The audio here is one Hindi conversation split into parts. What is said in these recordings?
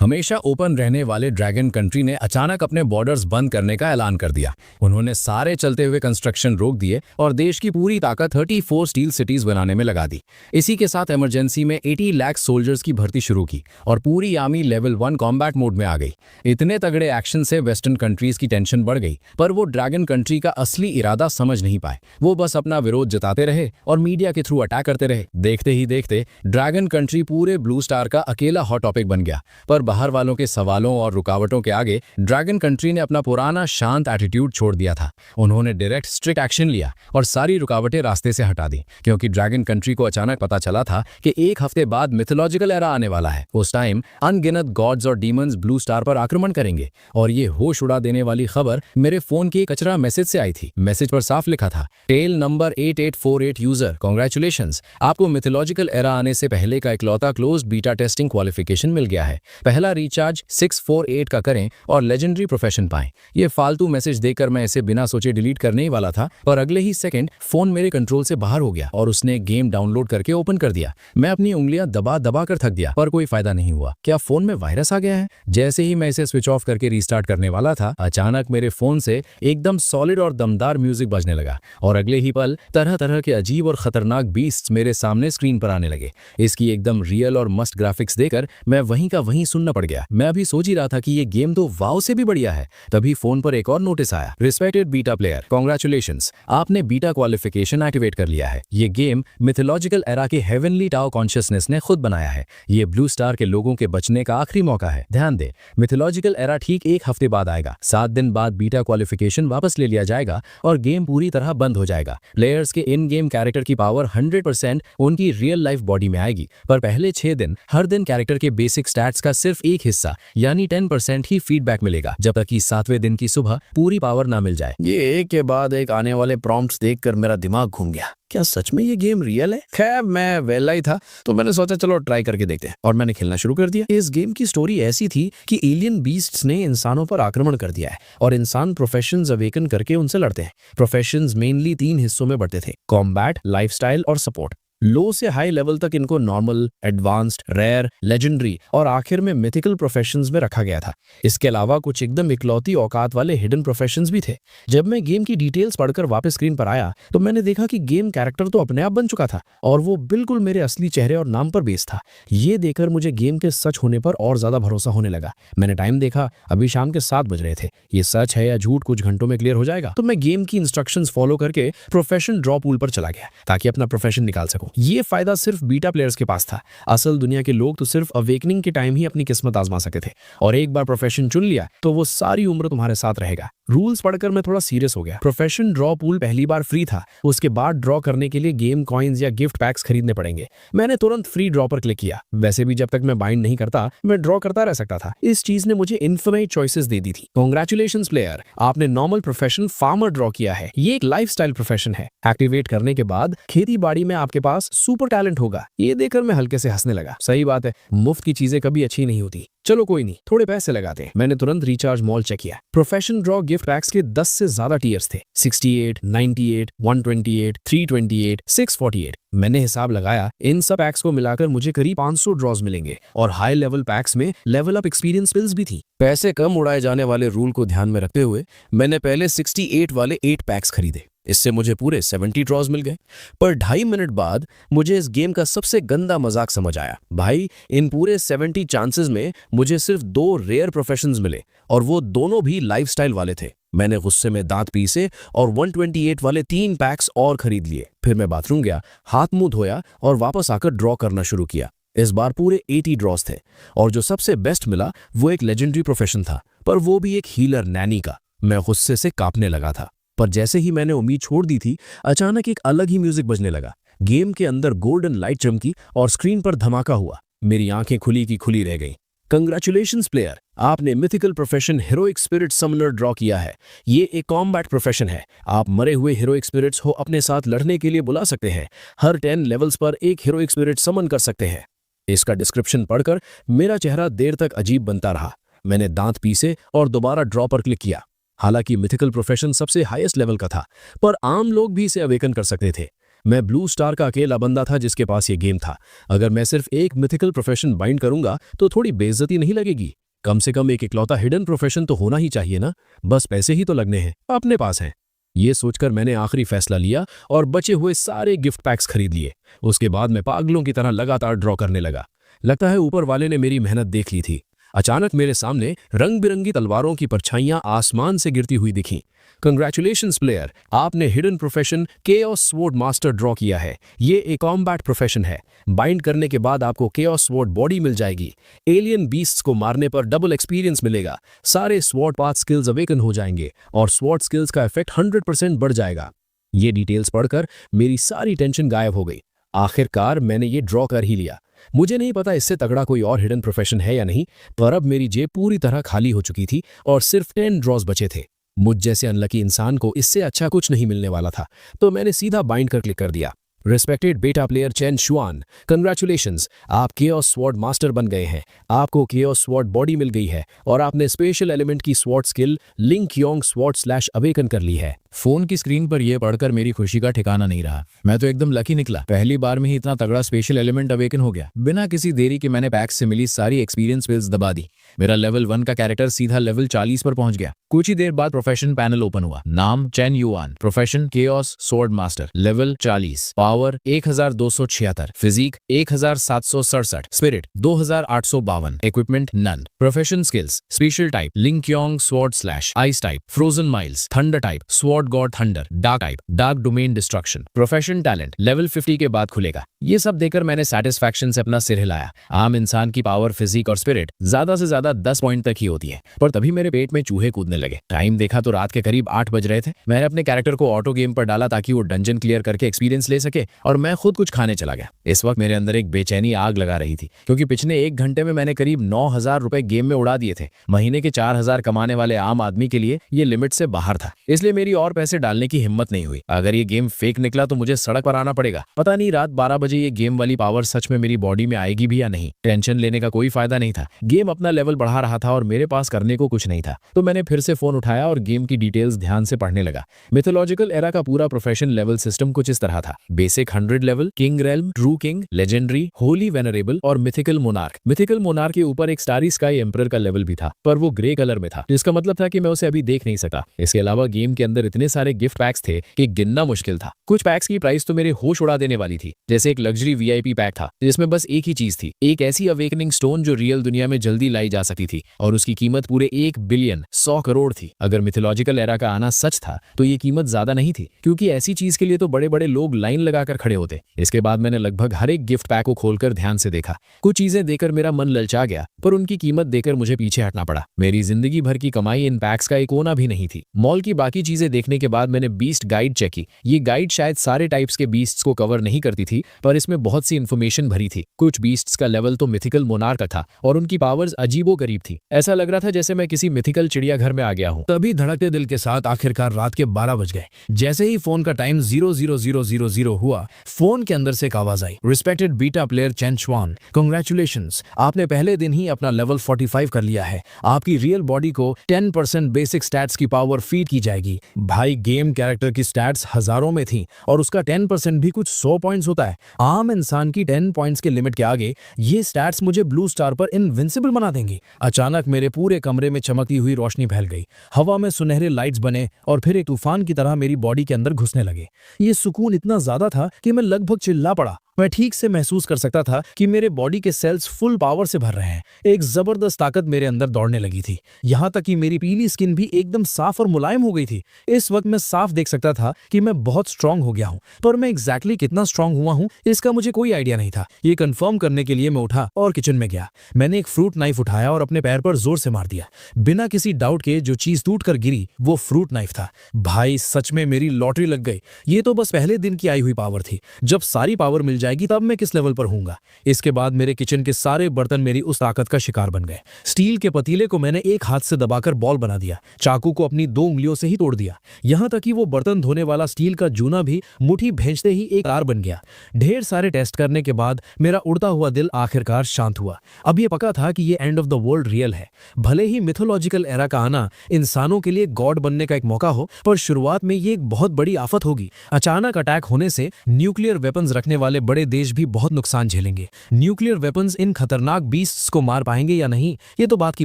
हमेशा ओपन रहने वाले ड्रैगन कंट्री ने अचानक अपने बॉर्डर्स बंद करने का ऐलान कर दिया। उन्होंने सारे चलते हुए कंस्ट्रक्शन रोक दिए और देश की पूरी ताकत 34 स्टील सिटीज बनाने में लगा दी। इसी के साथ इमरजेंसी में 80 लाख सोल्जर्स की भर्ती शुरू की और पूरी आर्मी लेवल 1 कॉम्बैट मोड में आ गई। इतने तगड़े एक्शन से वेस्टर्न कंट्रीज की टेंशन बढ़ गई, पर वो ड्रैगन कंट्री का असली इरादा समझ नहीं पाए। वो बस अपना विरोध जताते रहे और मीडिया के थ्रू अटैक करते रहे। देखते ही देखते ड्रैगन कंट्री पूरे ब्लू स्टार का अकेला हॉट टॉपिक बन गया। पर बाहर वालों के सवालों और रुकावटों के आगे ड्रैगन कंट्री ने अपना पुराना शांत एटीट्यूड छोड़ दिया था। उन्होंने डायरेक्ट स्ट्रिक्ट एक्शन लिया और सारी रुकावटें रास्ते से हटा दी, क्योंकि ड्रैगन कंट्री को अचानक पता चला था कि एक हफ्ते बाद मिथोलॉजिकल एरा आने वाला है। उस टाइम अनगिनत गॉड्स और डीमंस ब्लू स्टार पर आक्रमण करेंगे। और ये होश उड़ा देने वाली खबर मेरे फोन के कचरा मैसेज से आई थी। मैसेज पर साफ लिखा था, टेल नंबर 8848 यूजर, कांग्रेचुलेशंस, आपको मिथोलॉजिकल एरा आने से पहले का इकलौता क्लोज्ड बीटा टेस्टिंग क्वालिफिकेशन मिल गया है। पहला रिचार्ज 648 का करें और लेजेंडरी प्रोफेशन पाएं। ये फालतू मैसेज देखकर मैं इसे बिना सोचे डिलीट करने ही वाला था, पर अगले ही सेकंड फोन मेरे कंट्रोल से बाहर हो गया और उसने गेम डाउनलोड करके ओपन कर दिया। मैं अपनी उंगलियां दबा दबा कर थक गया, पर कोई फायदा नहीं हुआ। क्या फोन में वायरस आ गया है? जैसे ही मैं इसे स्विच ऑफ करके रीस्टार्ट करने वाला था, अचानक मेरे फोन से एकदम सॉलिड और दमदार म्यूजिक बजने लगा और अगले ही पल तरह तरह के अजीब और खतरनाक बीस्ट्स मेरे सामने स्क्रीन पर आने लगे। इसकी एकदम रियल और मस्त ग्राफिक्स देकर मैं वहीं का वहीं सुनना पड़ गया। मैं अभी सोच ही रहा था कि ये गेम तो वाव से भी बढ़िया है, तभी फोन पर एक और नोटिस आया, रिस्पेक्टेड बीटा प्लेयर, कांग्रेचुलेशंस, आपने बीटा क्वालिफिकेशन एक्टिवेट कर लिया है। ये गेम मिथोलॉजिकल एरा के हेवनली टाओ कॉन्शियसनेस ने खुद बनाया है। ये ब्लू स्टार के लोगों के बचने का आखिरी मौका है। ध्यान दे, मिथोलॉजिकल एरा ठीक एक हफ्ते बाद आएगा। 7 दिन बाद बीटा क्वालिफिकेशन वापस ले लिया जाएगा और गेम पूरी तरह बंद हो जाएगा। प्लेयर्स के इन गेम कैरेक्टर की पावर 100% उनकी रियल लाइफ बॉडी में आएगी, पर पहले 6 दिन हर दिन कैरेक्टर के बेसिक स्टैट्स का सिर्फ एक हिस्सा यानी 10% ही फीडबैक मिलेगा, जब तक कि 7वें दिन की सुबह पूरी पावर ना मिल जाए। ये एक के बाद एक आने वाले प्रॉम्प्ट्स देखकर मेरा दिमाग घूम गया। क्या सच में ये गेम रियल है? खैर, मैं वेला ही था तो मैंने सोचा चलो ट्राई करके देखते हैं, और मैंने खेलना शुरू कर दिया। इस गेम की स्टोरी ऐसी थी कि एलियन बीस्ट्स ने इंसानों पर आक्रमण कर दिया है और इंसान प्रोफेशंस अवेकन करके उनसे लड़ते हैं। प्रोफेशंस मेनली 3 हिस्सों में बढ़ते थे, कॉम्बैट, लाइफस्टाइल और सपोर्ट। लो से हाई लेवल तक इनको नॉर्मल, एडवांस्ड, रेयर, लेजेंडरी और आखिर में मिथिकल प्रोफेशंस में रखा गया था। इसके अलावा कुछ एकदम इकलौती औकात वाले हिडन प्रोफेशंस भी थे। जब मैं गेम की डिटेल्स पढ़कर वापस स्क्रीन पर आया तो मैंने देखा कि गेम कैरेक्टर तो अपने आप बन चुका था और वो बिल्कुल मेरे असली चेहरे और नाम पर बेस्ड था। ये देखकर मुझे गेम के सच होने पर और ज्यादा भरोसा होने लगा। मैंने टाइम देखा, अभी शाम के 7 बज रहे थे। ये सच है या झूठ कुछ घंटों में क्लियर हो जाएगा। तो मैं गेम की इंस्ट्रक्शंस फॉलो करके प्रोफेशन ड्रॉ पूल पर चला गया ताकि अपना प्रोफेशन निकाल सकूं। ये फायदा सिर्फ बीटा प्लेयर्स के पास था। असल दुनिया के लोग तो सिर्फ अवेकनिंग के टाइम ही अपनी किस्मत आजमा सकते थे, और एक बार प्रोफेशन चुन लिया तो वो सारी उम्र तुम्हारे साथ रहेगा। रूल्स पढ़कर मैं थोड़ा सीरियस हो गया। प्रोफेशन ड्रॉ पूल पहली बार फ्री था, उसके बाद ड्रॉ करने के लिए गेम कॉइन्स या गिफ्ट पैक्स खरीदने पड़ेंगे। मैंने तुरंत फ्री ड्रॉ पर क्लिक किया। वैसे भी जब तक मैं बाइंड नहीं करता मैं ड्रॉ करता रह सकता था। इस चीज ने मुझे इन्फिनिट चॉइसेस दे दी थी। कांग्रेचुलेशंस प्लेयर, आपने नॉर्मल प्रोफेशन फार्मर ड्रॉ किया है। ये एक लाइफस्टाइल प्रोफेशन है। एक्टिवेट करने के बाद खेती बाड़ी में आपके पास सुपर टैलेंट होगा। ये देखकर मैं हल्के से हंसने लगा। सही बात है, मुफ्त की चीजें कभी अच्छी नहीं होती। चलो कोई नहीं, थोड़े पैसे लगाते हैं। मैंने तुरंत रिचार्ज मॉल चेक किया। प्रोफेशन ड्रॉ गिफ्ट पैक्स के 10 से ज्यादा टीयर्स थे, 68, 98, 128, 328, 648। मैंने हिसाब लगाया, इन सब पैक्स को मिलाकर मुझे करीब 500 ड्रॉज मिलेंगे, और हाई लेवल पैक्स में लेवल अप एक्सपीरियंस पिल्स भी थी। पैसे कम उड़ाए जाने वाले रूल को ध्यान में रखते हुए मैंने पहले 68 वाले 8 पैक्स खरीदे। इससे मुझे पूरे 70 ड्रॉज मिल गए। पर 2.5 मिनट बाद मुझे इस गेम का सबसे गंदा मजाक समझ आया। भाई, इन पूरे 70 चांसेस में मुझे सिर्फ 2 रेयर प्रोफेशंस मिले, और वो दोनों भी लाइफस्टाइल वाले थे। मैंने गुस्से में दांत पीसे और 128 वाले 3 पैक्स और खरीद लिए। फिर मैं बाथरूम गया, हाथ मुंह धोया और वापस आकर ड्रॉ करना शुरू किया। इस बार पूरे 80 ड्रॉज थे, और जो सबसे बेस्ट मिला वो एक लेजेंडरी प्रोफेशन था, पर वो भी एक हीलर नैनी का। मैं गुस्से से कांपने लगा था, पर जैसे ही मैंने उम्मीद छोड़ दी थी, अचानक एक अलग ही म्यूजिक बजने लगा। गेम के अंदर गोल्डन लाइट चमकी और स्क्रीन पर धमाका हुआ। मेरी आंखें खुली की खुली रह गईं। कंग्रेचुलेशंस प्लेयर, आपने mythical profession heroic spirit Sumner draw किया है। ये एक कॉम्बैट प्रोफेशन है। आप मरे हुए हीरोइक स्पिरिट्स को अपने साथ लड़ने के लिए बुला सकते हैं। हर 10 लेवल्स पर एक हीरोइक स्पिरिट समन कर सकते हैं। इसका डिस्क्रिप्शन पढ़कर मेरा चेहरा देर तक अजीब बनता रहा। मैंने दांत पीसे और दोबारा ड्रॉ पर क्लिक किया। हालांकि मिथिकल प्रोफेशन सबसे हाईएस्ट लेवल का था, पर आम लोग भी इसे अवेकन कर सकते थे। मैं ब्लू स्टार का अकेला बंदा था जिसके पास ये गेम था। अगर मैं सिर्फ एक मिथिकल प्रोफेशन बाइंड करूंगा तो थोड़ी बेइज्जती नहीं लगेगी? कम से कम एक इकलौता हिडन प्रोफेशन तो होना ही चाहिए ना। बस पैसे ही तो लगने हैं, अपने पास हैं। ये सोचकर मैंने आखिरी फैसला लिया और बचे हुए सारे गिफ्ट पैक्स खरीद लिए। उसके बाद मैं पागलों की तरह लगातार ड्रॉ करने लगा। लगता है ऊपर वाले ने मेरी मेहनत देख ली थी। अचानक मेरे सामने रंग बिरंगी तलवारों की परछाइयां आसमान से गिरती हुई दिखीं। कंग्रेचुलेशंस प्लेयर, आपने hidden profession chaos sword master draw किया है। ये एक कॉम्बैट प्रोफेशन है। बाइंड करने के बाद आपको केओस स्वॉर्ड बॉडी मिल जाएगी। एलियन बीस्ट्स को मारने पर डबल एक्सपीरियंस मिलेगा। सारे स्वॉर्ड पाथ स्किल्स अवेकन हो जाएंगे और स्वॉर्ड स्किल्स का इफेक्ट 100% बढ़ जाएगा। ये डिटेल्स पढ़कर मेरी सारी टेंशन गायब हो गई। आखिरकार मैंने ये ड्रॉ कर ही लिया। मुझे नहीं पता इससे तगड़ा कोई और हिडन प्रोफेशन है या नहीं, पर अब मेरी जेब पूरी तरह खाली हो चुकी थी और सिर्फ 10 ड्रॉज बचे थे। मुझ जैसे अनलकी इंसान को इससे अच्छा कुछ नहीं मिलने वाला था, तो मैंने सीधा बाइंड कर क्लिक कर दिया। रिस्पेक्टेड बेटा प्लेयर चेन शुआन, कंग्रेचुलेशंस, आप केओस स्वॉर्ड मास्टर बन गए हैं। आपको केओस स्वॉर्ड बॉडी मिल गई है और आपने स्पेशल एलिमेंट की sword skill link yong sword slash awaken कर ली है। फोन की स्क्रीन पर यह पढ़कर मेरी खुशी का ठिकाना नहीं रहा। मैं तो एकदम लकी निकला। पहली बार में ही इतना तगड़ा स्पेशल एलिमेंट अवेकन हो गया। बिना किसी देरी के मैंने पैक्स से मिली सारी एक्सपीरियंस पिल्स दबा दी। मेरा लेवल 1 का कैरेक्टर सीधा लेवल 40 पर पहुंच गया। कुछ ही देर बाद प्रोफेशन पैनल ओपन हुआ। नाम Chen Yuan, profession chaos sword master, level 40, power 1276, physique 1767, spirit 2852, equipment none, profession skills special type link yong sword slash, ice type frozen miles, thunder type sword god thunder, dark type dark domain destruction, profession talent level 50 के बाद खुलेगा। ये सब देकर मैंने सेटिस्फैक्शन से अपना सिर हिलाया। आम इंसान की पावर, फिजिक और स्पिरिट ज्यादा से ज्यादा 10 पॉइंट तक ही होती है, पर तभी मेरे पेट में चूहे कूदने लगे। टाइम देखा तो रात के करीब 8 बज रहे थे। मैंने अपने कैरेक्टर को ऑटो गेम पर डाला ताकि वो डंजन क्लियर करके एक्सपीरियंस ले सके और मैं खुद कुछ खाने चला गया। इस वक्त मेरे अंदर एक बेचैनी आग लगा रही थी, क्योंकि पिछले 1 घंटे में मैंने करीब 9,000 रुपए गेम में उड़ा दिए थे। महीने के 4,000 कमाने वाले आम आदमी के लिए ये लिमिट से बाहर था, इसलिए मेरी और पैसे डालने की हिम्मत नहीं हुई। अगर ये गेम फेक निकला तो मुझे सड़क पर आना पड़ेगा। पता नहीं रात 12 बजे ये गेम वाली पावर सच में मेरी बॉडी में आएगी भी या नहीं। टेंशन लेने का कोई फायदा नहीं था। गेम अपना लेवल बढ़ा रहा था और मेरे पास करने को कुछ नहीं था, तो मैंने फिर से फोन उठाया और गेम की डिटेल्स ध्यान से पढ़ने लगा। मिथोलॉजिकल एरा का पूरा प्रोफेशन लेवल सिस्टम कुछ इस तरह था। Basic 100 level, king realm, true king, legendary, Holi venerable और मिथिकल मोनार्क। मिथिकल मोनार्क के ऊपर एक स्टारी स्काई एम्परर का लेवल भी था, पर वो ग्रे कलर में था, जिसका मतलब था कि मैं उसे अभी देख नहीं सका। इसके अलावा गेम के अंदर इतने सारे गिफ्ट पैक्स थे कि गिनना मुश्किल था। कुछ पैक्स की प्राइस तो मेरे होश उड़ा देने वाली थी, जैसे एक लग्जरी वीआईपी पैक था जिसमें बस एक ही चीज थी, एक ऐसी अवेकनिंग स्टोन जो रियल दुनिया में जल्दी लाई जा सकती थी, और उसकी कीमत पूरे 1 बिलियन 100 करोड़ थी। अगर मिथोलॉजिकल एरा का आना सच था तो ये कीमत ज्यादा नहीं थी, क्योंकि ऐसी चीज के लिए तो बड़े बड़े लोग लाइन लगाकर खड़े होते। इसके बाद मैंने लगभग हर एक गिफ्ट पैक को खोलकर ध्यान से देखा। कुछ चीजें देकर मेरा मन ललचा गया, पर उनकी कीमत देकर मुझे पीछे हटना पड़ा। मेरी जिंदगी भर की कमाई इन पैक्स का एक कोना भी नहीं थी। मॉल की बाकी चीजें देखने के बाद मैंने बीस्ट गाइड चेक की। ये गाइड शायद सारे टाइप्स के बीस्ट्स को कवर नहीं करती थी, पर इसमें बहुत सी इन्फॉर्मेशन भरी थी। कुछ बीस्ट्स का लेवल तो मिथिकल मोनार्क था और उनकी पावर्स अजीबोगरीब थी। ऐसा लग रहा था जैसे मैं किसी मिथिकल चिड़ियाघर में आ गया हूं। तभी धड़कते दिल के साथ आखिरकार रात के 12 बज गए। जैसे ही फोन का टाइम 00000 हुआ, फोन के अंदर से एक आवाज आई। Respected beta player Chen Xuan, congratulations, आपने पहले दिन ही अपना लेवल 45 कर लिया है। आपकी रियल बॉडी को 10% बेसिक स्टैट्स की पावर फीड की जाएगी। भाई, गेम कैरेक्टर की स्टैट्स हजारों में थी और उसका 10% भी कुछ 100 पॉइंट्स होता है। आम इंसान की 10 पॉइंट्स के लिमिट के आगे ये स्टैट्स मुझे ब्लू स्टार पर इनविंसिबल बना देंगी। अचानक मेरे पूरे कमरे में चमकती हुई रोशनी फैल गई। हवा में सुनहरे लाइट्स बने और फिर एक तूफान की तरह मेरी बॉडी के अंदर घुसने लगे। ये सुकून इतना ज्यादा था कि मैं लगभग चिल्ला पड़ा। मैं ठीक से महसूस कर सकता था कि मेरे बॉडी के सेल्स फुल पावर से भर रहे हैं। एक जबरदस्त ताकत मेरे अंदर दौड़ने लगी थी, यहाँ तक कि मेरी पीली स्किन भी एकदम साफ और मुलायम हो गई थी। इस वक्त मैं साफ देख सकता था कि मैं बहुत स्ट्रांग हो गया हूँ, पर मैं एग्जैक्टली कितना स्ट्रांग हुआ हूँ इसका मुझे कोई आइडिया नहीं था। ये कंफर्म करने के लिए मैं उठा और किचन में गया। मैंने एक फ्रूट नाइफ उठाया और अपने पैर पर जोर से मार दिया। बिना किसी डाउट के जो चीज टूट कर गिरी वो फ्रूट नाइफ था। भाई, सच में मेरी लॉटरी लग गई। ये तो बस पहले दिन की आई हुई पावर थी। जब सारी पावर मिल जाएगी तब मैं किस लेवल पर हूँगा। इसके बाद मेरे किचन के सारे बर्तन मेरी उस ताकत का शिकार बन गए। स्टील के पतीले को मैंने एक हाथ से दबाकर बॉल बना दिया, चाकू को अपनी 2 उंगलियों से ही तोड़ दिया, यहाँ तक कि वो बर्तन धोने वाला स्टील का जूना भी मुट्ठी भेजते ही एक तार बन गया। ढेर सारे टेस्ट करने के बाद मेरा उड़ता हुआ दिल आखिरकार शांत हुआ। अब ये पक्का था कि ये end of the world real है। भले ही मिथोलॉजिकल एरा का आना इंसानों के लिए गॉड बनने का एक मौका हो, पर शुरुआत में ये एक बहुत बड़ी आफत होगी। अचानक अटैक होने से न्यूक्लियर वेपन्स रखने वाले बड़े देश भी बहुत नुकसान झेलेंगे। न्यूक्लियर वेपन्स इन खतरनाक बीस्ट्स को मार पाएंगे या नहीं, ये तो बात की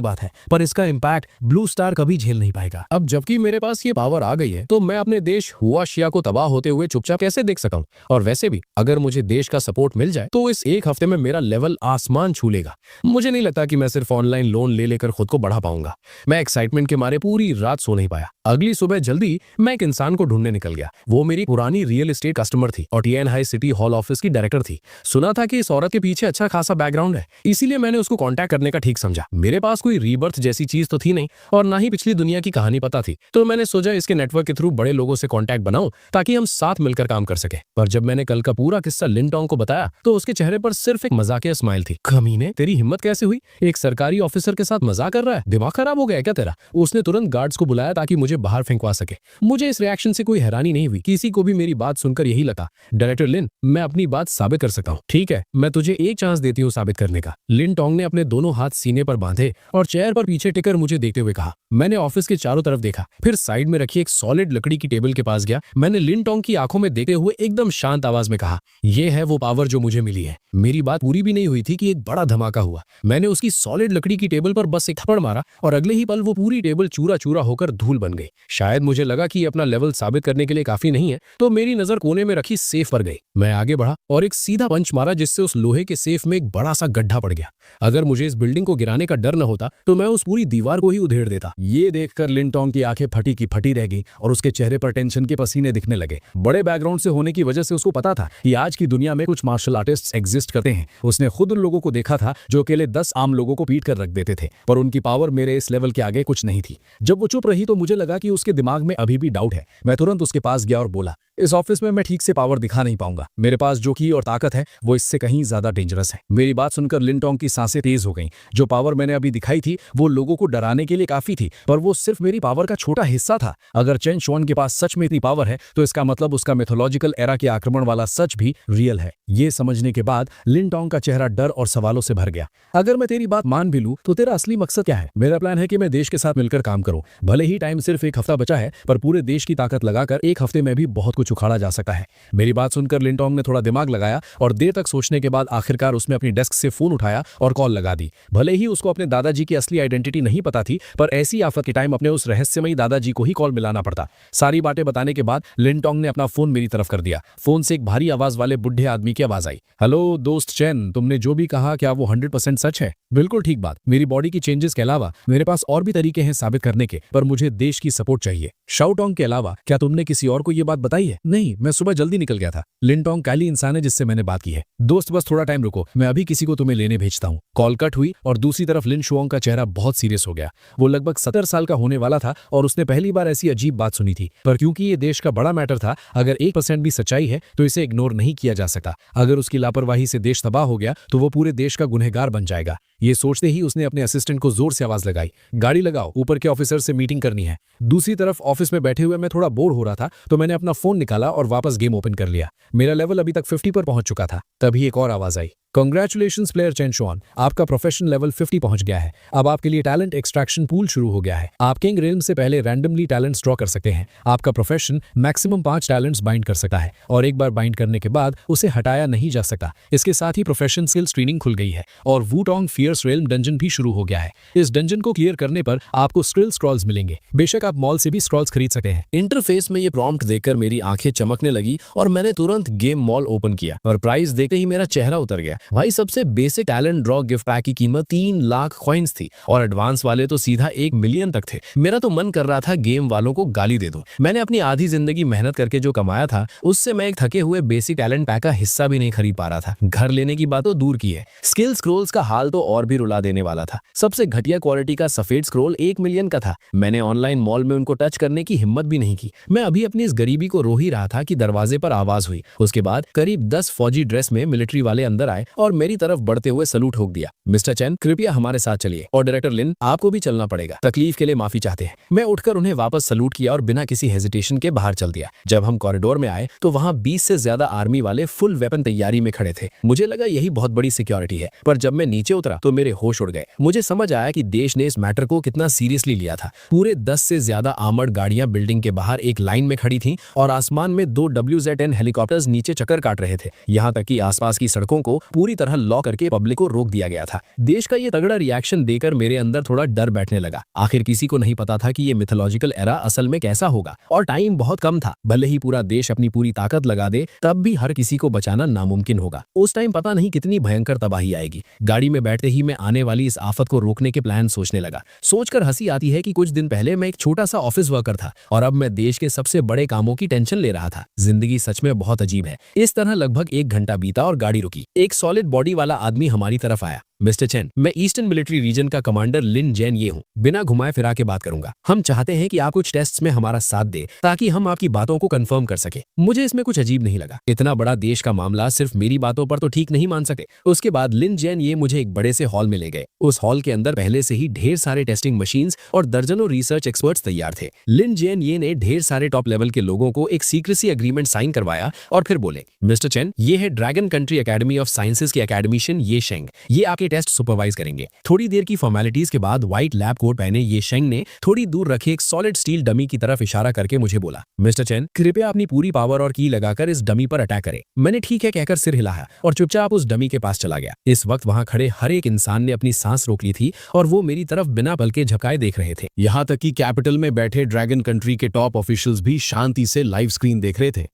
बात है, पर इसका इम्पैक्ट ब्लू स्टार कभी झेल नहीं पाएगा। अब जबकि मेरे पास ये पावर आ गई है, तो मैं अपने देश हुआ शिया को तबाह होते हुए चुपचाप कैसे देख सकता हूँ? और वैसे भी अगर मुझे देश का सपोर्ट मिल जाए तो इस एक हफ्ते में मेरा लेवल आसमान छू लेगा। मुझे नहीं लगता कि मैं सिर्फ ऑनलाइन लोन ले लेकर खुद को बढ़ा पाऊंगा। मैं एक्साइटमेंट के मारे पूरी रात सो नहीं पाया। अगली सुबह जल्दी मैं एक इंसान को ढूंढने निकल गया। वो मेरी पुरानी रियल एस्टेट कस्टमर थी और TN high city hall office की डायरेक्टर थी। सुना था कि इस औरत के पीछे अच्छा खासा बैकग्राउंड है, इसीलिए मैंने उसको कांटेक्ट करने का ठीक समझा। मेरे पास कोई रीबर्थ जैसी चीज तो थी नहीं और ना ही पिछली दुनिया की कहानी पता थी, तो मैंने सोचा इसके नेटवर्क के थ्रू बड़े लोगों से कांटेक्ट बनाऊं ताकि हम साथ मिलकर काम कर सके। पर जब मैंने कल का पूरा किस्सा लिन टोंग को बताया तो उसके चेहरे पर सिर्फ एक मजाकिया स्माइल थी। कमीने, तेरी हिम्मत कैसे हुई? एक सरकारी ऑफिसर के साथ मजाक कर रहा है? दिमाग खराब हो गया क्या तेरा? उसने तुरंत गार्ड्स को बुलाया ताकि मुझे बाहर फेंकवा सके। मुझे इस रिएक्शन से कोई हैरानी नहीं हुई, किसी को भी मेरी बात सुनकर यही लगा, डायरेक्टर लिन, मैं अपनी बात साबित कर सकता हूँ। ठीक है, मैं तुझे एक चांस देती हूँ साबित करने का। लिन टोंग ने अपने दोनों हाथ सीने पर बांधे और चेयर पर पीछे टिकर मुझे देखते हुए कहा। मैंने ऑफिस के चारों तरफ देखा, फिर साइड में रखी एक सॉलिड लकड़ी की टेबल के पास गया। मैंने लिन टोंग की आंखों में देखते हुए एकदम शांत आवाज में कहा, यह है वो पावर जो मुझे मिली है। मेरी बात पूरी भी नहीं हुई थी कि एक बड़ा धमाका हुआ। मैंने उसकी सॉलिड लकड़ी की टेबल पर बस एक थप्पड़ मारा और अगले ही पल वो पूरी टेबल चूरा चूरा होकर धूल बन गई। शायद मुझे लगा कि अपना लेवल साबित करने के लिए काफी नहीं है, तो मेरी नजर कोने में रखी सेफ पर गई। मैं आगे बढ़ा और एक सीधा पंच मारा जिससे उस लोहे के सेफ में एक बड़ा सा गड्ढा पड़ गया। अगर मुझे इस बिल्डिंग को गिराने का डर न होता तो मैं उस पूरी दीवार को ही उधेड़ देता। ये देखकर लिन टोंग की आंखें फटी की फटी रह गई और उसके चेहरे पर टेंशन के पसीने दिखने लगे। बड़े बैकग्राउंड से होने की वजह से उसको पता था कि आज की दुनिया में कुछ मार्शल आर्टिस्ट एग्जिस्ट करते हैं। उसने खुद उन लोगों को देखा था जो अकेले 10 आम लोगों को पीट कर रख देते थे, पर उनकी पावर मेरे इस लेवल के आगे कुछ नहीं थी। जब वो चुप रही तो मुझे लगा कि उसके दिमाग में अभी भी डाउट है। मैं तुरंत उसके पास गया और बोला, इस ऑफिस में मैं ठीक से पावर दिखा नहीं पाऊंगा। मेरे पास जो की और ताकत है वो इससे कहीं ज्यादा डेंजरस है। मेरी बात सुनकर लिन टोंग की सांसें तेज हो गईं। जो पावर मैंने अभी दिखाई थी वो लोगों को डराने के लिए काफी थी, पर वो सिर्फ मेरी पावर का छोटा हिस्सा था। अगर चेन शुआन के पास सच में इतनी पावर है तो इसका मतलब उसका मिथोलॉजिकल एरा के आक्रमण वाला सच भी रियल है। ये समझने के बाद लिन टोंग का चेहरा डर और सवालों से भर गया। अगर मैं तेरी बात मान भी लूं तो तेरा असली मकसद क्या है? मेरा प्लान है कि मैं देश के साथ मिलकर काम करूं। भले ही टाइम सिर्फ एक हफ्ता बचा है, पर पूरे देश की ताकत लगाकर एक हफ्ते में भी बहुत कुछ उखाड़ा जा सकता है। मेरी बात सुनकर लिन टोंग ने थोड़ा दिमाग लगाया और देर तक सोचने के बाद आखिरकार उसने अपनी डेस्क से फोन उठाया और कॉल लगा दी। भले ही उसको अपने दादाजी की असली आइडेंटिटी नहीं पता थी, पर ऐसी आफत के टाइम अपने उस रहस्यमयी दादाजी को ही कॉल मिलाना पड़ता। सारी बातें बताने के बाद लिन टोंग ने अपना फोन मेरी तरफ कर दिया। फोन से एक भारी आवाज वाले बुढ़े आदमी की आवाज आई। हेलो दोस्त चैन, तुमने जो भी कहा क्या वो 100% सच है? बिल्कुल ठीक बात। मेरी बॉडी की चेंजेस के अलावा मेरे पास और भी तरीके हैं साबित करने के, पर मुझे देश की सपोर्ट चाहिए। शाओ टोंग के अलावा क्या तुमने किसी और को ये बात बताई है? नहीं, मैं सुबह जल्दी निकल गया था। लिन टोंग काली इंसान है जिससे मैंने बात की है। दोस्त बस थोड़ा टाइम रुको, मैं अभी किसी को तुम्हें लेने भेजता हूँ। कॉल कट हुई और दूसरी तरफ लिन शुआंग का चेहरा बहुत सीरियस हो गया। वो लगभग 70 साल का होने वाला था और उसने पहली बार ऐसी अजीब बात सुनी थी, पर क्योंकि ये देश का बड़ा मैटर था, अगर 1% भी सच्चाई है तो इसे इग्नोर नहीं किया जा सकता। अगर उसकी लापरवाही से देश तबाह हो गया तो वो पूरे देश का गुनहगार बन जाएगा। ये सोचते ही उसने अपने असिस्टेंट को जोर से आवाज लगाई, गाड़ी लगाओ, ऊपर के ऑफिसर से मीटिंग करनी है। दूसरी तरफ ऑफिस में बैठे हुए मैं थोड़ा बोर हो रहा था, तो मैंने अपना फोन निकाला और वापस गेम ओपन कर लिया। मेरा लेवल अभी तक 50 पर पहुंच चुका था। तभी एक और आवाज आई, कांग्रेचुलेशंस प्लेयर चेन शुआन, आपका प्रोफेशन लेवल 50 पहुंच गया है। अब आपके लिए टैलेंट एक्सट्रैक्शन पूल शुरू हो गया है। आप किंग रेल्म से पहले रैंडमली टैलेंट्स ड्रॉ कर सकते हैं। आपका प्रोफेशन मैक्सिमम 5 टैलेंट्स बाइंड कर सकता है और एक बार बाइंड करने के बाद उसे हटाया नहीं जा सकता। इसके साथ ही प्रोफेशन स्किल स्क्रीनिंग खुल गई है और वूटोंग फियर्स रेल्म डंजन भी शुरू हो गया है। इस डंजन को क्लियर करने पर आपको स्किल स्क्रॉल्स मिलेंगे। बेशक आप मॉल से भी स्क्रॉल्स खरीद सकते हैं। इंटरफेस में ये प्रॉम्प्ट देखकर मेरी आंखें चमकने लगी और मैंने तुरंत गेम मॉल ओपन किया और प्राइस देखते ही मेरा चेहरा उतर गया। भाई सबसे basic talent draw gift pack की कीमत 3 लाख कॉइन्स थी और एडवांस वाले तो सीधा 1 मिलियन तक थे। मेरा तो मन कर रहा था गेम वालों को गाली दे दूं। मैंने अपनी आधी जिंदगी मेहनत करके जो कमाया था उससे मैं एक थके हुए बेसिक टैलेंट पैक का हिस्सा भी नहीं खरीद पा रहा था। घर लेने की बात तो दूर की है, स्किल स्क्रोल्स का हाल तो और भी रुला देने वाला था। सबसे घटिया क्वालिटी का सफेद स्क्रोल 1 मिलियन का था। मैंने ऑनलाइन मॉल में उनको टच करने की हिम्मत भी नहीं की। मैं अभी अपनी इस गरीबी को रो ही रहा था कि दरवाजे पर आवाज हुई। उसके बाद करीब 10 फौजी ड्रेस में मिलिट्री वाले अंदर आए और मेरी तरफ बढ़ते हुए सलूट ठोक दिया। मिस्टर चैन, कृपया हमारे साथ चलिए, और डायरेक्टर लिन, आपको भी चलना पड़ेगा। तकलीफ के लिए माफी चाहते हैं। मैं उठकर उन्हें वापस सलूट किया और बिना किसी हेजिटेशन के बाहर चल दिया। जब हम कॉरिडोर में आए तो वहां 20 से ज्यादा आर्मी वाले फुल वेपन तैयारी में खड़े थे। मुझे लगा यही बहुत बड़ी सिक्योरिटी है, पर जब मैं नीचे उतरा तो मेरे होश उड़ गए। मुझे समझ आया कि देश ने इस मैटर को कितना सीरियसली लिया था। पूरे 10 से ज्यादा आर्मर्ड गाड़ियां बिल्डिंग के बाहर एक लाइन में खड़ी थीं और आसमान में 2 WZ-10 हेलीकॉप्टर्स नीचे चक्कर काट रहे थे। यहाँ तक कि आसपास की सड़कों को पूरी तरह लॉक करके पब्लिक को रोक दिया गया था। देश का ये तगड़ा रिएक्शन देकर मेरे अंदर थोड़ा डर बैठने लगा। आखिर किसी को नहीं पता था कि ये मिथोलॉजिकल एरा असल में कैसा होगा, और टाइम बहुत कम था। भले ही पूरा देश अपनी पूरी ताकत लगा दे, तब भी हर किसी को बचाना नामुमकिन होगा। उस टाइम पता नहीं कितनी भयंकर तबाही आएगी। गाड़ी में बैठते ही मैं आने वाली इस आफत को रोकने के प्लान सोचने लगा। सोचकर हंसी आती है कि कुछ दिन पहले मैं एक छोटा सा ऑफिस वर्कर था और अब मैं देश के सबसे बड़े कामों की टेंशन ले रहा था। जिंदगी सच में बहुत अजीब है। इस तरह लगभग 1 घंटा बीता और गाड़ी रुकी। एक सॉलिड बॉडी वाला आदमी हमारी तरफ आया। मिस्टर चैन, मैं ईस्टर्न मिलिट्री रीजन का कमांडर लिन जैन ये हूँ। बिना घुमाए फिरा के बात करूंगा। हम चाहते हैं कि आप कुछ टेस्ट्स में हमारा साथ दे ताकि हम आपकी बातों को कंफर्म कर सके। मुझे इसमें कुछ अजीब नहीं लगा। इतना बड़ा देश का मामला सिर्फ मेरी बातों पर तो ठीक नहीं मान सके। उसके बाद लिन जैन ये मुझे एक बड़े से हॉल में ले गए। उस हॉल के अंदर पहले से ही ढेर सारे टेस्टिंग मशीन्स और दर्जनों रिसर्च एक्सपर्ट्स तैयार थे। लिन जैन ये ने ढेर सारे टॉप लेवल के लोगों को एक सीक्रेसी एग्रीमेंट साइन करवाया और फिर बोले, मिस्टर चैन, ये है dragon country academy of sciences के एकेडमिशियन ये शेंग। ये आपके टेस्ट सुपरवाइज करेंगे। थोड़ी देर की फॉर्मेलिटीज के बाद व्हाइट लैब कोट पहने ये शेंग ने थोड़ी दूर रखे एक सॉलिड स्टील डमी की तरफ इशारा करके मुझे बोला, मिस्टर चैन, कृपया अपनी पूरी पावर और की लगाकर इस डमी पर अटैक करें। मैंने ठीक है कहकर सिर हिलाया और चुपचाप उस डमी के पास चला गया। इस वक्त वहां खड़े हर एक इंसान ने अपनी सांस रोक ली थी और वो मेरी तरफ बिना पलके झपकाए देख रहे थे। यहाँ तक कि कैपिटल में बैठे ड्रैगन कंट्री के टॉप ऑफिशियल्स भी शांति से लाइव स्क्रीन देख रहे थे।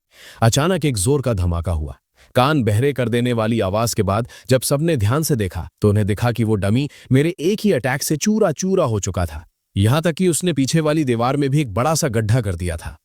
अचानक एक जोर का धमाका हुआ। कान बहरे कर देने वाली आवाज के बाद जब सबने ध्यान से देखा तो उन्हें दिखा कि वो डमी मेरे एक ही अटैक से चूरा चूरा हो चुका था। यहां तक कि उसने पीछे वाली दीवार में भी एक बड़ा सा गड्ढा कर दिया था।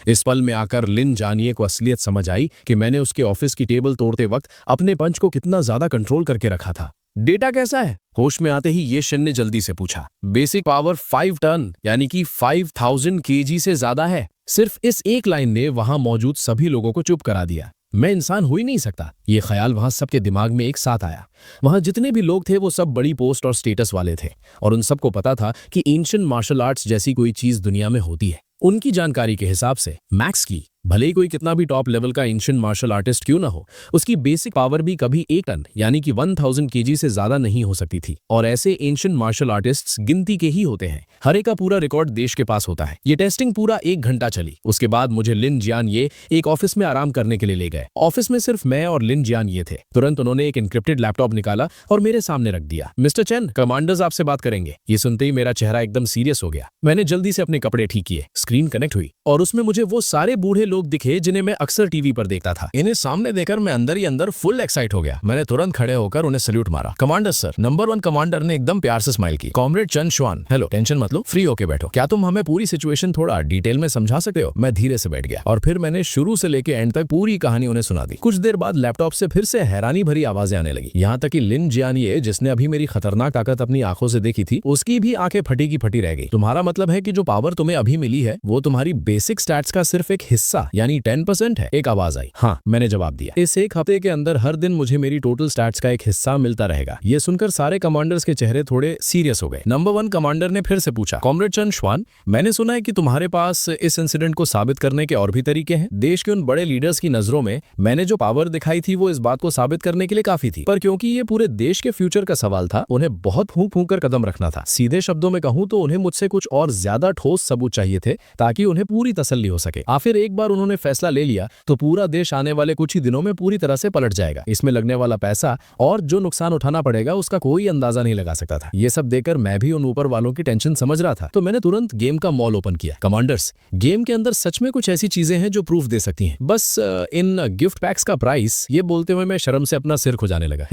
इस पल में आकर लिन जानिए को असलियत समझ आई कि मैंने उसके ऑफिस की टेबल तोड़ते वक्त अपने पंच को कितना ज्यादा कंट्रोल करके रखा था। डेटा कैसा है? होश में आते ही ये शन ने जल्दी से पूछा। बेसिक पावर 5 टन यानी कि 5000 kg से ज्यादा है। सिर्फ इस एक लाइन ने वहां मौजूद सभी लोगों को चुप करा दिया। मैं इंसान हो ही नहीं सकता, ये ख्याल वहां सबके दिमाग में एक साथ आया। वहां जितने भी लोग थे वो सब बड़ी पोस्ट और स्टेटस वाले थे और उन सबको पता था कि एंशिएंट मार्शल आर्ट्स जैसी कोई चीज दुनिया में होती है। उनकी जानकारी के हिसाब से मैक्स की, भले ही कोई कितना भी टॉप लेवल का एंशिएंट मार्शल आर्टिस्ट क्यों ना हो, उसकी बेसिक पावर भी कभी 1 टन यानी कि 1000 kg से ज्यादा नहीं हो सकती थी। और ऐसे एंशिएंट मार्शल आर्टिस्ट्स गिनती के ही होते हैं। हर एक का पूरा रिकॉर्ड देश के पास होता है। ये टेस्टिंग पूरा 1 घंटा चली। उसके बाद मुझे लिन जियान ये एक ऑफिस में आराम करने के लिए ले गए। ऑफिस में सिर्फ मैं और लिन जियान ये थे। तुरंत उन्होंने एक एन्क्रिप्टेड लैपटॉप निकाला और मेरे सामने रख दिया। मिस्टर चैन, कमांडर्स आपसे बात करेंगे। ये सुनते ही मेरा चेहरा एकदम सीरियस हो गया। मैंने जल्दी से अपने कपड़े ठीक किए। स्क्रीन कनेक्ट हुई और उसमें मुझे वो सारे बूढ़े लोग दिखे जिन्हें मैं अक्सर टीवी पर देखता था। इन्हें सामने देखकर मैं अंदर ही अंदर फुल एक्साइट हो गया। मैंने तुरंत खड़े होकर उन्हें सल्यूट मारा। Commander sir. नंबर 1 कमांडर ने एकदम प्यार से स्माइल की। कॉमरेड चन शुआन, हेलो, टेंशन मत लो, फ्री होके बैठो। क्या तुम हमें पूरी सिचुएशन थोड़ा डिटेल में समझा सकते हो? मैं धीरे से बैठ गया और फिर मैंने शुरू से लेके एंड तक पूरी कहानी उन्हें सुना दी। कुछ देर बाद लैपटॉप से फिर से हैरानी भरी आवाजें आने लगी। यहाँ तक कि लिन जियानिए, जिसने अभी मेरी खतरनाक ताकत अपनी आंखों से देखी थी, उसकी भी आंखें फटी की फटी रह गई। तुम्हारा मतलब है कि जो पावर तुम्हें अभी मिली है वो तुम्हारी बेसिक स्टैट्स का सिर्फ एक हिस्सा यानी 10% है? एक आवाज आई। हाँ, मैंने जवाब दिया। इस एक हफ्ते के अंदर हर दिन मुझे मेरी टोटल स्टैट्स का एक हिस्सा मिलता रहेगा। ये सुनकर सारे कमांडर्स के चेहरे थोड़े सीरियस हो गए। नंबर 1 कमांडर ने फिर से पूछा, कॉमरेड चन शुआन, मैंने सुना है कि तुम्हारे पास इस इंसिडेंट को साबित करने के और भी तरीके हैं। देश के उन बड़े लीडर्स की नजरों में मैंने जो पावर दिखाई थी वो इस बात को साबित करने के लिए काफी थी, पर क्योंकि ये पूरे देश के फ्यूचर का सवाल था, उन्हें बहुत फूंक फूंक कर कदम रखना था। सीधे शब्दों में कहूं तो उन्हें मुझसे कुछ और ज्यादा ठोस सबूत चाहिए थे ताकि उन्हें पूरी तसल्ली हो सके। आखिर एक बार बार उन्होंने फैसला ले लिया तो पूरा देश आने वाले कुछ ही दिनों में पूरी तरह से पलट जाएगा। इसमें लगने वाला पैसा और जो नुकसान उठाना पड़ेगा उसका कोई अंदाजा नहीं लगा सकता था। ये सब देखकर मैं भी उन ऊपर वालों की टेंशन समझ रहा था, तो मैंने तुरंत गेम का मॉल ओपन किया। कमांडर्स, गेम के अंदर सच में कुछ ऐसी चीजें हैं जो प्रूफ दे सकती हैं। बस इन गिफ्ट पैक्स का प्राइस, ये बोलते हुए मैं शर्म से अपना सिर खुजाने लगा।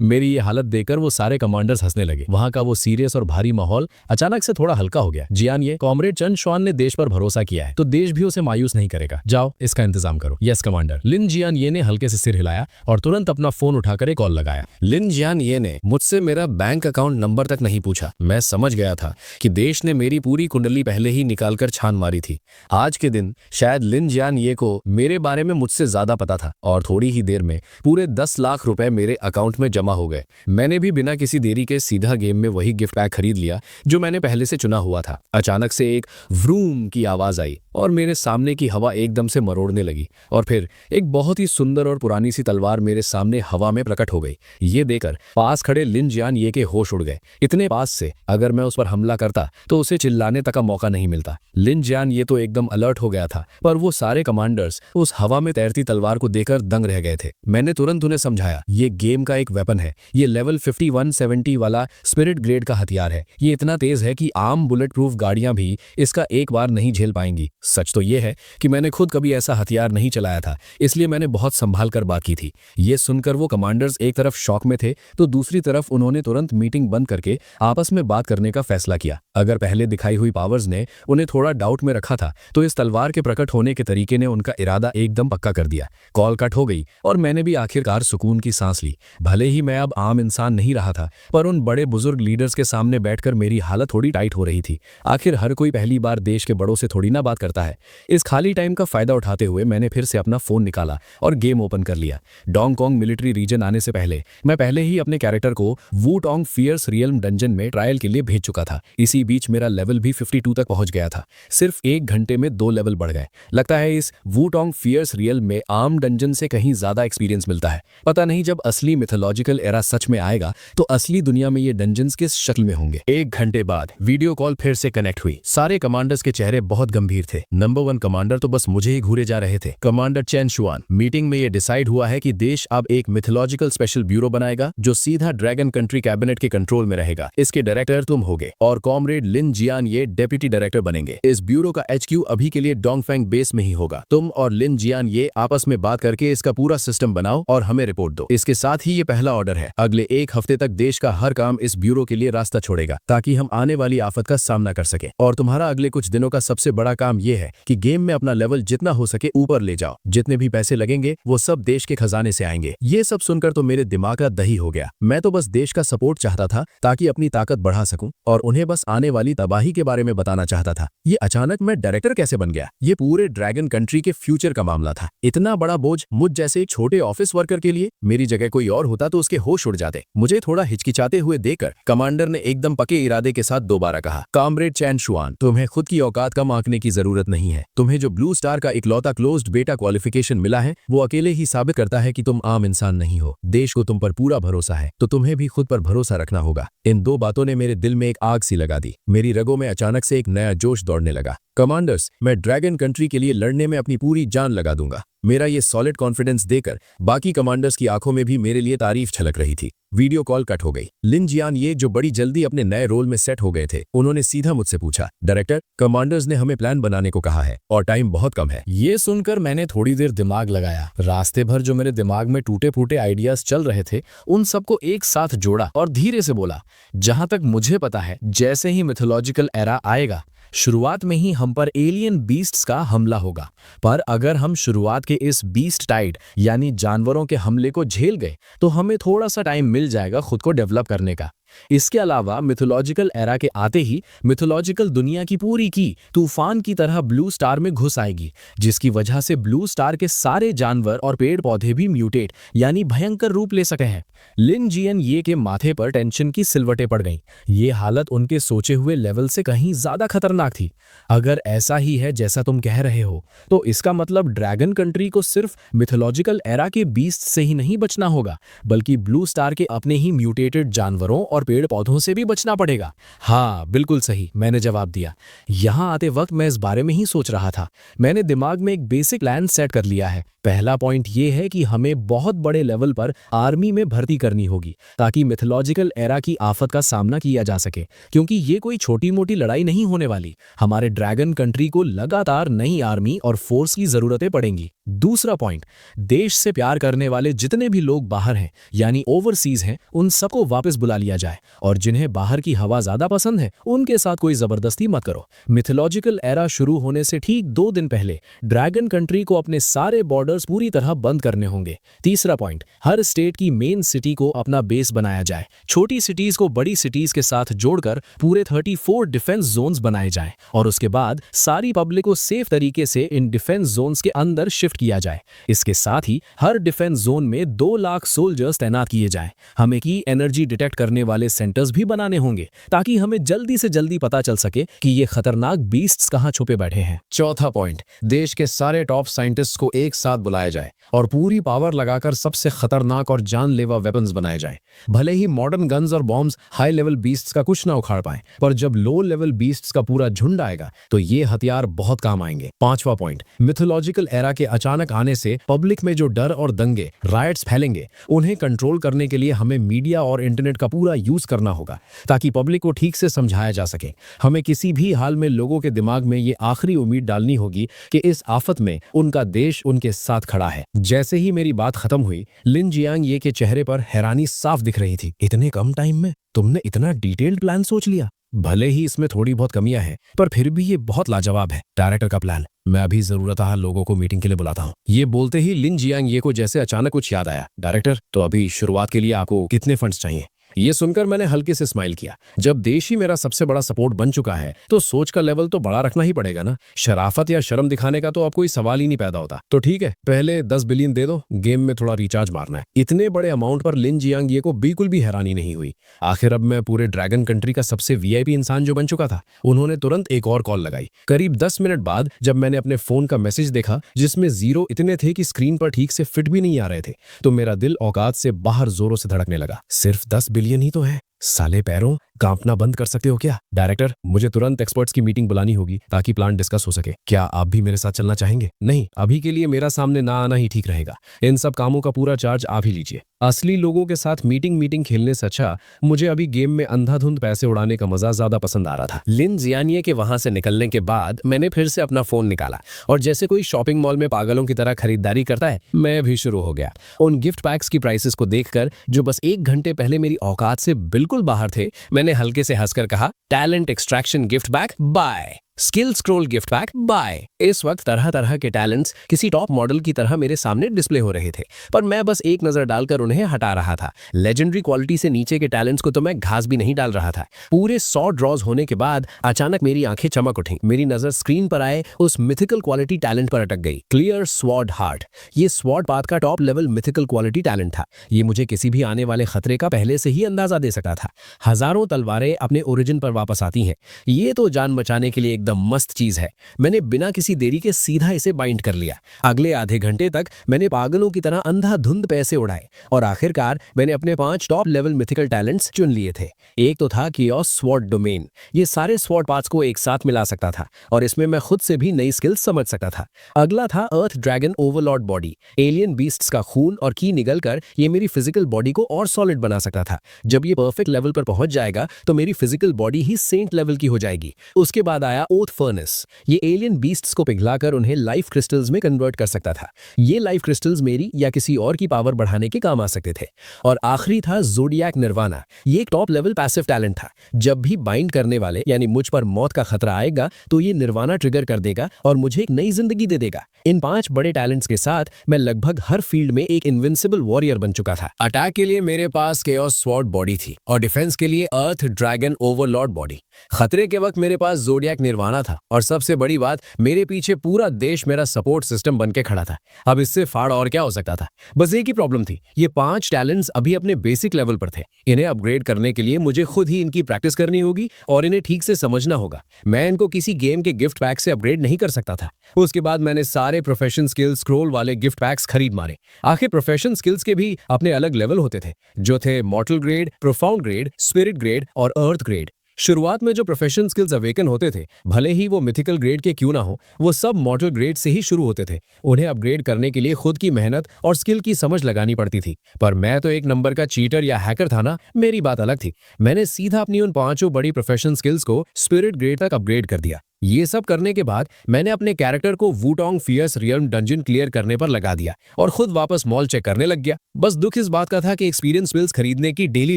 मेरी ये हालत देखकर वो सारे कमांडर्स हंसने लगे। वहां का वो सीरियस और भारी माहौल अचानक से थोड़ा हल्का हो गया। जियान ये, कॉमरेड चंद शुआन ने देश पर भरोसा किया है तो देश भी उसे मायूस नहीं करेगा। जाओ इसका इंतजाम करो। Yes commander. लिन जियान ये ने हल्के से सिर हिलाया और तुरंत अपना फोन उठाकर एक कॉल लगाया। लिन जियान ये ने मुझसे मेरा बैंक अकाउंट नंबर तक नहीं पूछा। मैं समझ गया था कि देश ने मेरी पूरी कुंडली पहले ही निकालकर छान मारी थी। आज के दिन शायद लिन जियान ये को मेरे बारे में मुझसे ज्यादा पता था और थोड़ी ही देर में पूरे 10 लाख रुपए मेरे अकाउंट में जमा हो गए। मैंने भी बिना किसी देरी के सीधा गेम में वही गिफ्ट पैक खरीद लिया जो मैंने पहले से चुना हुआ था। अचानक से एक व्रूम की आवाज आई और मेरे सामने की हवा एकदम से मरोड़ने लगी और फिर एक बहुत ही सुंदर और पुरानी सी तलवार मेरे सामने हवा में प्रकट हो गई। ये देखकर पास खड़े लिन जियान ये के होश उड़ गए। इतने पास से अगर मैं उस पर हमला करता तो उसे चिल्लाने तक का मौका नहीं मिलता। लिन जियान ये तो एकदम अलर्ट हो गया था, पर वो सारे कमांडर्स उस हवा में तैरती तलवार को देखकर दंग रह गए थे। मैंने तुरंत उन्हें समझाया, ये गेम का एक वेपन है। ये लेवल 5170 वाला स्पिरिट ग्रेड का हथियार है। ये इतना तेज है कि आम बुलेट प्रूफ गाड़ियां भी इसका एक बार नहीं झेल पाएंगी। सच तो ये है कि मैंने खुद कभी ऐसा हथियार नहीं चलाया था, इसलिए मैंने बहुत संभाल कर बात की थी। ये सुनकर वो कमांडर्स एक तरफ शॉक में थे तो दूसरी तरफ उन्होंने तुरंत मीटिंग बंद करके आपस में बात करने का फैसला किया। अगर पहले दिखाई हुई पावर्स ने उन्हें थोड़ा डाउट में रखा था तो इस तलवार के प्रकट होने के तरीके ने उनका इरादा एकदम पक्का कर दिया। कॉल कट हो गई और मैंने भी आखिरकार सुकून की सांस ली। भले ही मैं अब आम इंसान नहीं रहा था, पर उन बड़े बुजुर्ग लीडर्स के सामने बैठकर मेरी हालत थोड़ी टाइट हो रही थी। आखिर हर कोई पहली बार देश के बड़ों से थोड़ी ना बात करता है। इस खाली टाइम का फायदा उठाते हुए मैंने फिर से अपना फोन निकाला और गेम ओपन कर लिया। डोंगकोंग मिलिट्री रीजन आने से पहले मैं पहले ही अपने कैरेक्टर को वुटोंग फियर्स रियल्म डंजन में ट्रायल के लिए भेज चुका था। इसी बीच मेरा लेवल भी 52 तक पहुंच गया था। सिर्फ 1 घंटे में 2 लेवल बढ़ गए। लगता है इस वुटोंग फियर्स रियल्म में आम डंजन से कहीं ज्यादा एक्सपीरियंस मिलता है। पता नहीं जब असली मिथोलॉजिकल एरा सच में आएगा तो असली दुनिया में ये डंजन्स किस शक्ल में होंगे। 1 घंटे बाद वीडियो कॉल फिर से कनेक्ट हुई। सारे कमांडर्स के चेहरे बहुत गंभीर थे। नंबर 1 कमांडर तो बस मुझे ही घूरे जा रहे थे। कमांडर चेन शुआन, मीटिंग में ये डिसाइड हुआ है कि देश अब एक मिथोलॉजिकल स्पेशल ब्यूरो बनाएगा जो सीधा ड्रैगन कंट्री कैबिनेट के कंट्रोल में रहेगा। इसके डायरेक्टर तुम होगे और कॉमरेड लिन जियान ये डेप्यूटी डायरेक्टर बनेंगे। इस ब्यूरो का HQ अभी के लिए डोंगफेंग बेस में ही होगा। तुम और लिन जियान ये आपस में बात करके इसका पूरा सिस्टम बनाओ और हमें रिपोर्ट दो। इसके साथ ही ये पहला ऑर्डर है, अगले 1 हफ्ते तक देश का हर काम इस ब्यूरो के लिए रास्ता छोड़ेगा ताकि हम आने वाली आफत का सामना कर सके। और तुम्हारा अगले कुछ दिनों का सबसे बड़ा काम ये है कि गेम में अपना लेवल जितना हो सके ऊपर ले जाओ। जितने भी पैसे लगेंगे वो सब देश के खजाने से आएंगे। ये सब सुनकर तो मेरे दिमाग का दही हो गया। मैं तो बस देश का सपोर्ट चाहता था ताकि अपनी ताकत बढ़ा सकूं और उन्हें बस आने वाली तबाही के बारे में बताना चाहता था। ये अचानक मैं डायरेक्टर कैसे बन गया? ये पूरे ड्रैगन कंट्री के फ्यूचर का मामला था। इतना बड़ा बोझ मुझ जैसे एक छोटे ऑफिस वर्कर के लिए। मेरी जगह कोई और होता तो उसके होश उड़ जाते। मुझे थोड़ा हिचकिचाते हुए देखकर कमांडर ने एकदम पक्के इरादे के साथ दोबारा कहा, कॉमरेड चैन शुआन, तुम्हें खुद की औकात कम आंकने की जरूरत नहीं है। तुम्हें जो ब्लू स्टार का इकलौता क्लोज्ड बेटा क्वालिफिकेशन मिला है वो अकेले ही साबित करता है कि तुम आम इंसान नहीं हो। देश को तुम पर पूरा भरोसा है तो तुम्हें भी खुद पर भरोसा रखना होगा। इन 2 बातों ने मेरे दिल में एक आग सी लगा दी। मेरी रगों में अचानक से एक नया जोश दौड़ने लगा। कमांडर्स, मैं ड्रैगन कंट्री के लिए लड़ने में अपनी पूरी जान लगा दूंगा। मेरा ये सॉलिड कॉन्फिडेंस देकर बाकी कमांडर्स की आंखों में भी मेरे लिए तारीफ छलक रही थी। वीडियो कॉल कट हो गई। लिन जियान ये जो बड़ी जल्दी अपने नए रोल में सेट हो गए थे, उन्होंने सीधा मुझसे पूछा, डायरेक्टर, कमांडर्स ने हमें प्लान बनाने को कहा है और टाइम बहुत कम है। ये सुनकर मैंने थोड़ी देर दिमाग लगाया। रास्ते भर जो मेरे दिमाग में टूटे फूटे आइडियाज चल रहे थे उन सबको एक साथ जोड़ा और धीरे से बोला, जहां तक मुझे पता है जैसे ही मिथोलॉजिकल एरा आएगा शुरुआत में ही हम पर एलियन बीस्ट्स का हमला होगा। पर अगर हम शुरुआत के इस बीस्ट टाइड यानी जानवरों के हमले को झेल गए तो हमें थोड़ा सा टाइम मिल जाएगा खुद को डेवलप करने का। इसके अलावा मिथोलॉजिकल एरा के आते ही मिथोलॉजिकल दुनिया की पूरी की तूफान की तरह ब्लू स्टार में घुस आएगी, जिसकी वजह से ब्लू स्टार के सारे जानवर और पेड़ पौधे भी म्यूटेट यानी भयंकर रूप ले सके हैं। लिन जियन ये के माथे पर टेंशन की सिलवटें पड़ गईं। ये हालत उनके सोचे हुए लेवल से कहीं ज्यादा खतरनाक थी। अगर ऐसा ही है जैसा तुम कह रहे हो तो इसका मतलब ड्रैगन कंट्री को सिर्फ मिथोलॉजिकल एरा के बीस्ट से ही नहीं बचना होगा, बल्कि ब्लू स्टार के अपने ही म्यूटेटेड जानवरों और और पेड़ पौधों से भी बचना पड़ेगा। हाँ बिल्कुल सही, मैंने जवाब दिया। यहाँ आते वक्त मैं इस बारे में ही सोच रहा था। मैंने दिमाग में एक बेसिक प्लान सेट कर लिया है। पहला पॉइंट ये है कि हमें बहुत बड़े लेवल पर आर्मी में भर्ती करनी होगी ताकि मिथोलॉजिकल एरा की आफत का सामना किया जा सके, क्योंकि ये कोई छोटी मोटी लड़ाई नहीं होने वाली। हमारे ड्रैगन कंट्री को लगातार नई आर्मी और फोर्स की जरूरतें पड़ेंगी। दूसरा पॉइंट, देश से प्यार करने वाले जितने भी लोग बाहर हैं यानी ओवरसीज हैं, उन सबको वापस बुला लिया जाए, और जिन्हें बाहर की हवा ज्यादा पसंद है उनके साथ कोई जबरदस्ती मत करो। मिथोलॉजिकल एरा शुरू होने से ठीक 2 दिन पहले ड्रैगन कंट्री को अपने सारे बॉर्डर्स पूरी तरह बंद करने होंगे। तीसरा पॉइंट, हर स्टेट की मेन सिटी को अपना बेस बनाया जाए। छोटी सिटीज को बड़ी सिटीज के साथ जोड़कर पूरे 34 डिफेंस जोन्स बनाए जाएं, और उसके बाद सारी पब्लिक को सेफ तरीके से इन डिफेंस जोन्स के अंदर शिफ्ट किया जाए। इसके साथ ही हर डिफेंस जोन में 2 लाख सोल्जर्स तैनात किए जाएं। हमें की एनर्जी डिटेक्ट करने वाले सेंटर्स भी बनाने होंगे ताकि हमें जल्दी से जल्दी पता चल सके कि ये खतरनाक बीस्ट्स कहां छुपे बैठे हैं। चौथा पॉइंट, देश के सारे टॉप साइंटिस्ट्स को एक साथ बुलाया जाए और पूरी पावर लगाकर सबसे खतरनाक और जानलेवा वेपन्स बनाए जाएं। भले ही मॉडर्न गन्स और बॉम्ब्स हाई लेवल बीस्ट्स का कुछ ना उखाड़ पाएं, पर जब लो लेवल बीस्ट्स का पूरा झुंड आएगा तो ये हथियार बहुत काम आएंगे। पांचवा पॉइंट, मिथोलॉजिकल एरा के अचानक आने से पब्लिक में जो डर और दंगे राइट्स फैलेंगे, उन्हें कंट्रोल करने के लिए हमें मीडिया और इंटरनेट का पूरा यूज करना होगा ताकि पब्लिक को ठीक से समझाया जा सके। हमें किसी भी हाल में लोगों के दिमाग में ये आखिरी उम्मीद डालनी होगी कि इस आफत में उनका देश उनके साथ खड़ा है। जैसे ही मेरी बात खत्म हुई, लिन जियांग ये के चेहरे पर हैरानी साफ दिख रही थी। इतने कम टाइम में तुमने इतना डिटेल्ड प्लान सोच लिया? भले ही इसमें थोड़ी बहुत कमियां हैं, पर फिर भी ये बहुत लाजवाब है। डायरेक्टर का प्लान, मैं अभी जरूरत लोगों को मीटिंग के लिए बुलाता हूँ। ये बोलते ही लिन जियांग ये को जैसे अचानक कुछ याद आया। डायरेक्टर, तो अभी शुरुआत के लिए आपको कितने फंड्स चाहिए? ये सुनकर मैंने हल्के से स्माइल किया। जब देश ही मेरा सबसे बड़ा सपोर्ट बन चुका है तो सोच का लेवल तो बड़ा रखना ही पड़ेगा ना। शराफत या शर्म दिखाने का तो अब कोई सवाल ही नहीं पैदा होता। तो ठीक है, पहले 10 बिलियन दे दो, गेम में थोड़ा रिचार्ज मारना है। इतने बड़े अमाउंट पर लिन जियांग ये को बिल्कुल भी हैरानी नहीं हुई। आखिर अब मैं पूरे ड्रैगन कंट्री का सबसे वीआईपी इंसान जो बन चुका था। उन्होंने तुरंत एक और कॉल लगाई। करीब 10 मिनट बाद जब मैंने अपने फोन का मैसेज देखा जिसमें 0 इतने थे कि स्क्रीन पर ठीक से फिट भी नहीं आ रहे थे, तो मेरा दिल औकात से बाहर जोरों से धड़कने लगा। सिर्फ 10 बिलियन ही तो है, साले पैरों, कांपना बंद कर सकते हो क्या? डायरेक्टर, मुझे तुरंत एक्सपर्ट्स की मीटिंग बुलानी होगी ताकि प्लान डिस्कस हो सके। क्या आप भी मेरे साथ चलना चाहेंगे? नहीं, अभी के लिए मेरा सामने ना आना ही ठीक रहेगा। इन सब कामों का पूरा चार्ज आप ही लीजिए। असली लोगों के साथ मीटिंग खेलने से अच्छा मुझे अभी गेम में अंधाधुंध पैसे उड़ाने का मजा ज्यादा पसंद आ रहा था। लिन जियानिये के वहां से निकलने के बाद मैंने फिर से अपना फोन निकाला और जैसे कोई शॉपिंग मॉल में पागलों की तरह खरीदारी करता है, मैं भी शुरू हो गया। उन गिफ्ट पैक्स की प्राइसेस को देखकर जो बस 1 घंटे पहले मेरी औकात से बिल्कुल बाहर थे, मैंने हल्के से हंसकर कहा, talent extraction gift pack buy, skill scroll gift pack buy. इस वक्त तरह तरह के टैलेंट्स किसी टॉप मॉडल की तरह मेरे सामने डिस्प्ले हो रहे थे, पर मैं बस एक नजर डालकर उन्हें हटा रहा था। लेजेंडरी क्वालिटी से नीचे के टैलेंट्स को तो मैं घास भी नहीं डाल रहा था। पूरे 100 ड्रॉज होने के बाद अचानक मेरी आंखें चमक उठी। मेरी नजर स्क्रीन पर आए उस मिथिकल क्वालिटी टैलेंट पर अटक गई, क्लियर स्वॉर्ड हार्ट। ये स्वॉर्ड पाथ का top level mythical quality talent था। ये मुझे किसी भी आने वाले खतरे का पहले से ही अंदाजा दे सकता था। हजारों तलवारें अपने ओरिजिन पर वापस आती हैं, ये तो जान बचाने के लिए एकदम मस्त चीज है। मैंने बिना किसी देरी के सीधा इसे बाइंड कर लिया। अगले आधे घंटे तक मैंने पागलों की तरह अंधाधुंध पैसे उड़ाए और आखिरकार मैंने अपने 5 टॉप लेवल मिथिकल टैलेंट्स चुन लिए थे। एक तो था कियोस स्वॉर्ड डोमेन। ये सारे स्वॉर्ड पार्ट्स को एक साथ मिला सकता था और इसमें मैं खुद से भी नई स्किल्स समझ सकता था। अगला था earth dragon overlord body. Alien beasts का खून और की निगलकर ये मेरी फिजिकल बॉडी को और सॉलिड बना सकता था। जब ये परफेक्ट लेवल पर पहुंच जाएगा तो मेरी फिजिकल बॉडी ही सेंट लेवल की हो जाएगी। उसके बाद आया ओथ फर्नेस। ये एलियन बीस्ट्स को पिघलाकर उन्हें लाइफ क्रिस्टल्स में कन्वर्ट कर सकता था। ये लाइफ क्रिस्टल्स मेरी या किसी और की पावर बढ़ाने के काम आ सकते थे। और आखिरी था ज़ोडिएक निर्वाणा। ये एक टॉप लेवल पैसिव टैलेंट था। जब भी बाइंड करने वाले यानी मुझ पर मौत का खतरा आएगा तो ये निर्वाणा ट्रिगर कर देगा और मुझे एक नई जिंदगी दे देगा। इन 5 बड़े टैलेंट्स के साथ मैं लगभग हर फील्ड में एक इनविंसिबल वॉरियर बन चुका था। अटैक के लिए मेरे पास केओस स्वॉर्ड बॉडी थी और डिफेंस के लिए अर्थ ड्रैगन ओवरलॉर्ड बॉडी। खतरे के वक्त मेरे पास ज़ोडिएक निर्वाणा दीवाना था और सबसे बड़ी बात, मेरे पीछे पूरा देश मेरा सपोर्ट सिस्टम बन के खड़ा था। अब इससे फाड़ और क्या हो सकता था। बस एक ही प्रॉब्लम थी, ये 5 टैलेंट्स अभी अपने बेसिक लेवल पर थे। इन्हें अपग्रेड करने के लिए मुझे खुद ही इनकी प्रैक्टिस करनी होगी और इन्हें ठीक से समझना होगा। मैं इनको किसी गेम के गिफ्ट पैक से अपग्रेड नहीं कर सकता था। उसके बाद मैंने सारे प्रोफेशन स्किल्स स्क्रॉल वाले गिफ्ट पैक्स खरीद मारे। आखिर प्रोफेशन स्किल्स के भी अपने अलग लेवल होते थे, जो थे मॉर्टल grade, profound grade, spirit grade और अर्थ ग्रेड। शुरुआत में जो प्रोफेशन स्किल्स अवेकन होते थे, भले ही वो मिथिकल ग्रेड के क्यों ना हो, वो सब मॉर्टल ग्रेड से ही शुरू होते थे। उन्हें अपग्रेड करने के लिए खुद की मेहनत और स्किल की समझ लगानी पड़ती थी। पर मैं तो एक नंबर का चीटर या हैकर था ना, मेरी बात अलग थी। मैंने सीधा अपनी उन 5 बड़ी प्रोफेशन स्किल्स को स्पिरिट ग्रेड तक अपग्रेड कर दिया। ये सब करने के बाद मैंने अपने कैरेक्टर को वुटोंग फियर्स रियल्म डंजन क्लियर करने पर लगा दिया और खुद वापस मॉल चेक करने लग गया। बस दुख इस बात का था कि एक्सपीरियंस बिल्स खरीदने की डेली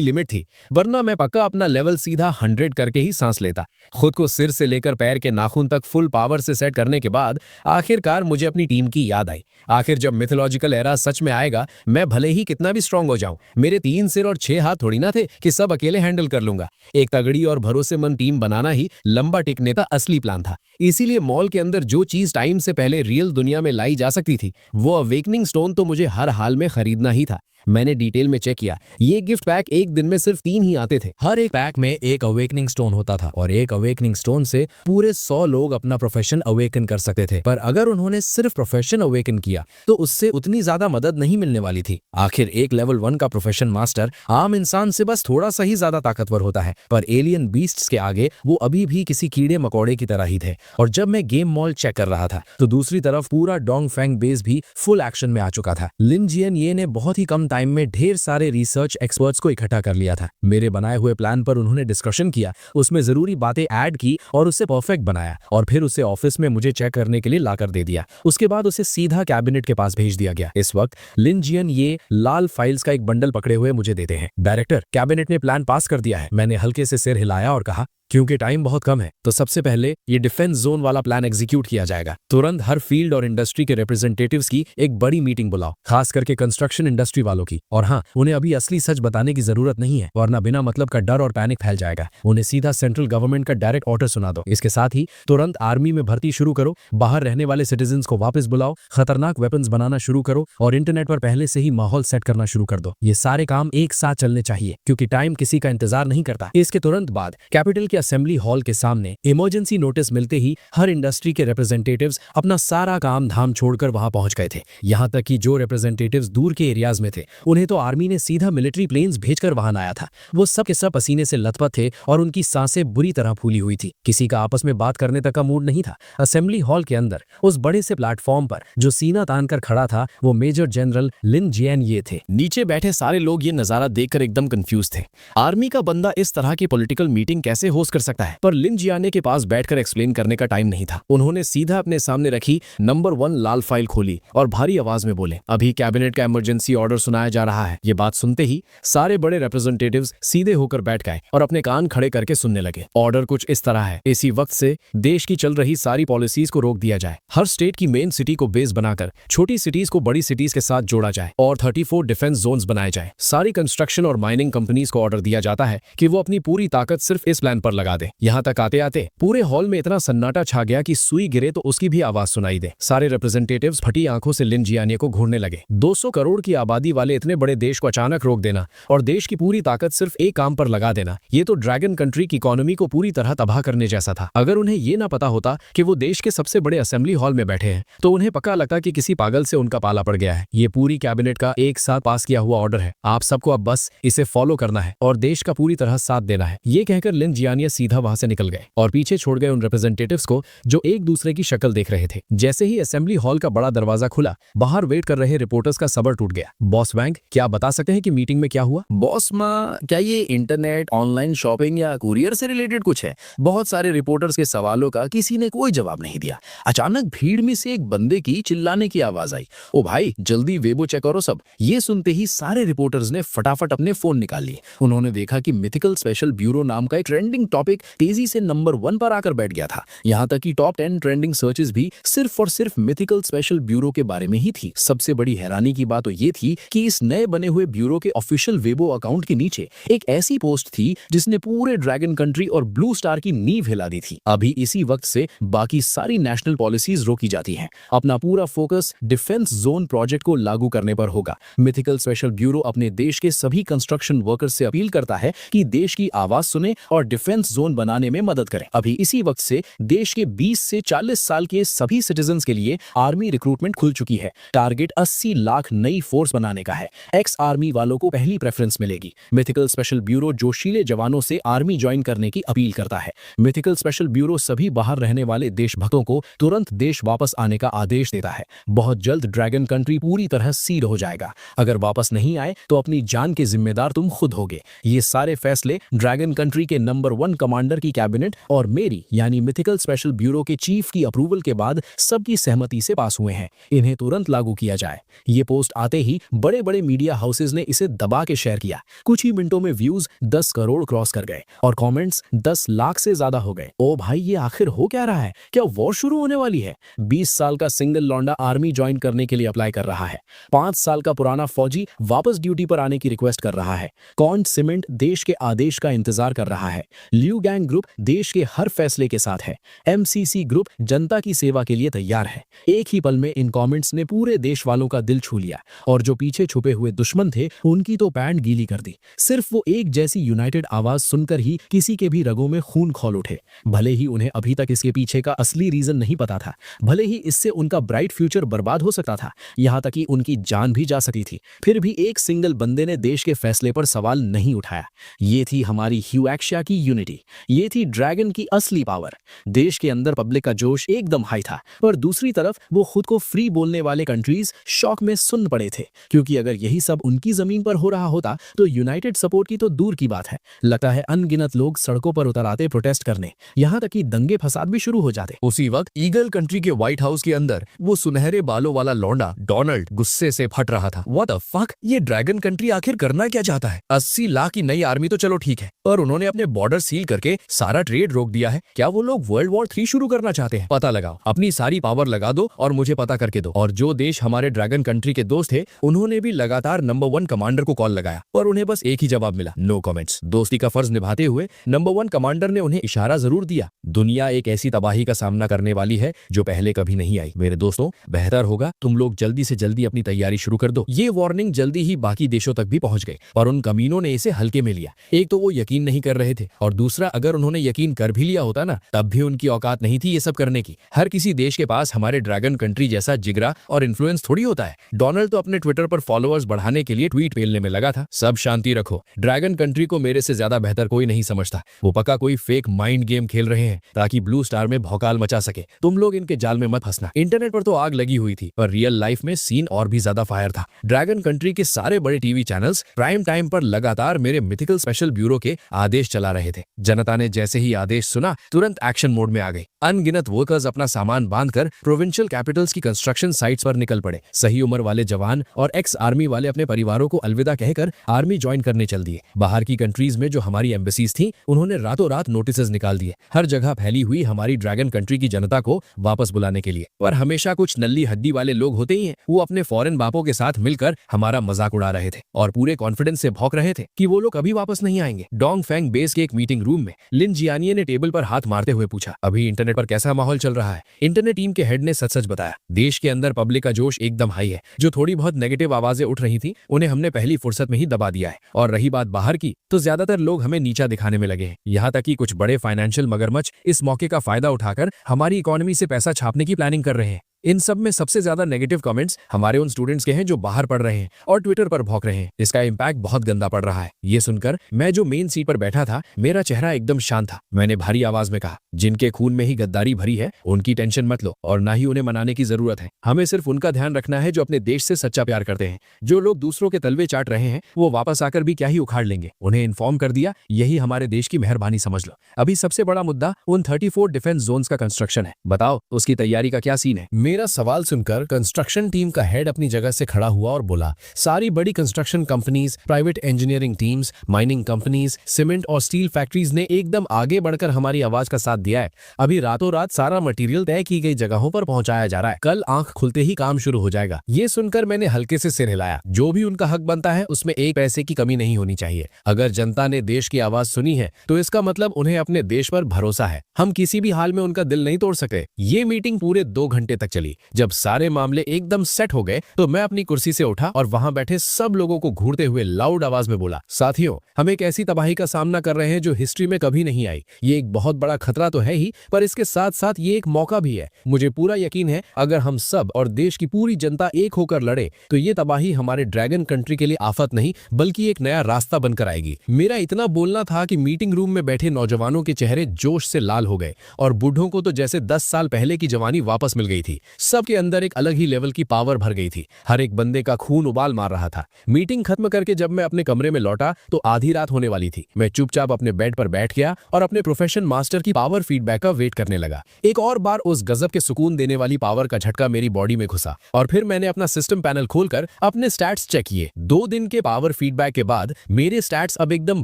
लिमिट थी, वरना मैं पक्का अपना लेवल सीधा 100 करके ही सांस लेता। खुद को सिर से लेकर पैर के नाखून तक फुल पावर से सेट करने के बाद आखिरकार मुझे अपनी टीम की याद आई। आखिर जब मिथोलॉजिकल एरा सच में आएगा, मैं भले ही कितना भी स्ट्रांग हो जाऊं, मेरे 3 सिर और 6 हाथ थोड़ी ना थे कि सब अकेले हैंडल कर लूंगा। एक तगड़ी और भरोसेमंद टीम बनाना ही लंबा टिकने का असली प्लान था। इसीलिए मॉल के अंदर जो चीज टाइम से पहले रियल दुनिया में लाई जा सकती थी, वो अवेकनिंग स्टोन तो मुझे हर हाल में खरीदना ही था। मैंने डिटेल में चेक किया, ये गिफ्ट पैक एक दिन में सिर्फ 3 ही आते थे। हर एक पैक में एक अवेकनिंग स्टोन होता था और एक अवेकनिंग स्टोन से पूरे 100 लोग अपना प्रोफेशन अवेकन कर सकते थे। पर अगर उन्होंने सिर्फ प्रोफेशन अवेकन किया तो उससे उतनी ज्यादा मदद नहीं मिलने वाली थी। आखिर एक लेवल 1 का प्रोफेशन मास्टर आम इंसान से बस थोड़ा सा ही ज्यादा ताकतवर होता है, पर एलियन बीस्ट्स के आगे वो अभी भी किसी कीड़े मकोड़े की तरह ही थे। और जब मैं गेम मॉल चेक कर रहा था तो दूसरी तरफ पूरा डोंगफेंग बेस भी फुल एक्शन में आ चुका था। लिन जियन ये ने बहुत ही कम टाइम में ढेर सारे रिसर्च एक्सपर्ट्स को इकट्ठा कर लिया था। मेरे बनाए हुए प्लान पर उन्होंने डिस्कशन किया, उसमें जरूरी बातें ऐड की और उसे परफेक्ट बनाया और फिर उसे ऑफिस में मुझे चेक करने के लिए लाकर दे दिया। उसके बाद उसे सीधा कैबिनेट के पास भेज दिया गया। इस वक्त लिन जियन ये लाल फाइल्स का एक बंडल पकड़े हुए मुझे देते हैं। डायरेक्टर, कैबिनेट ने प्लान पास कर दिया है। मैंने हल्के से सिर हिलाया और कहा, क्योंकि टाइम बहुत कम है तो सबसे पहले ये डिफेंस जोन वाला प्लान एग्जीक्यूट किया जाएगा। तुरंत हर फील्ड और इंडस्ट्री के रिप्रेजेंटेटिव्स की एक बड़ी मीटिंग बुलाओ, खास करके कंस्ट्रक्शन इंडस्ट्री वालों की। और हाँ, उन्हें अभी असली सच बताने की जरूरत नहीं है, वरना बिना मतलब का डर और पैनिक फैल जाएगा। उन्हें सीधा सेंट्रल गवर्नमेंट का डायरेक्ट ऑर्डर सुना दो। इसके साथ ही तुरंत आर्मी में भर्ती शुरू करो, बाहर रहने वाले सिटीजन्स को वापस बुलाओ, खतरनाक वेपन्स बनाना शुरू करो और इंटरनेट पर पहले से ही माहौल सेट करना शुरू कर दो। ये सारे काम एक साथ चलने चाहिए क्योंकि टाइम किसी का इंतजार नहीं करता। इसके तुरंत बाद कैपिटल के असेंबली हॉल के सामने इमरजेंसी नोटिस मिलते ही हर इंडस्ट्री के रिप्रेजेंटेटिव्स अपना सारा काम धाम छोड़कर वहां पहुंच गए थे। यहां तक कि जो रिप्रेजेंटेटिव्स दूर के एरियाज में थे, उन्हें तो आर्मी ने सीधा मिलिट्री प्लेन्स भेजकर वहां लाया था। वो सब के सब पसीने से लथपथ थे और उनकी सांसें बुरी तरह फूली हुई थी। किसी का आपस में बात करने तक का मूड नहीं था। असेंबली हॉल के अंदर उस बड़े से प्लेटफॉर्म पर जो सीना तान कर खड़ा था, वो मेजर जनरल लिन जियन ये थे। नीचे बैठे सारे लोग ये नजारा देखकर एकदम कंफ्यूज थे। आर्मी का बंदा इस तरह की पॉलिटिकल मीटिंग कैसे होस्ट कर सकता है? पर लिन जियाने के पास बैठकर एक्सप्लेन करने का टाइम नहीं था। उन्होंने सीधा अपने सामने रखी नंबर 1 लाल फाइल खोली और भारी आवाज में बोले, अभी कैबिनेट का इमरजेंसी ऑर्डर सुनाया जा रहा है। ये बात सुनते ही सारे बड़े रिप्रेजेंटेटिव्स सीधे होकर बैठ गए और अपने कान खड़े करके सुनने लगे। ऑर्डर कुछ इस तरह है, इसी वक्त से देश की चल रही सारी पॉलिसीज को रोक दिया जाए। हर स्टेट की मेन सिटी को बेस बनाकर छोटी सिटीज को बड़ी सिटीज के साथ जोड़ा जाए और 34 डिफेंस जोन्स बनाए जाए। सारी कंस्ट्रक्शन और माइनिंग कंपनीज को ऑर्डर दिया जाता है कि वो अपनी पूरी ताकत सिर्फ इस प्लान पर लगा दे। यहाँ तक आते आते पूरे हॉल में इतना सन्नाटा छा गया कि सुई गिरे तो उसकी भी आवाज सुनाई दे। सारे रिप्रेजेंटेटिव्स फटी आंखों से लिन जियाने को घूरने लगे। 200 करोड़ की आबादी वाले इतने बड़े देश को अचानक रोक देना और देश की पूरी ताकत सिर्फ एक काम पर लगा देना, ये तो ड्रैगन कंट्री की इकोनॉमी को पूरी तरह तबाह करने जैसा था। अगर उन्हें ये ना पता होता कि वो देश के सबसे बड़े असेंबली हॉल में बैठे हैं, तो उन्हें पक्का लगता कि किसी पागल से उनका पाला पड़ गया है। ये पूरी कैबिनेट का एक साथ पास किया हुआ ऑर्डर है। आप सबको अब बस इसे फॉलो करना है और देश का पूरी तरह साथ देना है। ये कहकर लिन जियानिया सीधा वहां से निकल गए और पीछे छोड़ गए उन रिप्रेजेंटेटिव्स को जो एक दूसरे की शक्ल देख रहे थे। जैसे ही असेंबली हॉल का बड़ा दरवाजा खुला, बाहर वेट कर रहे रिपोर्टर्स का सब्र टूट गया। बॉस वैंग, क्या बता सकते हैं कि मीटिंग में क्या हुआ? बॉस माँ, क्या ये इंटरनेट, ऑनलाइन शॉपिंग या कुरियर से रिलेटेड कुछ है? बहुत सारे रिपोर्टर्स के सवालों का किसी ने कोई जवाब नहीं दिया। अचानक भीड़ में से एक बंदे की चिल्लाने की आवाज आई, ओ भाई जल्दी वेबो चेक करो सब। ये सुनते ही सारे रिपोर्टर्स ने फटाफट अपने फोन निकाल लिए। उन्होंने देखा कि मिथिकल स्पेशल ब्यूरो नाम का एक ट्रेंडिंग टॉपिक तेजी से नंबर 1 पर आकर बैठ गया था। यहाँ तक कि टॉप 10 ट्रेंडिंग सर्चेस भी सिर्फ और सिर्फ मिथिकल स्पेशल ब्यूरो के बारे में ही थी। सबसे बड़ी हैरानी की बात तो ये थी कि इस नए बने हुए ब्यूरो के ऑफिशियल वेबो अकाउंट के नीचे एक ऐसी पोस्ट थी जिसने पूरे ड्रैगन कंट्री और ब्लू स्टार की नींव हिला दी थी। अभी इसी वक्त से बाकी सारी नेशनल पॉलिसीज रोकी जाती हैं। अपना पूरा फोकस डिफेंस जोन प्रोजेक्ट को लागू करने पर होगा। मिथिकल स्पेशल ब्यूरो अपने देश के सभी कंस्ट्रक्शन वर्कर्स से अपील करता है कि देश की आवाज सुने और डिफेंस जोन बनाने में मदद करें। अभी इसी वक्त से देश के 20 से 40 साल के सभी सिटीजन्स के लिए आर्मी रिक्रूटमेंट खुल चुकी है। टारगेट 80 लाख नई फोर्स बनाने का है। एक्स आर्मी वालों को पहली प्रेफरेंस मिलेगी। मिथिकल स्पेशल ब्यूरो जोशीले जवानों से आर्मी ज्वाइन करने की अपील करता है। मिथिकल स्पेशल ब्यूरो सभी बाहर रहने वाले देशभक्तों को तुरंत देश वापस आने का आदेश देता है। बहुत जल्द ड्रैगन कंट्री पूरी तरह सील हो जाएगा। अगर वापस नहीं आए तो अपनी जान के जिम्मेदार तुम खुद होगे। ये सारे फैसले ड्रैगन कंट्री के नंबर 1 कमांडर की कैबिनेट और मेरी यानी मिथिकल स्पेशल ब्यूरो के चीफ की अप्रूवल के बाद सबकी सहमति से पास हुए हैं। इन्हें तुरंत लागू किया जाए। ये पोस्ट आते ही बड़े बड़े मीडिया हाउसेज ने इसे दबा के शेयर किया। कुछ ही मिनटों में व्यूज 10 करोड़ क्रॉस कर गए और कमेंट्स 10 लाख से ज्यादा हो गए। ओ भाई, ये आखिर हो क्या रहा है? क्या वॉर शुरू होने वाली है? 20 साल का सिंगल लौंडा आर्मी ज्वाइन करने के लिए अप्लाई कर रहा है। 5 साल का पुराना फौजी वापस ड्यूटी पर आने की रिक्वेस्ट कर रहा है। कौन सीमेंट देश के आदेश का इंतजार कर रहा है। ल्यू गैंग ग्रुप देश के हर फैसले के साथ है। MCC ग्रुप जनता की सेवा के लिए तैयार है। एक ही पल में इन कमेंट्स ने पूरे देश वालों का दिल छू लिया और जो पीछे छुपे हुए दुश्मन थे उनकी तो पैंट गीली कर दी। सिर्फ वो एक जैसी यूनाइटेड आवाज सुनकर ही किसी के भी रगों में खून खौल उठे। भले ही उन्हें अभी तक इसके पीछे का असली रीजन नहीं पता था, भले ही इससे उनका ब्राइट फ्यूचर बर्बाद हो सकता था, यहाँ तक कि उनकी जान भी जा सकती थी, फिर भी एक सिंगल बंदे ने देश के फैसले पर सवाल नहीं उठाया। ये थी हमारी ह्यूएक्शिया की यूनिटी। ये थी ड्रैगन की असली पावर। देश के अंदर पब्लिक का जोश एकदम हाई था और दूसरी तरफ वो खुद को फ्री बोलने वाले कंट्रीज शॉक में सुन पड़े थे, क्योंकि अगर यही सब उनकी जमीन पर हो रहा होता तो यूनाइटेड सपोर्ट की तो दूर की बात है। लगता है अनगिनत लोग सड़कों पर उतर आते प्रोटेस्ट करने, यहाँ तक कि दंगे फसाद भी शुरू हो जाते। उसी वक्त ईगल कंट्री के व्हाइट हाउस के अंदर वो सुनहरे बालों वाला लौंडा डोनाल्ड गुस्से से फट रहा था। व्हाट द फक, ये ड्रैगन कंट्री आखिर करना क्या चाहता है? 80 लाख की नई आर्मी तो चलो ठीक है, पर उन्होंने अपने बॉर्डर सील करके सारा ट्रेड रोक दिया है। क्या वो लोग वर्ल्ड वॉर 3 शुरू करना चाहते हैं? पता लगाओ, अपनी सारी पावर लगा दो और मुझे पता करके दो। और जो देश हमारे ड्रैगन कंट्री के दोस्त थे उन्होंने भी लगातार नंबर 1 कमांडर को कॉल लगाया और उन्हें बस एक ही जवाब मिला, नो कमेंट्स। दोस्ती का फर्ज निभाते हुए नंबर 1 कमांडर ने उन्हें इशारा जरूर दिया। दुनिया एक ऐसी तबाही का सामना करने वाली है जो पहले कभी नहीं आई। मेरे दोस्तों, बेहतर होगा तुम लोग जल्दी से जल्दी अपनी तैयारी शुरू कर दो। ये वार्निंग जल्दी ही बाकी देशों तक भी पहुंच गई, पर उन कमीनों ने इसे हल्के में लिया। एक तो वो यकीन नहीं कर रहे थे और दूसरा अगर उन्होंने यकीन कर भी लिया होता ना, तब भी उनकी औकात नहीं थी ये सब करने की। हर किसी देश के पास हमारे ड्रैगन कंट्री जैसा जिगरा और इन्फ्लुएंस थोड़ी होता है। डोनाल्ड तो अपने ट्विटर पर फॉलोअर्स बढ़ाने के लिए ट्वीट पेलने में लगा था। सब शांति रखो, ड्रैगन कंट्री को मेरे से ज्यादा बेहतर कोई नहीं समझता। वो पक्का कोई फेक माइंड गेम खेल रहे हैं ताकि ब्लू स्टार में भौकाल मचा सके। तुम लोग इनके जाल में मत फंसना। इंटरनेट पर तो आग लगी हुई थी, पर रियल लाइफ में सीन और भी ज्यादा फायर था। ड्रैगन कंट्री के सारे बड़े टीवी चैनल्स प्राइम टाइम पर लगातार मेरे मिथिकल स्पेशल ब्यूरो के आदेश चला रहे थे। जनता ने जैसे ही आदेश सुना तुरंत एक्शन मोड में आ गई। अनगिनत वर्कर्स अपना सामान बांधकर प्रोविंशियल कैपिटल्स की कंस्ट्रक्शन साइट्स पर निकल पड़े। सही उम्र वाले जवान और एक्स आर्मी वाले अपने परिवारों को अलविदा कहकर आर्मी ज्वाइन करने चल दिए। बाहर की कंट्रीज में जो हमारी एम्बेसीज थी उन्होंने रातों रात नोटिसेस निकाल दिए, हर जगह फैली हुई हमारी ड्रैगन कंट्री की जनता को वापस बुलाने के लिए। पर हमेशा कुछ नल्ली हड्डी वाले लोग होते ही हैं, वो अपने फॉरेन बापों के साथ मिलकर हमारा मजाक उड़ा रहे थे और पूरे कॉन्फिडेंस से भौंक रहे थे कि वो लोग कभी वापस नहीं आएंगे। डोंग फेंग बेस के एक मीटिंग रूम में लिन जियानिये ने टेबल पर हाथ मारते हुए पूछा, अभी इंटरनेट पर कैसा माहौल चल रहा है? इंटरनेट टीम के हेड ने सच सच बताया, देश के अंदर पब्लिक का जोश एकदम हाई है। जो थोड़ी बहुत नेगेटिव आवाजें उठ रही थी उन्हें हमने पहली फुर्सत में ही दबा दिया है। और रही बात बाहर की, तो ज्यादातर लोग हमें नीचा दिखाने में लगे हैं। यहाँ तक कि कुछ बड़े फाइनेंशियल मगरमच्छ इस मौके का फायदा उठाकर हमारी इकोनॉमी से पैसा छापने की प्लानिंग कर रहे हैं। इन सब में सबसे ज्यादा नेगेटिव कमेंट्स हमारे उन स्टूडेंट्स के हैं जो बाहर पढ़ रहे हैं और ट्विटर पर भौंक रहे हैं। इसका इम्पैक्ट बहुत गंदा पड़ रहा है। ये सुनकर मैं जो मेन सीट पर बैठा था, मेरा चेहरा एकदम शांत था। मैंने भारी आवाज में कहा, जिनके खून में ही गद्दारी भरी है उनकी टेंशन मत लो और ना ही उन्हें मनाने की जरूरत है। हमें सिर्फ उनका ध्यान रखना है जो अपने देश से सच्चा प्यार करते हैं। जो लोग दूसरों के तलवे चाट रहे हैं वो वापस आकर भी क्या ही उखाड़ लेंगे। उन्हें इन्फॉर्म कर दिया, यही हमारे देश की मेहरबानी समझ लो। अभी सबसे बड़ा मुद्दा उन 34 डिफेंस जोन्स का कंस्ट्रक्शन है। बताओ उसकी तैयारी का क्या सीन है? मेरा मेरा सवाल सुनकर कंस्ट्रक्शन टीम का हेड अपनी जगह से खड़ा हुआ और बोला, सारी बड़ी construction companies, private engineering teams, mining companies, cement और स्टील फैक्ट्रीज ने एकदम आगे बढ़कर हमारी आवाज का साथ दिया है। अभी रातों रात सारा मटेरियल तय की गई जगहों पर पहुंचाया जा रहा है। कल आंख खुलते ही काम शुरू हो जाएगा। ये सुनकर मैंने हल्के से सिर हिलाया। जो भी उनका हक बनता है उसमें एक पैसे की कमी नहीं होनी चाहिए। अगर जनता ने देश की आवाज सुनी है तो इसका मतलब उन्हें अपने देश पर भरोसा है। हम किसी भी हाल में उनका दिल नहीं तोड़ सकते। ये मीटिंग पूरे 2 घंटे तक चली। जब सारे मामले एकदम सेट हो गए तो मैं अपनी कुर्सी से उठा और वहां बैठे सब लोगों को घूरते हुए लाउड आवाज में बोला, साथियों, हम एक ऐसी तबाही का सामना कर रहे हैं जो हिस्ट्री में कभी नहीं आई। ये एक बहुत बड़ा खतरा तो है ही, पर इसके साथ साथ ये एक मौका भी है। मुझे पूरा यकीन है अगर हम सब और देश की पूरी जनता एक होकर लड़े तो ये तबाही हमारे ड्रैगन कंट्री के लिए आफत नहीं बल्कि एक नया रास्ता बनकर आएगी। मेरा इतना बोलना था कि मीटिंग रूम में बैठे नौजवानों के चेहरे जोश से लाल हो गए और बूढ़ों को तो जैसे 10 साल पहले की जवानी वापस मिल गई थी। सबके अंदर एक अलग ही लेवल की पावर भर गई थी। हर एक बंदे का खून उबाल मार रहा था। मीटिंग खत्म करके जब मैं अपने कमरे में लौटा तो आधी रात होने वाली थी। मैं चुपचाप अपने बेड पर बैठ गया और अपने प्रोफेशन मास्टर की पावर फीडबैक का वेट करने लगा। एक और बार उस गजब के सुकून देने वाली पावर का झटका मेरी बॉडी में घुसा और फिर मैंने अपना सिस्टम पैनल खोलकर अपने स्टैट्स चेक किए। 2 दिन के पावर फीडबैक के बाद मेरे स्टैट्स अब एकदम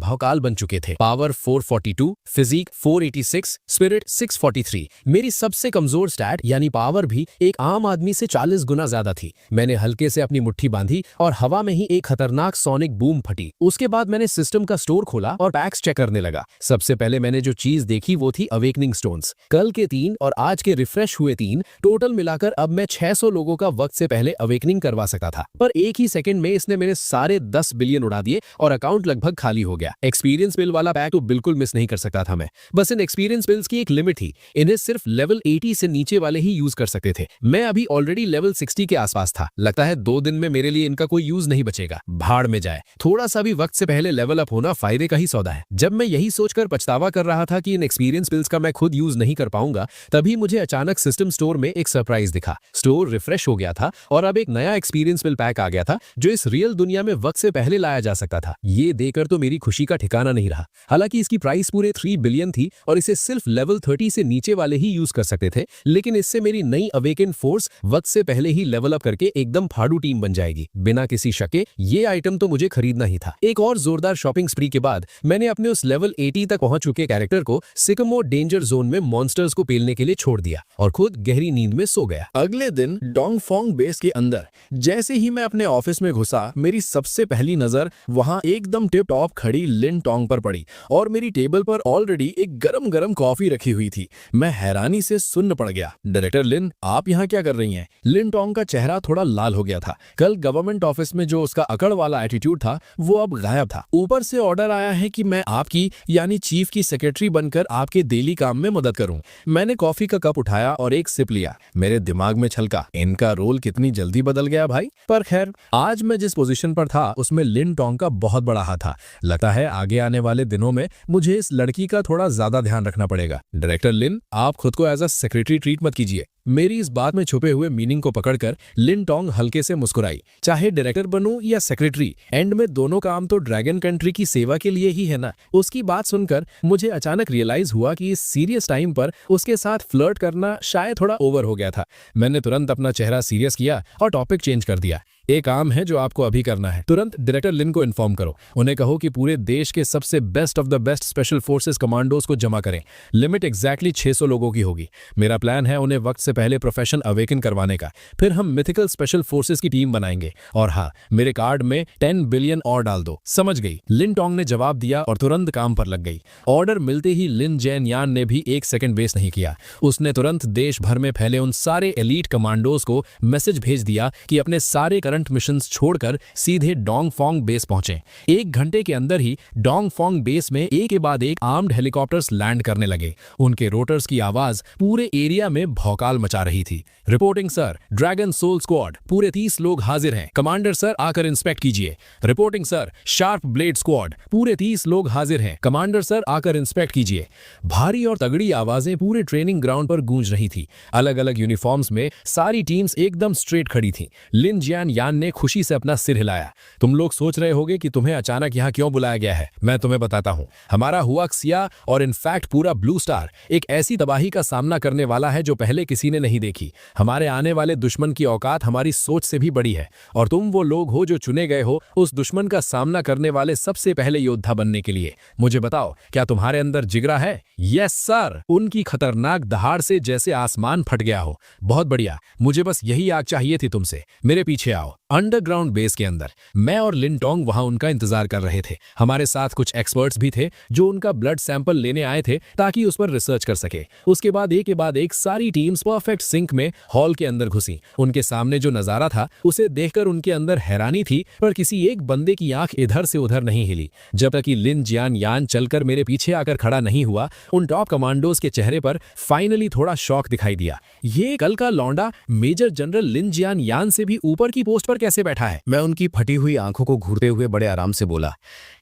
भौकाल बन चुके थे। Power 442, physique 486, spirit 643। मेरी सबसे कमजोर स्टैट यानी पावर भी एक आम आदमी से 40 गुना ज्यादा थी। मैंने हल्के से अपनी मुट्ठी बांधी और हवा में ही एक खतरनाक सोनिक बूम फटी। उसके बाद मैंने सिस्टम का स्टोर खोला और पैक्स चेक करने लगा। सबसे पहले मैंने जो चीज देखी वो थी अवेकनिंग स्टोन्स। कल के 3 और आज के रिफ्रेश हुए 3 टोटल मिलाकर अब मैं 600 लोगों का वक्त से पहले अवेकनिंग करवा सकता था। पर एक ही सेकंड में इसने मेरे सारे 10 बिलियन उड़ा दिए और अकाउंट लगभग खाली हो गया। एक्सपीरियंस बिल वाला पैक तो बिल्कुल मिस नहीं कर सकता था मैं। बस इन एक्सपीरियंस बिल्स की एक लिमिट थी। इन्हें सिर्फ लेवल 80 से नीचे वाले ही यूज कर सकते थे। मैं अभी ऑलरेडी लेवल 60 के आसपास था। लगता है 2 दिन में मेरे लिए इनका कोई यूज नहीं बचेगा। भाड़ में जाए। थोड़ा सा भी वक्त से पहले लेवल अप होना फायदे का ही सौदा है। जब मैं यही सोचकर पछतावा कर रहा था कि इन एक्सपीरियंस बिल्स का मैं खुद यूज नहीं कर पाऊंगा, तभी मुझे अचानक सिस्टम स्टोर में एक सरप्राइज दिखा। स्टोर रिफ्रेश हो गया था और अब एक नया एक्सपीरियंस बिल पैक आ गया था जो इस रियल दुनिया में वक्त से पहले लाया जा सकता था। ये देखकर तो मेरी खुशी का ठिकाना नहीं रहा। हालांकि इसकी प्राइस पूरे 3 बिलियन थी और इसे सिर्फ लेवल 30 से नीचे वाले ही यूज कर सकते थे, लेकिन इससे मेरी नई अवेकन फोर्स वक्त से पहले ही लेवल अप करके एकदम फाड़ू टीम बन जाएगी। बिना किसी शके ये आइटम तो मुझे खरीदना ही था। एक और जोरदार शॉपिंग स्प्री के बाद मैंने अपने उस लेवल 80 तक पहुंच चुके कैरेक्टर को सिकमो डेंजर जोन में मॉन्स्टर्स को पेलने के लिए छोड़ दिया और खुद गहरी नींद में सो गया। अगले दिन डोंगफोंग बेस के अंदर जैसे ही मैं अपने ऑफिस में घुसा, मेरी सबसे पहली नजर वहां एकदम टिप टॉप खड़ी लिन टोंग पर पड़ी और मेरी टेबल पर ऑलरेडी एक गरम गरम कॉफी रखी हुई थी। मैं हैरानी से सुन्न पड़ गया। डायरेक्टर लिन, आप यहाँ क्या कर रही हैं? लिन टोंग का चेहरा थोड़ा लाल हो गया था। कल गवर्नमेंट ऑफिस में जो उसका अकड़ वाला एटीट्यूड था वो अब गायब था। ऊपर से ऑर्डर आया है कि मैं आपकी यानी चीफ की सेक्रेटरी बनकर आपके डेली काम में मदद करूं। मैंने कॉफी का कप उठाया और एक सिप लिया। मेरे दिमाग में छलका, इनका रोल कितनी जल्दी बदल गया भाई। पर खैर, आज मैं जिस पोजीशन पर था उसमें लिन टोंग का बहुत बड़ा हाथ था। लगता है आगे आने वाले दिनों में मुझे इस लड़की का थोड़ा ज्यादा ध्यान रखना पड़ेगा। डायरेक्टर लिन, आप खुद को एज अ सेक्रेटरी ट्रीट मत कीजिए। मेरी इस बात में छुपे हुए मीनिंग को पकड़कर लिन टोंग हल्के से मुस्कुराई। चाहे डायरेक्टर बनूं या सेक्रेटरी, एंड में दोनों काम तो ड्रैगन कंट्री की सेवा के लिए ही है ना। उसकी बात सुनकर मुझे अचानक रियलाइज हुआ कि इस सीरियस टाइम पर उसके साथ फ्लर्ट करना शायद थोड़ा ओवर हो गया था। मैंने तुरंत अपना चेहरा सीरियस किया और टॉपिक चेंज कर दिया। एक काम है जो आपको अभी करना है। तुरंत डायरेक्टर लिन को इन्फॉर्म करो। उन्हें कहो कि पूरे देश के सबसे best of the best special forces commandos को जमा करें। लिमिट एग्जैक्टली 600 लोगों की होगी। मेरा प्लान है उन्हें वक्त से पहले प्रोफेशन अवेकन करवाने का। फिर हम मिथिकल स्पेशल फोर्सेस की टीम बनाएंगे। और हाँ, मेरे कार्ड में 10 बिलियन और डाल दो। समझ गई? लिन टोंग ने जवाब दिया और तुरंत काम पर लग गई। ऑर्डर मिलते ही लिन जैन यान ने भी एक सेकंड वेस्ट नहीं किया। उसने तुरंत देश भर में फैले उन सारे एलीट कमांडोज को मैसेज भेज दिया कि अपने सारे करंट मिशंस छोड़कर सीधे डोंगफोंग बेस पहुंचे। 1 घंटे के अंदर ही डोंगफोंग बेस में एक के बाद एक आर्म्ड हेलीकॉप्टर्स लैंड करने लगे। उनके रोटर्स की आवाज पूरे एरिया में भौकाल मचा रही थी। Reporting sir, dragon soul squad, पूरे 30 लोग हाजिर हैं। कमांडर सर, आकर इंस्पेक्ट कीजिए। Reporting sir, sharp blade squad, पूरे 30 लोग हाजिर हैं। कमांडर सर, आकर इंस्पेक्ट कीजिए। भारी और तगड़ी आवाजें पूरे ट्रेनिंग ग्राउंड पर गूंज रही थी। अलग अलग यूनिफॉर्म्स में सारी टीम्स एकदम स्ट्रेट खड़ी थी। लिन जियान यान ने खुशी से अपना सिर हिलाया। तुम लोग सोच रहे होगे कि तुम्हें अचानक यहाँ क्यों बुलाया गया है। मैं तुम्हें बताता हूँ। हमारा हुआक्सिया और इनफैक्ट पूरा ब्लू स्टार एक ऐसी तबाही का सामना करने वाला है जो पहले किसी ने नहीं देखी। हमारे आने वाले दुश्मन की औकात हमारी सोच से भी बड़ी है और तुम वो लोग हो जो चुने गए हो उस दुश्मन का सामना करने वाले सबसे पहले योद्धा बनने के लिए। मुझे बताओ, क्या तुम्हारे अंदर जिगरा है? Yes sir. उनकी खतरनाक दहाड़ से जैसे आसमान फट गया हो। बहुत बढ़िया, मुझे बस यही आग चाहिए थी तुमसे। मेरे पीछे आओ। अंडरग्राउंड बेस के अंदर मैं और लिन टोंग वहां उनका इंतजार कर रहे थे। हमारे साथ कुछ एक्सपर्ट्स भी थे जो उनका ब्लड सैंपल लेने आए थे ताकि उस पर रिसर्च कर सके। उसके बाद एक के बाद एक सारी टीम्स परफेक्ट सिंक में हॉल के अंदर घुसी। उनके सामने जो नजारा था उसे देखकर उनके अंदर हैरानी थी, पर किसी एक बंदे की आंख इधर से उधर नहीं हिली जब तक कि लिन जियान यान चलकर मेरे पीछे आकर खड़ा नहीं हुआ। उन टॉप कमांडोज के चेहरे पर फाइनली थोड़ा शौक दिखाई दिया। ये कल का लौंडा मेजर जनरल लिन जियान यान से भी ऊपर की पोस्ट पर कैसे बैठा है? मैं उनकी फटी हुई आंखों को घूरते हुए बड़े आराम से बोला,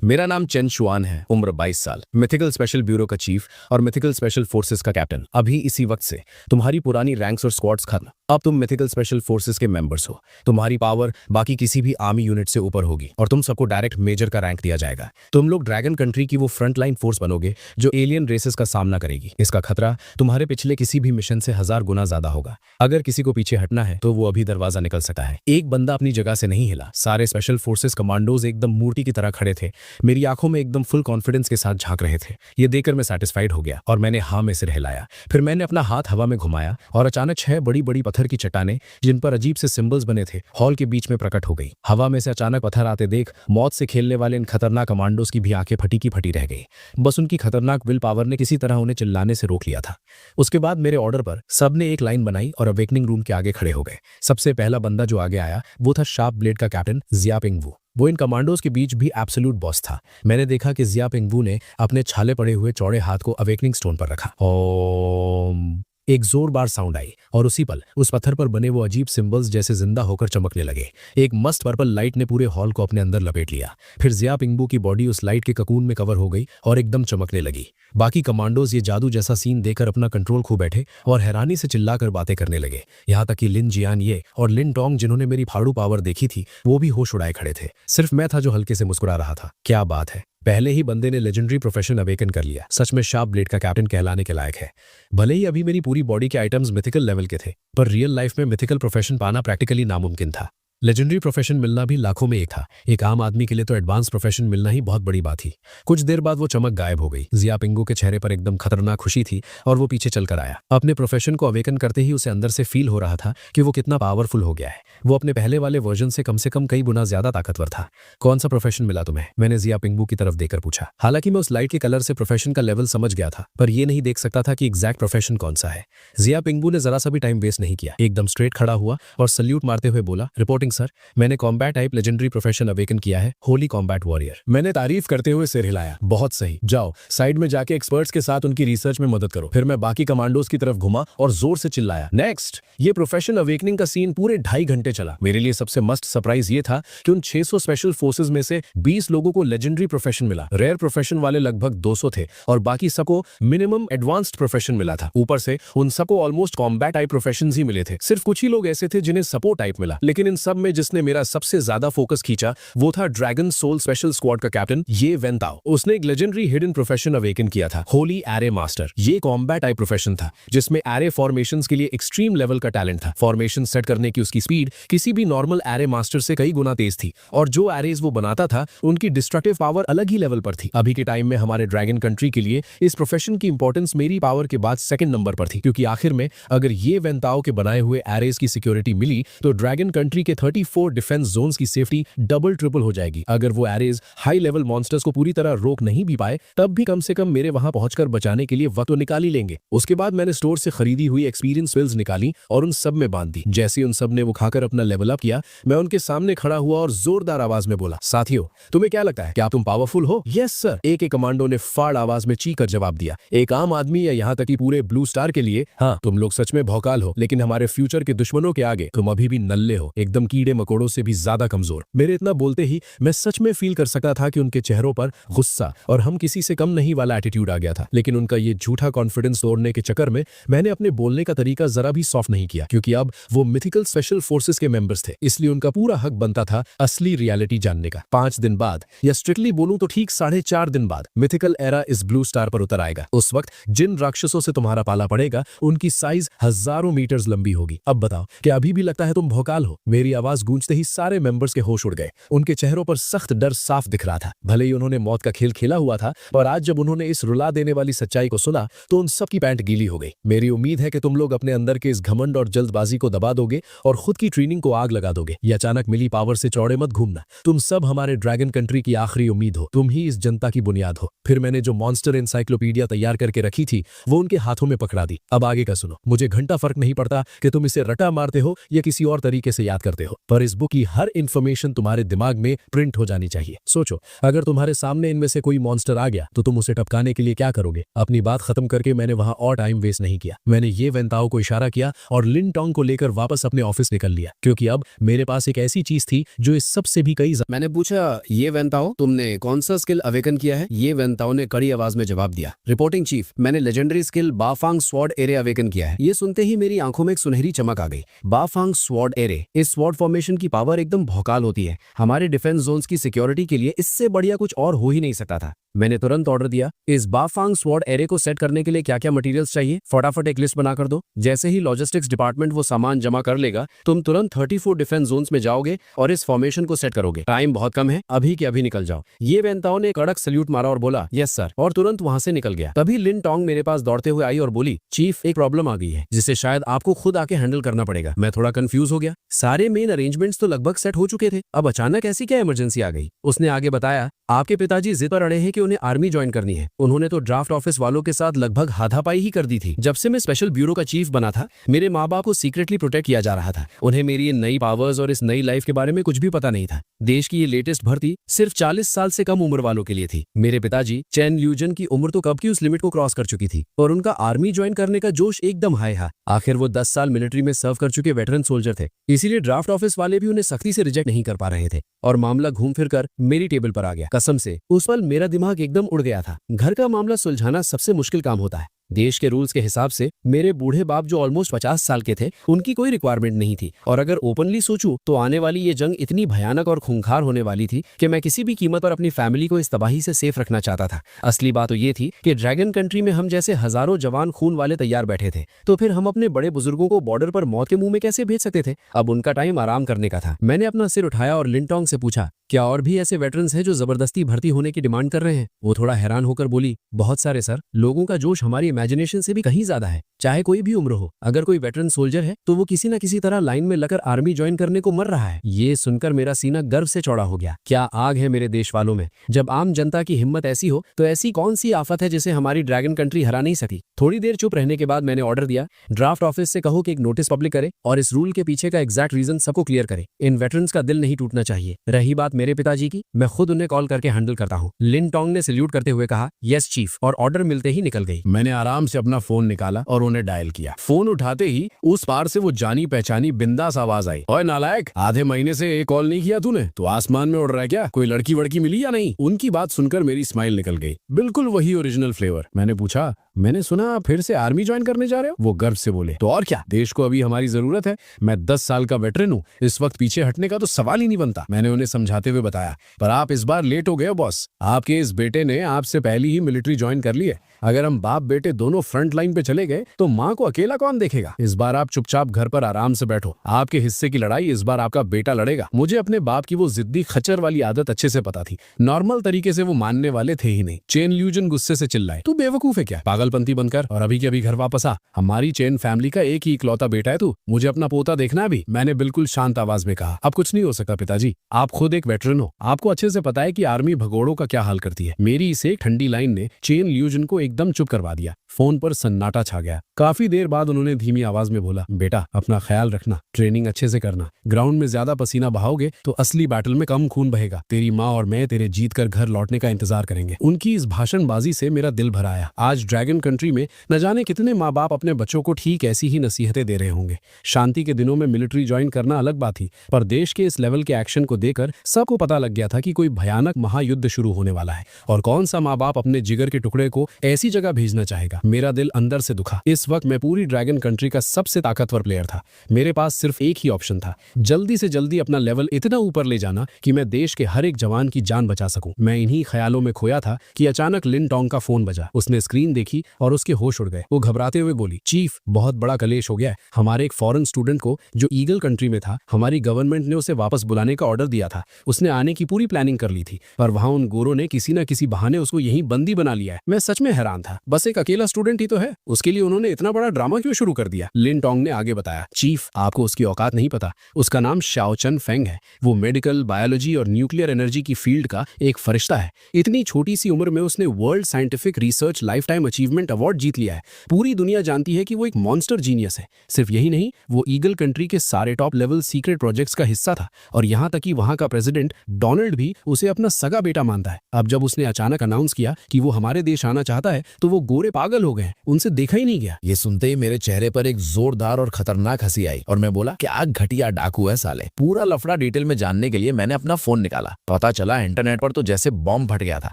मेरा नाम चेन शुआन है, उम्र 22 साल, मिथिकल स्पेशल ब्यूरो का चीफ और मिथिकल स्पेशल फोर्सेस का कैप्टन। अभी इसी वक्त से तुम्हारी पुरानी रैंक्स और स्क्वाड्स खत्म। अब तुम मिथिकल स्पेशल फोर्सेस के मेंबर्स हो। तुम्हारी पावर बाकी किसी भी आर्मी यूनिट से ऊपर होगी और तुम सबको डायरेक्ट मेजर का रैंक दिया जाएगा। तुम लोग ड्रैगन कंट्री की वो फ्रंटलाइन फोर्स बनोगे जो एलियन रेसेस का सामना करेगी। इसका खतरा तुम्हारे पिछले किसी भी मिशन से 1000 गुना ज्यादा होगा। अगर किसी को पीछे हटना है तो वो अभी दरवाजा निकल सकता है। एक बंदा अपनी जगह से नहीं हिला। सारे स्पेशल फोर्सेस कमांडोज एकदम मूर्ति की तरह खड़े थे, मेरी आंखों में एकदम फुल कॉन्फिडेंस के साथ झांक रहे थे। ये देखकर मैं सैटिस्फाइड हो गया और मैंने हाँ में सिर हिलाया। फिर मैंने अपना हाथ हवा में घुमाया और अचानक 6 बड़ी बड़ी पत्थर की चट्टानें जिन पर अजीब से सिंबल्स बने थे हॉल के बीच में प्रकट हो गई। हवा में से अचानक पत्थर आते देख मौत से खेलने वाले इन खतरनाक कमांडोज की भी आंखें फटी की फटी रह गई। बस उनकी खतरनाक विल पावर ने किसी तरह उन्हें चिल्लाने से रोक लिया था। उसके बाद मेरे ऑर्डर पर सबने एक लाइन बनाई और अवेकनिंग रूम के आगे खड़े हो गए। सबसे पहला बंदा जो आगे आया वो था शार्प ब्लेड का कैप्टन जिया पिंगवू। वो इन कमांडोज के बीच भी एब्सोल्यूट बॉस था। मैंने देखा कि जिया पिंगवू ने अपने छाले पड़े हुए चौड़े हाथ को अवेकनिंग स्टोन पर रखा। ओम, एक जोरदार साउंड आई और उसी पल उस पत्थर पर बने वो अजीब सिंबल्स जैसे जिंदा होकर चमकने लगे। एक मस्त पर्पल लाइट ने पूरे हॉल को अपने अंदर लपेट लिया। फिर जिया पिंगवू की बॉडी उस लाइट के ककून में कवर हो गई और एकदम चमकने लगी। बाकी कमांडोज ये जादू जैसा सीन देखकर अपना कंट्रोल खो बैठे और हैरानी से चिल्लाकर बातें करने लगे। यहाँ तक कि लिन जियान ये और लिन टोंग जिन्होंने मेरी फाड़ू पावर देखी थी वो भी होश उड़ाए खड़े थे। सिर्फ मैं था जो हल्के से मुस्कुरा रहा था। क्या बात है, पहले ही बंदे ने लेजेंडरी प्रोफेशन अवेकन कर लिया। सच में शार्प ब्लेड का कैप्टन कहलाने के लायक है। भले ही अभी मेरी पूरी बॉडी के आइटम्स मिथिकल लेवल के थे, पर रियल लाइफ में मिथिकल प्रोफेशन पाना प्रैक्टिकली नामुमकिन था। लेजेंडरी प्रोफेशन मिलना भी लाखों में एक था। एक आम आदमी के लिए तो एडवांस प्रोफेशन मिलना ही बहुत बड़ी बात थी। कुछ देर बाद वो चमक गायब हो गई। जिया पिंगवू के चेहरे पर एकदम खतरनाक खुशी थी और वो पीछे चलकर आया। अपने प्रोफेशन को अवेकन करते ही उसे अंदर से फील हो रहा था कि वो कितना पावरफुल हो गया है। वो अपने पहले वाले वर्जन से कम कई गुना ज्यादा ताकतवर था। कौन सा प्रोफेशन मिला तुम्हें? मैंने जिया पिंगवू की तरफ देखकर पूछा। हालांकि मैं उस लाइट के कलर से प्रोफेशन का लेवल समझ गया था, पर यह नहीं देख सकता था कि एग्जैक्ट प्रोफेशन कौन सा है। जिया पिंगवू ने जरा सा भी टाइम वेस्ट नहीं किया, एकदम स्ट्रेट खड़ा हुआ और सल्यूट मारते हुए बोला, रिपोर्टिंग सर, मैंने combat type legendary profession awaken किया है, होली कॉम्बैट वॉरियर। मैंने तारीफ करते हुए सिर हिलाया। बहुत सही, जाओ साइड में जाके एक्सपर्ट्स के साथ उनकी रिसर्च में मदद करो। फिर मैं बाकी कमांडोज की तरफ घुमा और जोर से चिल्लाया, नेक्स्ट। ये प्रोफेशन अवेकनिंग का सीन पूरे 2.5 घंटे चला। मेरे लिए सबसे मस्त सरप्राइज ये था कि उन 600 स्पेशल फोर्सेस में से 20 लोगों को लेजेंडरी प्रोफेशन मिला। रेयर प्रोफेशन वाले लगभग 200 थे और बाकी सबको मिनिमम एडवांस्ड प्रोफेशन मिला था। ऊपर से उन सबको ऑलमोस्ट कॉम्बैट टाइप प्रोफेशंस ही मिले थे। सिर्फ कुछ ही लोग ऐसे थे जिन्हें सपोर्ट टाइप मिला। लेकिन इन सब में जिसने मेरा सबसे ज्यादा फोकस खींचा वो था ड्रैगन सोल स्पेशल स्क्वाड का कैप्टन ये वेन ताओ। उसने एक लेजेंडरी हिडन प्रोफेशन अवेकन किया था, होली एरे मास्टर। ये कॉम्बैट टाइप प्रोफेशन था जिसमें एरे फॉर्मेशंस के लिए एक्सट्रीम लेवल का टैलेंट था। फॉर्मेशन सेट करने की उसकी स्पीड किसी भी नॉर्मल एरे मास्टर से कई गुना तेज थी और जो एरेज वो बनाता था उनकी डिस्ट्रक्टिव पावर अलग ही लेवल पर थी। अभी के टाइम में हमारे ड्रैगन कंट्री के लिए इस प्रोफेशन की इंपॉर्टेंस मेरी पावर के बाद सेकंड नंबर पर थी, क्योंकि आखिर में अगर ये वेन ताओ के बनाए हुए एरेज की सिक्योरिटी मिली तो ड्रैगन कंट्री के 34 डिफेंस जोन्स की सेफ्टी डबल ट्रिपल हो जाएगी। अगर वो एरेज हाई लेवल मॉन्स्टर्स को पूरी तरह रोक नहीं भी पाए तब भी कम से कम मेरे वहां पहुंचकर बचाने के लिए वक्त तो निकाल ही लेंगे। उसके बाद मैंने स्टोर से खरीदी हुई एक्सपीरियंस पिल्स निकाली और उन सब में बांध दी। जैसे उन सब ने वो खाकर अपना लेवल अप किया, मैं उनके सामने खड़ा हुआ और जोरदार आवाज में बोला, साथियों तुम्हें क्या लगता है, क्या तुम पावरफुल हो? यस सर, एक कमांडो ने फाड़ आवाज में चीख कर जवाब दिया। एक आम आदमी या यहाँ तक कि पूरे ब्लू स्टार के लिए हाँ तुम लोग सच में भौकाल हो, लेकिन हमारे फ्यूचर के दुश्मनों के आगे तुम अभी भी नल्ले हो, एकदम कीड़े मकोड़ों से भी ज्यादा कमजोर। मेरे इतना बोलते ही मैं सच में फील कर सकता था कि उनके चेहरों पर गुस्सा और हम किसी से कम नहीं वाला एटीट्यूड आ गया था। लेकिन उनका ये झूठा कॉन्फिडेंस तोड़ने के चक्कर में मैंने अपने बोलने का तरीका जरा भी सॉफ्ट नहीं किया, क्योंकि अब वो मिथिकल स्पेशल फोर्सेस के मेंबर्स थे, इसलिए उनका पूरा हक बनता था असली रियलिटी जानने का। 5 दिन बाद, या स्ट्रिक्टली बोलूं तो ठीक 4.5 दिन बाद, मिथिकल एरा इस ब्लू स्टार पर उतर आएगा। उस वक्त जिन राक्षसों से तुम्हारा पाला पड़ेगा उनकी साइज हजारों मीटर्स लंबी होगी। अब बताओ, क्या अभी भी लगता है तुम भौकाल हो? मेरी आवाज गूंजते ही सारे मेंबर्स के होश उड़ गए। उनके चेहरों पर सख्त डर साफ दिख रहा था। भले ही उन्होंने मौत का खेल खेला हुआ था, और आज जब उन्होंने इस रुला देने वाली सच्चाई को सुना तो उन सब की पैंट गीली हो गई। मेरी उम्मीद है कि तुम लोग अपने अंदर के इस घमंड और जल्दबाजी को दबा दोगे और खुद की ट्रेनिंग को आग लगा दोगे। ये अचानक मिली पावर से चौड़े मत घूमना। तुम सब हमारे ड्रैगन कंट्री की आखिरी उम्मीद हो। तुम ही इस जनता की बुनियाद हो। फिर मैंने जो मॉन्स्टर एनसाइक्लोपीडिया तैयार करके रखी थी वो उनके हाथों में पकड़ा दी। अब आगे का सुनो। मुझे घंटा फर्क नहीं पड़ता कि तुम इसे रटा मारते हो या किसी और तरीके से याद करते हो, पर इस बुक की हर इंफॉर्मेशन तुम्हारे दिमाग में प्रिंट हो जानी चाहिए। सोचो, अगर तुम्हारे सामने इनमें से कोई मॉन्स्टर आ गया तो तुम उसे टपकाने के लिए क्या करोगे? अपनी बात खत्म करके मैंने वहां और टाइम वेस्ट नहीं किया। मैंने ये वेंताओ को इशारा किया और लिन टोंग को लेकर वापस अपने ऑफिस निकल लिया, क्योंकि अब मेरे पास एक ऐसी चीज थी जो इस सबसे भी कई। मैंने पूछा, ये वेंताओ, तुमने कौन सा स्किल अवेकन किया है? ये वेंताओ ने कड़ी आवाज में जवाब दिया, रिपोर्टिंग चीफ, मैंने legendary skill Bafang sword array awaken किया है। ये सुनते ही मेरी आंखों में एक सुनहरी चमक आ गई। बाफांग स्वॉर्ड एरे, इस स्वॉर्ड फॉर्मेशन की पावर एकदम भौकाल होती है। हमारे डिफेंस जोन्स की सिक्योरिटी के लिए इससे बढ़िया कुछ और हो ही नहीं सकता था। मैंने तुरंत ऑर्डर दिया, इस बाफांग स्वॉर्ड एरे को सेट करने के लिए क्या क्या मटेरियल्स चाहिए, फटाफट एक लिस्ट बना कर दो। जैसे ही लॉजिस्टिक्स डिपार्टमेंट वो सामान जमा कर लेगा, तुम तुरंत 34 डिफेंस जोन्स में जाओगे और इस फॉर्मेशन को सेट करोगे। टाइम बहुत कम है, अभी के अभी निकल जाओ। ये वेंताओ ने कड़क सल्यूट मारा और बोला, यस सर, और तुरंत वहां से निकल गया। तभी लिन टोंग मेरे पास दौड़ते हुए आई और बोली, चीफ, एक प्रॉब्लम आ गई है जिसे शायद आपको खुद आके हैंडल करना पड़ेगा। मैं थोड़ा कंफ्यूज हो गया। सारे मेन अरेंजमेंट्स तो लगभग सेट हो चुके थे, अब अचानक ऐसी क्या इमरजेंसी आ गई? उसने आगे बताया, आपके पिताजी जिद पर अड़े हैं कि उन्हें आर्मी ज्वाइन करनी है। उन्होंने तो ड्राफ्ट ऑफिस वालों के साथ लगभग हाथापाई ही कर दी थी। जब से मैं स्पेशल ब्यूरो का चीफ बना था, मेरे माँ बाप को सीक्रेटली प्रोटेक्ट किया जा रहा था। उन्हें मेरी ये नई पावर्स और इस नई लाइफ के बारे में कुछ भी पता नहीं था। देश की ये लेटेस्ट भर्ती सिर्फ 40 साल से कम उम्र वालों के लिए थी। मेरे पिताजी चेन ल्यूजन की उम्र तो कब की उस लिमिट को क्रॉस कर चुकी थी और उनका आर्मी ज्वाइन करने का जोश एकदम हाई था। आखिर वो 10 साल मिलिट्री में सर्व कर चुके वेटरन सोल्जर थे, इसीलिए ड्राफ्ट ऑफिस वाले भी उन्हें सख्ती से रिजेक्ट नहीं कर पा रहे थे और मामला घूम फिर कर मेरी टेबल पर आ गया। कसम से उस पल मेरा दिमाग एकदम उड़ गया था। घर का मामला सुलझाना सबसे मुश्किल काम होता है। देश के रूल्स के हिसाब से मेरे बूढ़े बाप जो ऑलमोस्ट 50 साल के थे, उनकी कोई रिक्वायरमेंट नहीं थी, और अगर ओपनली सोचूं तो आने वाली ये जंग इतनी भयानक और खूंखार होने वाली थी कि मैं किसी भी कीमत पर अपनी फैमिली को इस तबाही से सेफ रखना चाहता था। असली बात तो ये थी कि ड्रैगन कंट्री में हम जैसे हजारों जवान खून वाले तैयार बैठे थे, तो फिर हम अपने बड़े बुजुर्गों को बॉर्डर पर मौत के मुंह में कैसे भेज सकते थे? अब उनका टाइम आराम करने का था। मैंने अपना सिर उठाया और लिन टोंग से पूछा, क्या और भी ऐसे वेटरन्स हैं जो जबरदस्ती भर्ती होने की डिमांड कर रहे हैं? वो थोड़ा हैरान होकर बोली, बहुत सारे सर। लोगों का जोश हमारी इमेजिनेशन से भी कहीं ज्यादा है, चाहे कोई भी उम्र हो। अगर कोई वेटरन सोल्जर है तो वो किसी न किसी तरह लाइन में लगकर आर्मी ज्वाइन करने को मर रहा है। ये सुनकर मेरा सीना गर्व से चौड़ा हो गया। क्या आग है मेरे देश वालों में। जब आम जनता की हिम्मत ऐसी हो तो ऐसी कौन सी आफत है जिसे हमारी ड्रैगन कंट्री हरा नहीं सकी। थोड़ी देर चुप रहने के बाद मैंने ऑर्डर दिया, ड्राफ्ट ऑफिस से कहो कि एक नोटिस पब्लिक करे और इस रूल के पीछे का एग्जैक्ट रीजन सबको क्लियर करे। इन वेटरन्स का दिल नहीं टूटना चाहिए। रही बात मेरे पिताजी की, मैं खुद उन्हें कॉल करके हैंडल करता हूँ। लिन टोंग ने सैल्यूट करते हुए कहा, यस चीफ, और ऑर्डर मिलते ही निकल गई। मैंने आराम से अपना फोन निकाला और उन्हें डायल किया। फोन उठाते ही उस पार से वो जानी पहचानी बिंदास आवाज आई, ओए नालायक, आधे महीने से एक कॉल नहीं किया तूने? तो आसमान में उड़ रहा है क्या? कोई लड़की वड़की मिली या नहीं? उनकी बात सुनकर मेरी स्माइल निकल गई। बिल्कुल वही ओरिजिनल फ्लेवर। मैंने पूछा, मैंने सुना फिर से आर्मी ज्वाइन करने जा रहे हो? वो गर्व से बोले, तो और क्या, देश को अभी हमारी जरूरत है। मैं 10 साल का वेटरन हूँ, इस वक्त पीछे हटने का तो सवाल ही नहीं बनता। मैंने उन्हें समझाते हुए बताया, पर आप इस बार लेट हो गए हो बॉस। आपके इस बेटे ने आपसे पहले ही मिलिट्री ज्वाइन कर ली है। अगर हम बाप बेटे दोनों फ्रंट लाइन पे चले गए तो माँ को अकेला कौन देखेगा? इस बार आप चुपचाप घर पर आराम से बैठो। आपके हिस्से की लड़ाई इस बार आपका बेटा लड़ेगा। मुझे अपने बाप की वो जिद्दी खच्चर वाली आदत अच्छे से पता थी। नॉर्मल तरीके से वो मानने वाले थे ही नहीं। चेन ल्यूजन गुस्से से चिल्लाए, तू बेवकूफ है क्या? पागलपंती बनकर और अभी के अभी घर वापस आ। हमारी चेन फैमिली का एक ही इकलौता बेटा है तू। मुझे अपना पोता देखना है भी। मैंने बिल्कुल शांत आवाज में कहा, अब कुछ नहीं हो सकता पिताजी। आप खुद एक वेटरन हो, आपको अच्छे से पता है कि आर्मी भगोड़ों का क्या हाल करती है। मेरी इस एक ठंडी लाइन ने चेन ल्यूजन को एकदम चुप करवा दिया। फोन पर सन्नाटा छा गया। काफी देर बाद उन्होंने धीमी आवाज में बोला, बेटा अपना ख्याल रखना, ट्रेनिंग अच्छे से करना, ग्राउंड में ज्यादा पसीना बहाओगे तो असली बैटल में कम खून बहेगा। तेरी माँ और मैं तेरे जीत कर घर लौटने का इंतजार करेंगे। उनकी इस भाषणबाजी से मेरा दिल भर आया। आज ड्रैगन कंट्री में न जाने कितने माँ बाप अपने बच्चों को ठीक ऐसी ही नसीहतें दे रहे होंगे। शांति के दिनों में मिलिट्री ज्वाइन करना अलग बात थी, पर देश के इस लेवल के एक्शन को देकर सबको पता लग गया था कि कोई भयानक महायुद्ध शुरू होने वाला है। और कौन सा माँ बाप अपने जिगर के टुकड़े को ऐसी जगह भेजना चाहेगा। मेरा दिल अंदर से दुखा। इस वक्त मैं पूरी ड्रैगन कंट्री का सबसे ताकतवर प्लेयर था। मेरे पास सिर्फ एक ही ऑप्शन था, जल्दी से जल्दी अपना लेवल इतना ऊपर ले जाना कि मैं देश के हर एक जवान की जान बचा सकूं। मैं इन्हीं ख्यालों में खोया था कि अचानक लिन टोंग का फोन बजा। उसने स्क्रीन देखी और उसके होश उड़ गए। वो घबराते हुए बोली, चीफ बहुत बड़ा कलेश हो गया है। हमारे एक फॉरेन स्टूडेंट को जो ईगल कंट्री में था, हमारी गवर्नमेंट ने उसे वापस बुलाने का ऑर्डर दिया था। उसने आने की पूरी प्लानिंग कर ली थी, पर वहां उन गोरों ने किसी न किसी बहाने उसको यहीं बंदी बना लिया है। मैं सच में हैरान था। बस एक अकेला स्टूडेंट ही तो है, उसके लिए उन्होंने इतना बड़ा ड्रामा क्यों शुरू कर दिया। लिन टोंग ने आगे बताया, चीफ आपको उसकी औकात नहीं पता। उसका नाम शाओ चन फेंग है। वो मेडिकल, बायोलॉजी और न्यूक्लियर एनर्जी की फील्ड का एक फरिश्ता है। इतनी छोटी सी उम्र में उसने world scientific research life time achievement award जीत लिया है। पूरी दुनिया जानती है कि वो एक मॉन्स्टर जीनियस है। सिर्फ यही नहीं, वो ईगल कंट्री के सारे टॉप लेवल सीक्रेट प्रोजेक्ट्स का हिस्सा था, और यहाँ तक कि वहाँ का प्रेसिडेंट डोनाल्ड भी उसे अपना सगा बेटा मानता है। अब जब उसने अचानक अनाउंस किया कि वो हमारे देश आना चाहता है, तो वो गोरे पागल हो गए। उनसे देखा ही नहीं गया। ये सुनते ही मेरे चेहरे पर एक जोरदार और खतरनाक हंसी आई और मैं बोला, क्या घटिया डाकू है साले। पूरा लफड़ा डिटेल में जानने के लिए मैंने अपना फोन निकाला। पता चला इंटरनेट पर तो जैसे बॉम्ब फट गया था।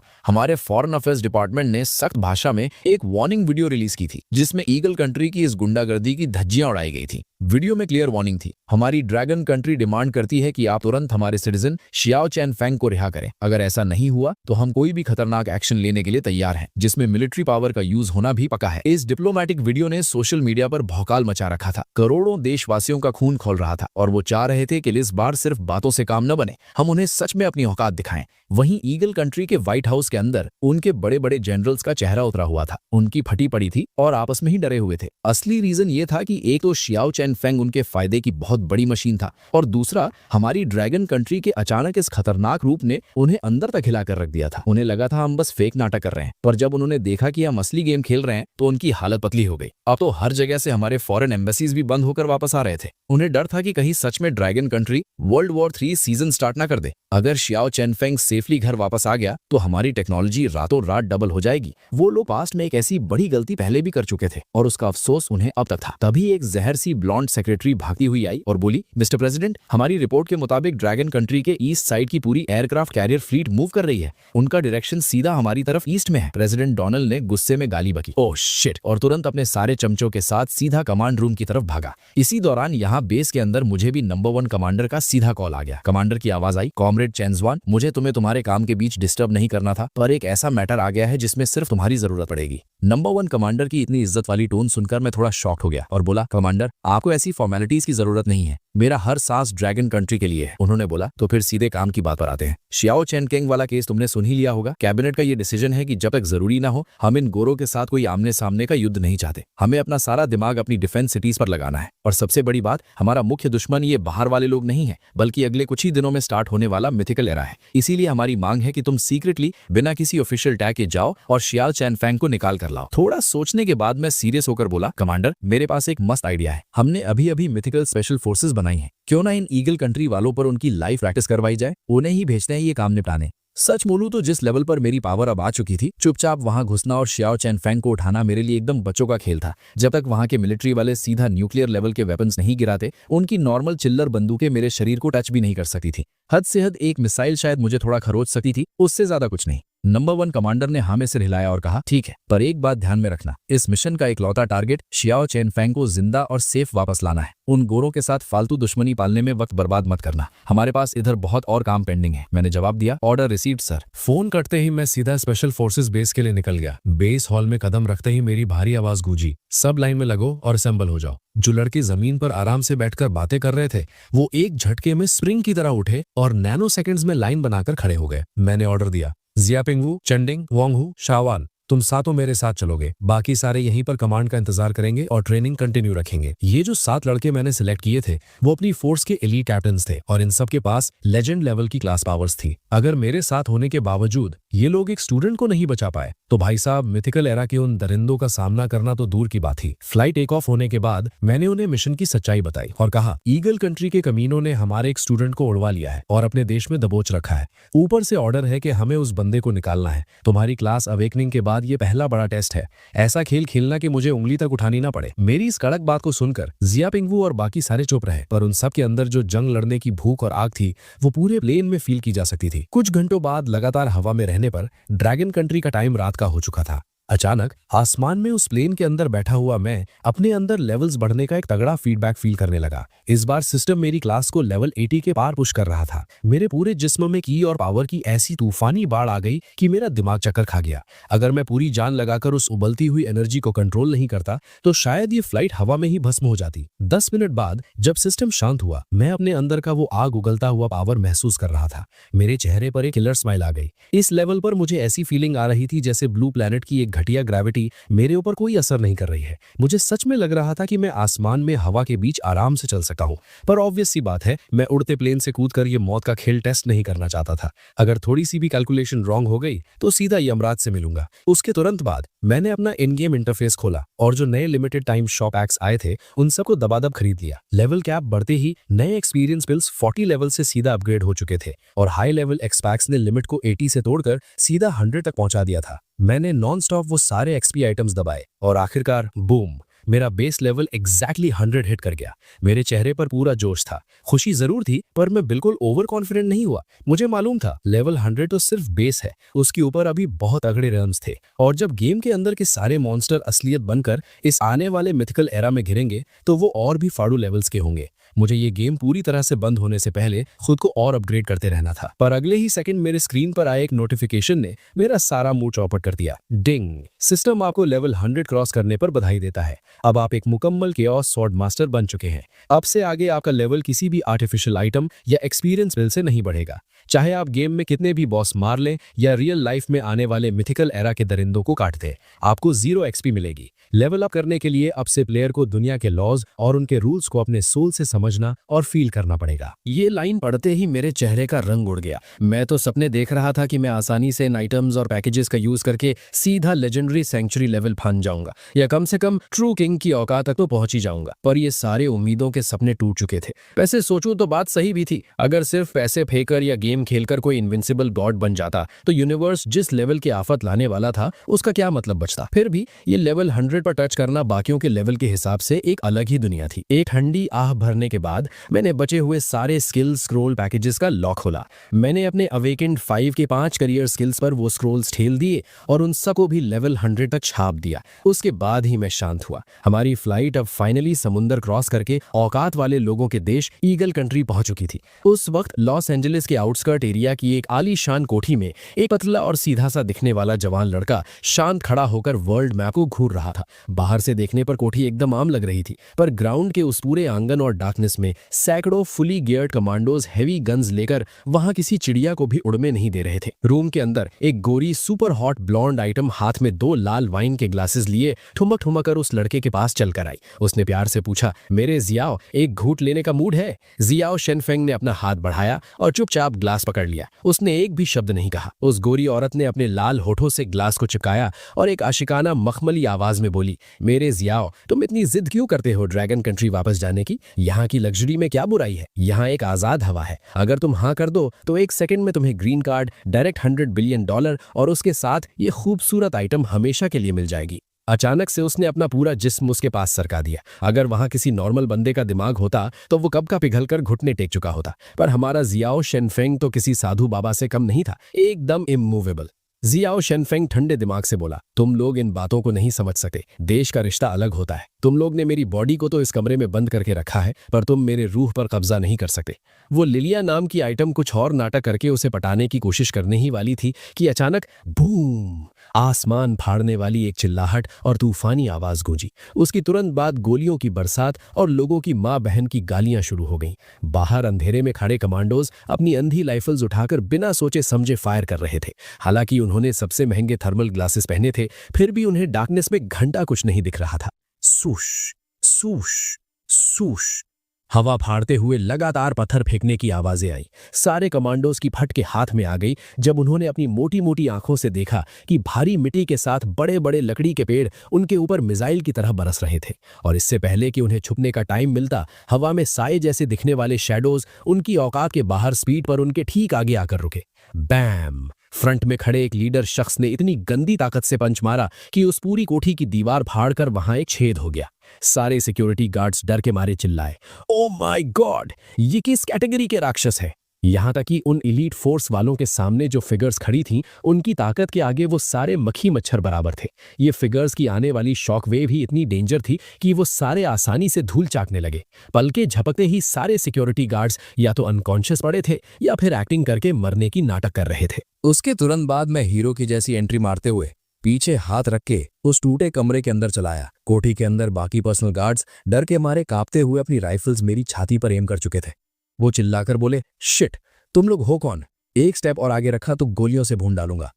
हमारे फॉरेन अफेयर्स डिपार्टमेंट ने सख्त भाषा में एक वार्निंग वीडियो रिलीज की थी, जिसमें ईगल कंट्री की इस गुंडागर्दी की धज्जियां उड़ाई गई थी। वीडियो में क्लियर वार्निंग थी, हमारी ड्रैगन कंट्री डिमांड करती है कि आप तुरंत हमारे सिटीजन शियाओ चैन फेंग को रिहा करें। अगर ऐसा नहीं हुआ तो हम कोई भी खतरनाक एक्शन लेने के लिए तैयार हैं, जिसमें मिलिट्री पावर का यूज होना भी पक्का है। इस डिप्लोमेटिक वीडियो ने सोशल मीडिया पर भौकाल मचा रखा था। करोड़ों देशवासियों का खून खौल रहा था और वो चाह रहे थे कि इस बार सिर्फ बातों से काम न बने, हम उन्हें सच में अपनी औकात दिखाएं। वहीं ईगल कंट्री के व्हाइट हाउस के अंदर उनके बड़े बड़े जनरल्स का चेहरा उतरा हुआ था। उनकी फटी पड़ी थी और आपस में ही डरे हुए थे। असली रीजन ये था कि एक तो शियाओ चैन फेंग उनके फायदे की बहुत बड़ी मशीन था, और दूसरा हमारी ड्रैगन कंट्री के अचानक इस खतरनाक रूप ने उन्हें अंदर तक हिला कर रख दिया था। उन्हें लगा था हम बस फेक नाटक कर रहे हैं, पर जब उन्होंने देखा कि हम असली गेम खेल रहे हैं तो उनकी हालत पतली हो गई। अब तो हर जगह से हमारे फॉरेन एम्बेसीज भी बंद होकर वापस आ रहे थे। उन्हें डर था कि कहीं सच में dragon country world war 3 season start ना कर दे। अगर शियाओ चैन फेंग सेफली घर वापस आ गया तो हमारी टेक्नोलॉजी रातों रात डबल हो जाएगी। वो लोग पास्ट में एक ऐसी बड़ी गलती पहले भी कर चुके थे और उसका अफसोस उन्हें अब तक था। तभी एक जहर सी ब्लॉन्ड सेक्रेटरी भागती हुई आई और बोली, मिस्टर प्रेसिडेंट, हमारी रिपोर्ट के मुताबिक ड्रैगन कंट्री के ईस्ट साइड की पूरी एयरक्राफ्ट कैरियर फ्लीट मूव कर रही है। उनका डायरेक्शन सीधा हमारी तरफ ईस्ट में है। प्रेसिडेंट डोनाल्ड ने गुस्से में गाली बकी, ओह शिट, और तुरंत अपने सारे चमचों के साथ सीधा कमांड रूम की तरफ भागा। इसी दौरान यहाँ बेस के अंदर मुझे भी नंबर 1 कमांडर का सीधा कॉल आ गया। कमांडर की आवाज आई, कॉमरेड चेंजवान, मुझे तुम्हें तुम्हारे काम के बीच डिस्टर्ब नहीं करना था, पर एक ऐसा मैटर आ गया है जिसमें सिर्फ तुम्हारी जरूरत पड़ेगी। नंबर 1 कमांडर की इतनी इज्जत वाली टोन सुनकर मैं थोड़ा शॉक्ड हो गया और बोला, कमांडर आपको ऐसी फॉर्मेलिटीज की जरूरत नहीं है, मेरा हर सांस ड्रैगन कंट्री के लिए है। उन्होंने बोला, तो फिर सीधे काम की बात पर आते हैं। शियाओ चैन फेंग वाला केस तुमने सुन ही लिया होगा। कैबिनेट का ये डिसीजन है कि जब तक जरूरी ना हो हम इन गोरों के साथ कोई आमने सामने का युद्ध नहीं चाहते। हमें अपना सारा दिमाग अपनी डिफेंस सिटीज पर लगाना है। और सबसे बड़ी बात, हमारा मुख्य दुश्मन ये बाहर वाले लोग नहीं है, बल्कि अगले कुछ ही दिनों में स्टार्ट होने वाला मिथिकल एरा है। इसीलिए हमारी मांग है कि तुम सीक्रेटली बिना किसी ऑफिशियल टैग के जाओ और शियाओ चैन फेंग को निकाल कर लाओ। थोड़ा सोचने के बाद मैं सीरियस होकर बोला, कमांडर मेरे पास एक मस्त आइडिया है। हमने अभी अभी मिथिकल स्पेशल फोर्सेस बनाई है, क्यों ना इन ईगल कंट्री वालों पर उनकी लाइव प्रैक्टिस करवाई जाए। उन्हें ही भेजते हैं ये काम निपटाने। सच बोलूं तो जिस लेवल पर मेरी पावर अब आ चुकी थी, चुपचाप वहां घुसना और शियाओ चैन फेंग को उठाना मेरे लिए एकदम बच्चों का खेल था। जब तक वहां के मिलिट्री वाले सीधा न्यूक्लियर लेवल के वेपन्स नहीं गिराते, उनकी नॉर्मल चिल्लर बंदूकें मेरे शरीर को टच भी नहीं कर सकती थी। हद से हद एक मिसाइल शायद मुझे थोड़ा खरोच सकती थी, उससे ज्यादा कुछ नहीं। नंबर 1 कमांडर ने हाँ में सिर हिलाया और कहा, ठीक है, पर एक बात ध्यान में रखना, इस मिशन का इकलौता टारगेट शियाओ चैन फेंग को जिंदा और सेफ वापस लाना है। उन गोरों के साथ फालतू दुश्मनी पालने में वक्त बर्बाद मत करना। हमारे पास इधर बहुत और काम पेंडिंग है। मैंने जवाब दिया, ऑर्डर रिसीव्ड सर। फोन कटते ही मैं सीधा स्पेशल फोर्सेस बेस के लिए निकल गया। बेस हॉल में कदम रखते ही मेरी भारी आवाज गूंजी, सब लाइन में लगो और असेंबल हो जाओ। जो लड़के जमीन पर आराम से बैठकर बातें कर रहे थे, वो एक झटके में स्प्रिंग की तरह उठे और नैनो सेकंड्स में लाइन बनाकर खड़े हो गए। मैंने ऑर्डर दिया, जियापिंगवू, चंडिंग, वोंगहू, शावान, तुम सातों मेरे साथ चलोगे, बाकी सारे यहीं पर कमांड का इंतजार करेंगे और ट्रेनिंग कंटिन्यू रखेंगे। ये जो 7 लड़के मैंने सिलेक्ट किए थे वो अपनी फोर्स के एलीट कैप्टन्स थे और इन सब के पास लेजेंड लेवल की क्लास पावर्स थी। अगर मेरे साथ होने के बावजूद ये लोग एक स्टूडेंट को नहीं बचा पाए तो भाई साहब मिथिकल एरा के उन दरिंदों का सामना करना तो दूर की बात थी। फ्लाइट टेक ऑफ होने के बाद मैंने उन्हें मिशन की सच्चाई बताई और कहा ईगल कंट्री के कमीनों ने हमारे एक स्टूडेंट को उड़वा लिया है और अपने देश में दबोच रखा है। ऊपर से ऑर्डर है कि हमें उस बंदे को निकालना है। तुम्हारी क्लास अवेकनिंग के बाद ये पहला बड़ा टेस्ट है। ऐसा खेल खेलना कि मुझे उंगली तक उठानी ना पड़े। मेरी इस कड़क बात को सुनकर जिया पिंगवू और बाकी सारे चुप रहे, पर उन सब के अंदर जो जंग लड़ने की भूख और आग थी वो पूरे प्लेन में फील की जा सकती थी। कुछ घंटों बाद लगातार हवा में रहने पर ड्रैगन कंट्री का टाइम रात का हो चुका था। अचानक आसमान में उस प्लेन के अंदर बैठा हुआ मैं अपने अंदर लेवल्स बढ़ने का एक तगड़ा फीडबैक फील करने लगा। इस बार सिस्टम मेरी क्लास को लेवल 80 के पार पुश कर रहा था। मेरे पूरे जिस्म में की और पावर की ऐसी तूफानी बाढ़ आ गई कि मेरा दिमाग चक्कर खा गया। अगर मैं पूरी जान लगाकर उस उबलती हुई एनर्जी को कंट्रोल नहीं करता तो शायद ये फ्लाइट हवा में ही भस्म हो जाती। 10 मिनट बाद जब सिस्टम शांत हुआ मैं अपने अंदर का वो आग उगलता हुआ पावर महसूस कर रहा था। मेरे चेहरे पर एक किलर स्माइल आ गई। इस लेवल पर मुझे ऐसी फीलिंग आ रही थी जैसे ब्लू प्लैनेट की एक घटिया ग्रेविटी मेरे ऊपर कोई असर नहीं कर रही है। मुझे सच में लग रहा था कि मैं आसमान में हवा के बीच आराम से चल सकता हूं। पर ऑब्वियस सी बात है मैं उड़ते प्लेन से कूदकर ये मौत का खेल टेस्ट नहीं करना चाहता था। अगर थोड़ी सी भी कैलकुलेशन रॉन्ग हो गई तो सीधा यमराज से मिलूंगा। उसके तुरंत बाद मैंने अपना इन गेम इंटरफेस खोला और जो नए लिमिटेड टाइम शॉप एक्स आए थे उन सबको दबादब खरीद लिया। लेवल कैप बढ़ते ही नए एक्सपीरियंस बिल्स 40 लेवल से सीधा अपग्रेड हो चुके थे और हाई लेवल एक्सपैक्स ने लिमिट को 80 से तोड़कर सीधा 100 तक पहुंचा दिया था। मैंने नॉन स्टॉप वो सारे एक्सपी आइटम्स दबाए और आखिरकार बूम, मेरा बेस लेवल एग्जैक्टली 100 हिट कर गया। मेरे चेहरे पर पूरा जोश था। खुशी जरूर थी पर मैं बिल्कुल ओवर कॉन्फिडेंट नहीं हुआ। मुझे मालूम था लेवल 100 तो सिर्फ बेस है, उसके ऊपर अभी बहुत तगड़े रम्स थे और जब गेम के अंदर के सारे मॉन्स्टर असलियत बनकर इस आने वाले मिथिकल एरा में घिरेंगे तो वो और भी फाड़ू लेवल्स के होंगे। मुझे ये गेम पूरी तरह से बंद होने से पहले खुद को और अपग्रेड करते रहना था। पर अगले ही सेकंड मेरे स्क्रीन पर आए एक नोटिफिकेशन ने मेरा सारा मूड चौपट कर दिया। डिंग, सिस्टम आपको लेवल 100 क्रॉस करने पर बधाई देता है। अब आप एक मुकम्मल केओस स्वॉर्ड मास्टर बन चुके हैं। अब से आगे आपका लेवल किसी भी आर्टिफिशियल आइटम या एक्सपीरियंस बिल से नहीं बढ़ेगा। चाहे आप गेम में कितने भी बॉस मार लें या रियल लाइफ में आने वाले मिथिकल एरा के दरिंदों को काट दें, आपको 0 एक्सपी मिलेगी। लेवल अप करने के लिए अब से प्लेयर को दुनिया के लॉज और उनके रूल्स को अपने सोल से समझना और फील करना पड़ेगा। ये लाइन पढ़ते ही मेरे चेहरे का रंग उड़ गया। मैं तो सपने देख रहा था कि मैं आसानी से इन आइटम्स और पैकेजेस का यूज करके सीधा लेजेंडरी सेंचुरी लेवल फान जाऊंगा या कम से कम ट्रू किंग की औकात तक तो पहुंच ही जाऊंगा। पर ये सारे उम्मीदों के सपने टूट चुके थे। वैसे सोचूं तो बात सही भी थी। अगर सिर्फ पैसे फेंकर या गेम खेलकर कोई इनविंसिबल गॉड बन जाता तो यूनिवर्स जिस लेवल की आफत लाने वाला था उसका क्या मतलब बचता। फिर भी ये लेवल 100 पर टच करना बाकियों के लेवल के हिसाब से एक अलग ही दुनिया थी। एक ठंडी आह भरने के बाद मैंने बचे हुए सारे स्किल स्क्रोल पैकेजेस का लॉक खोला। मैंने अपने अवेकेंड 5 के 5 करियर स्किल्स पर वो स्क्रोल्स ठेल दिए और उन सबको भी लेवल 100 तक छाप दिया। उसके बाद ही मैं शांत हुआ। हमारी फ्लाइट अब फाइनली समुंदर क्रॉस करके औकात वाले लोगों के देश ईगल कंट्री पहुंच चुकी थी। उस वक्त लॉस एंजलिस के आउटस्कर्ट एरिया की एक आलीशान कोठी में एक पतला और सीधा सा दिखने वाला जवान लड़का शांत खड़ा होकर वर्ल्ड मैप को घूर रहा था। बाहर से देखने पर कोठी एकदम आम लग रही थी, पर ग्राउंड के उस पूरे आंगन और डार्कनेस में सैकड़ों fully geared commandos heavy guns लेकर वहां किसी चिड़िया को भी उड़ने नहीं दे रहे थे। रूम के अंदर एक गोरी सुपर हॉट ब्लॉन्ड आइटम हाथ में 2 लाल वाइन के ग्लासेस लिए ठुमक ठुमक कर उस लड़के के पास चलकर आई। उसने प्यार से पूछा, मेरे जियाओ एक घूंट लेने का मूड है? जियाओ शेनफेंग ने अपना हाथ बढ़ाया और चुपचाप ग्लास पकड़ लिया। उसने एक भी शब्द नहीं कहा। उस गोरी औरत ने अपने लाल होठों से ग्लास को चिपकाया और एक आशिकाना मखमली आवाज में बोली, मेरे जियाओ तुम इतनी जिद क्यों करते हो ड्रैगन कंट्री वापस जाने की? यहाँ की लग्जरी में क्या बुराई है? यहाँ एक आजाद हवा है। अगर तुम हाँ कर दो तो 1 सेकंड में तुम्हें ग्रीन कार्ड, डायरेक्ट $100 बिलियन और उसके साथ ये खूबसूरत आइटम हमेशा के लिए मिल जाएगी। अचानक से उसने अपना पूरा जिस्म उसके पास सरका दिया। अगर वहां किसी नॉर्मल बंदे का दिमाग होता तो वो कब का पिघलकर घुटने टेक चुका होता, पर हमारा जियाओ शेनफेंग तो किसी साधु बाबा से कम नहीं था, एकदम इमूवेबल। जियाओ शेनफेंग ठंडे दिमाग से बोला, तुम लोग इन बातों को नहीं समझ सकते। देश का रिश्ता अलग होता है। तुम लोग ने मेरी बॉडी को तो इस कमरे में बंद करके रखा है, पर तुम मेरे रूह पर कब्जा नहीं कर सकते। वो लिलिया नाम की आइटम कुछ और नाटक करके उसे पटाने की कोशिश करने ही वाली थी कि अचानक बूम, आसमान फाड़ने वाली एक चिल्लाहट और तूफानी आवाज गूंजी। उसकी तुरंत बाद गोलियों की बरसात और लोगों की मां बहन की गालियां शुरू हो गईं। बाहर अंधेरे में खड़े कमांडोज अपनी अंधी राइफल्स उठाकर बिना सोचे समझे फायर कर रहे थे। हालांकि उन्होंने सबसे महंगे थर्मल ग्लासेस पहने थे, फिर भी उन्हें डार्कनेस में घंटा कुछ नहीं दिख रहा था। सूश सूश सूश हवा फाड़ते हुए लगातार पत्थर फेंकने की आवाजें आई। सारे कमांडोज की फट के हाथ में आ गई जब उन्होंने अपनी मोटी मोटी आंखों से देखा कि भारी मिट्टी के साथ बड़े बड़े लकड़ी के पेड़ उनके ऊपर मिसाइल की तरह बरस रहे थे। और इससे पहले कि उन्हें छुपने का टाइम मिलता, हवा में साए जैसे दिखने वाले शैडोज उनकी औकात के बाहर स्पीड पर उनके ठीक आगे आकर रुके। बैम! फ्रंट में खड़े एक लीडर शख्स ने इतनी गंदी ताकत से पंच मारा कि उस पूरी कोठी की दीवार फाड़कर वहां एक छेद हो गया। सारे सिक्योरिटी गार्ड्स डर के मारे चिल्लाए, ओ माय गॉड, ये किस कैटेगरी के राक्षस है। यहां तक कि उन एलीट फोर्स वालों के सामने जो फिगर्स खड़ी थीं, उनकी ताकत के आगे वो सारे मक्खी मच्छर बराबर थे। ये फिगर्स की आने वाली शॉक वेव ही इतनी डेंजर थी कि वो सारे आसानी से धूल चाकने लगे। पलके झपकते ही सारे सिक्योरिटी गार्ड्स या तो अनकॉन्शियस पड़े थे या फिर एक्टिंग करके मरने की नाटक कर रहे थे। उसके तुरंत बाद मैं हीरो की जैसी एंट्री मारते हुए पीछे हाथ रख के उस टूटे कमरे के अंदर चला आया। कोठी के अंदर बाकी पर्सनल गार्ड्स डर के मारे कांपते हुए अपनी राइफल्स मेरी छाती पर एम कर चुके थे। वो चिल्लाकर बोले, शिट, तुम लोग हो कौन? एक स्टेप और आगे रखा तो गोलियों से भून डालूंगा।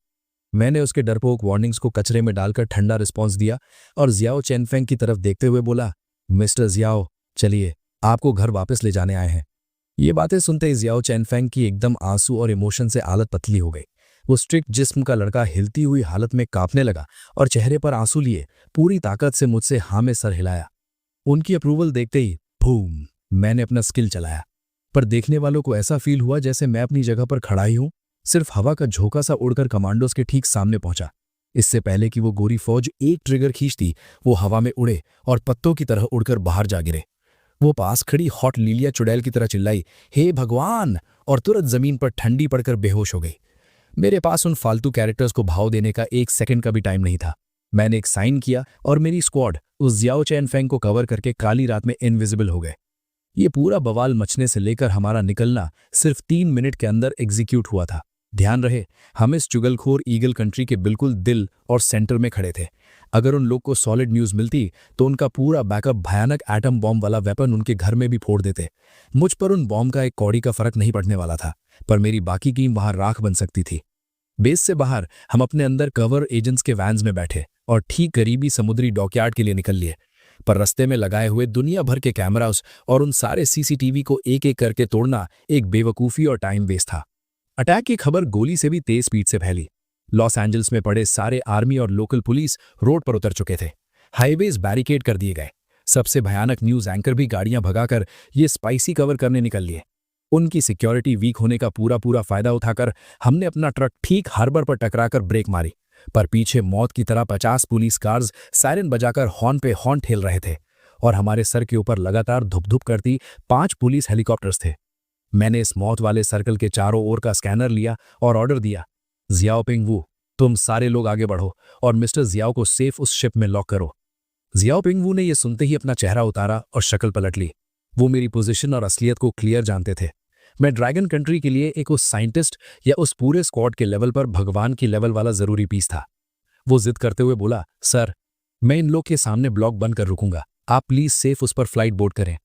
मैंने उसके डरपोक वार्निंग्स को कचरे में डालकर ठंडा रिस्पॉन्स दिया और जियाओ चेनफेंग की तरफ देखते हुए बोला, मिस्टर जियाओ, चलिए, आपको घर वापस ले जाने आए हैं। ये बातें सुनते ही जियाओ चेनफेंग की एकदम आंसू और इमोशन से हालत पतली हो गई। वो स्ट्रिक्ट जिस्म का लड़का हिलती हुई हालत में कांपने लगा और चेहरे पर आंसू लिए पूरी ताकत से मुझसे हाँ में सर हिलाया। उनकी अप्रूवल देखते ही बूम, मैंने अपना स्किल चलाया, पर देखने वालों को ऐसा फील हुआ जैसे मैं अपनी जगह पर खड़ा ही हूं। सिर्फ हवा का झोंका सा उड़कर कमांडोज के ठीक सामने पहुंचा। इससे पहले कि वो गोरी फौज एक ट्रिगर खींचती, वो हवा में उड़े और पत्तों की तरह उड़कर बाहर जा गिरे। वो पास खड़ी हॉट लिलिया चुड़ैल की तरह चिल्लाई, हे भगवान, और तुरंत जमीन पर ठंडी पड़कर बेहोश हो गई। मेरे पास उन फालतू कैरेक्टर्स को भाव देने का एक सेकंड का भी टाइम नहीं था। मैंने एक साइन किया और मेरी स्क्वाड उस जियाओ चेनफेंग को कवर करके काली रात में इनविजिबल हो गए। ये पूरा बवाल मचने से लेकर हमारा निकलना सिर्फ 3 मिनट के अंदर एग्जीक्यूट हुआ था। ध्यान रहे, हम इस चुगलखोर ईगल कंट्री के बिल्कुल दिल और सेंटर में खड़े थे। अगर उन लोग को सॉलिड न्यूज मिलती तो उनका पूरा बैकअप भयानक एटम बॉम्ब वाला वेपन उनके घर में भी फोड़ देते। मुझ पर उन बॉम्ब का एक कौड़ी का फर्क नहीं पड़ने वाला था, पर मेरी बाकी टीम वहां राख बन सकती थी। बेस से बाहर हम अपने अंदर कवर एजेंट्स के वैन्स में बैठे और ठीक करीबी समुद्री डॉकयार्ड के लिए निकल लिए। पर रास्ते में लगाए हुए दुनिया भर के कैमरास और उन सारे सीसीटीवी को एक एक करके तोड़ना एक बेवकूफ़ी और टाइम वेस्ट था। अटैक की खबर गोली से भी तेज स्पीड से फैली। लॉस एंजल्स में पड़े सारे आर्मी और लोकल पुलिस रोड पर उतर चुके थे। हाईवेज बैरिकेड कर दिए गए। सबसे भयानक न्यूज एंकर भी गाड़ियां भगाकर ये स्पाइसी कवर करने निकल लिए। उनकी सिक्योरिटी वीक होने का पूरा फायदा उठाकर हमने अपना ट्रक ठीक हार्बर पर टकराकर ब्रेक मारी, पर पीछे मौत की तरह 50 पुलिस कार्स सायरन बजाकर हॉर्न पे हॉर्न ठेल रहे थे और हमारे सर के ऊपर लगातार धुप-धुप करती 5 पुलिस हेलीकॉप्टर्स थे। मैंने इस मौत वाले सर्कल के चारों ओर का स्कैनर लिया और ऑर्डर दिया, जियाओ पिंग वू, तुम सारे लोग आगे बढ़ो और मिस्टर जियाओ को सेफ उस शिप में लॉक करो। जियाओ पिंग वू ने यह सुनते ही अपना चेहरा उतारा और शक्ल पलट ली। वो मेरी पोजीशन और असलियत को क्लियर जानते थे। मैं ड्रैगन कंट्री के लिए एक उस साइंटिस्ट या उस पूरे स्क्वाड के लेवल पर भगवान की लेवल वाला जरूरी पीस था। वो जिद करते हुए बोला, सर, मैं इन लोग के सामने ब्लॉक बंद कर रुकूंगा, आप प्लीज सेफ उस पर फ्लाइट बोर्ड करें।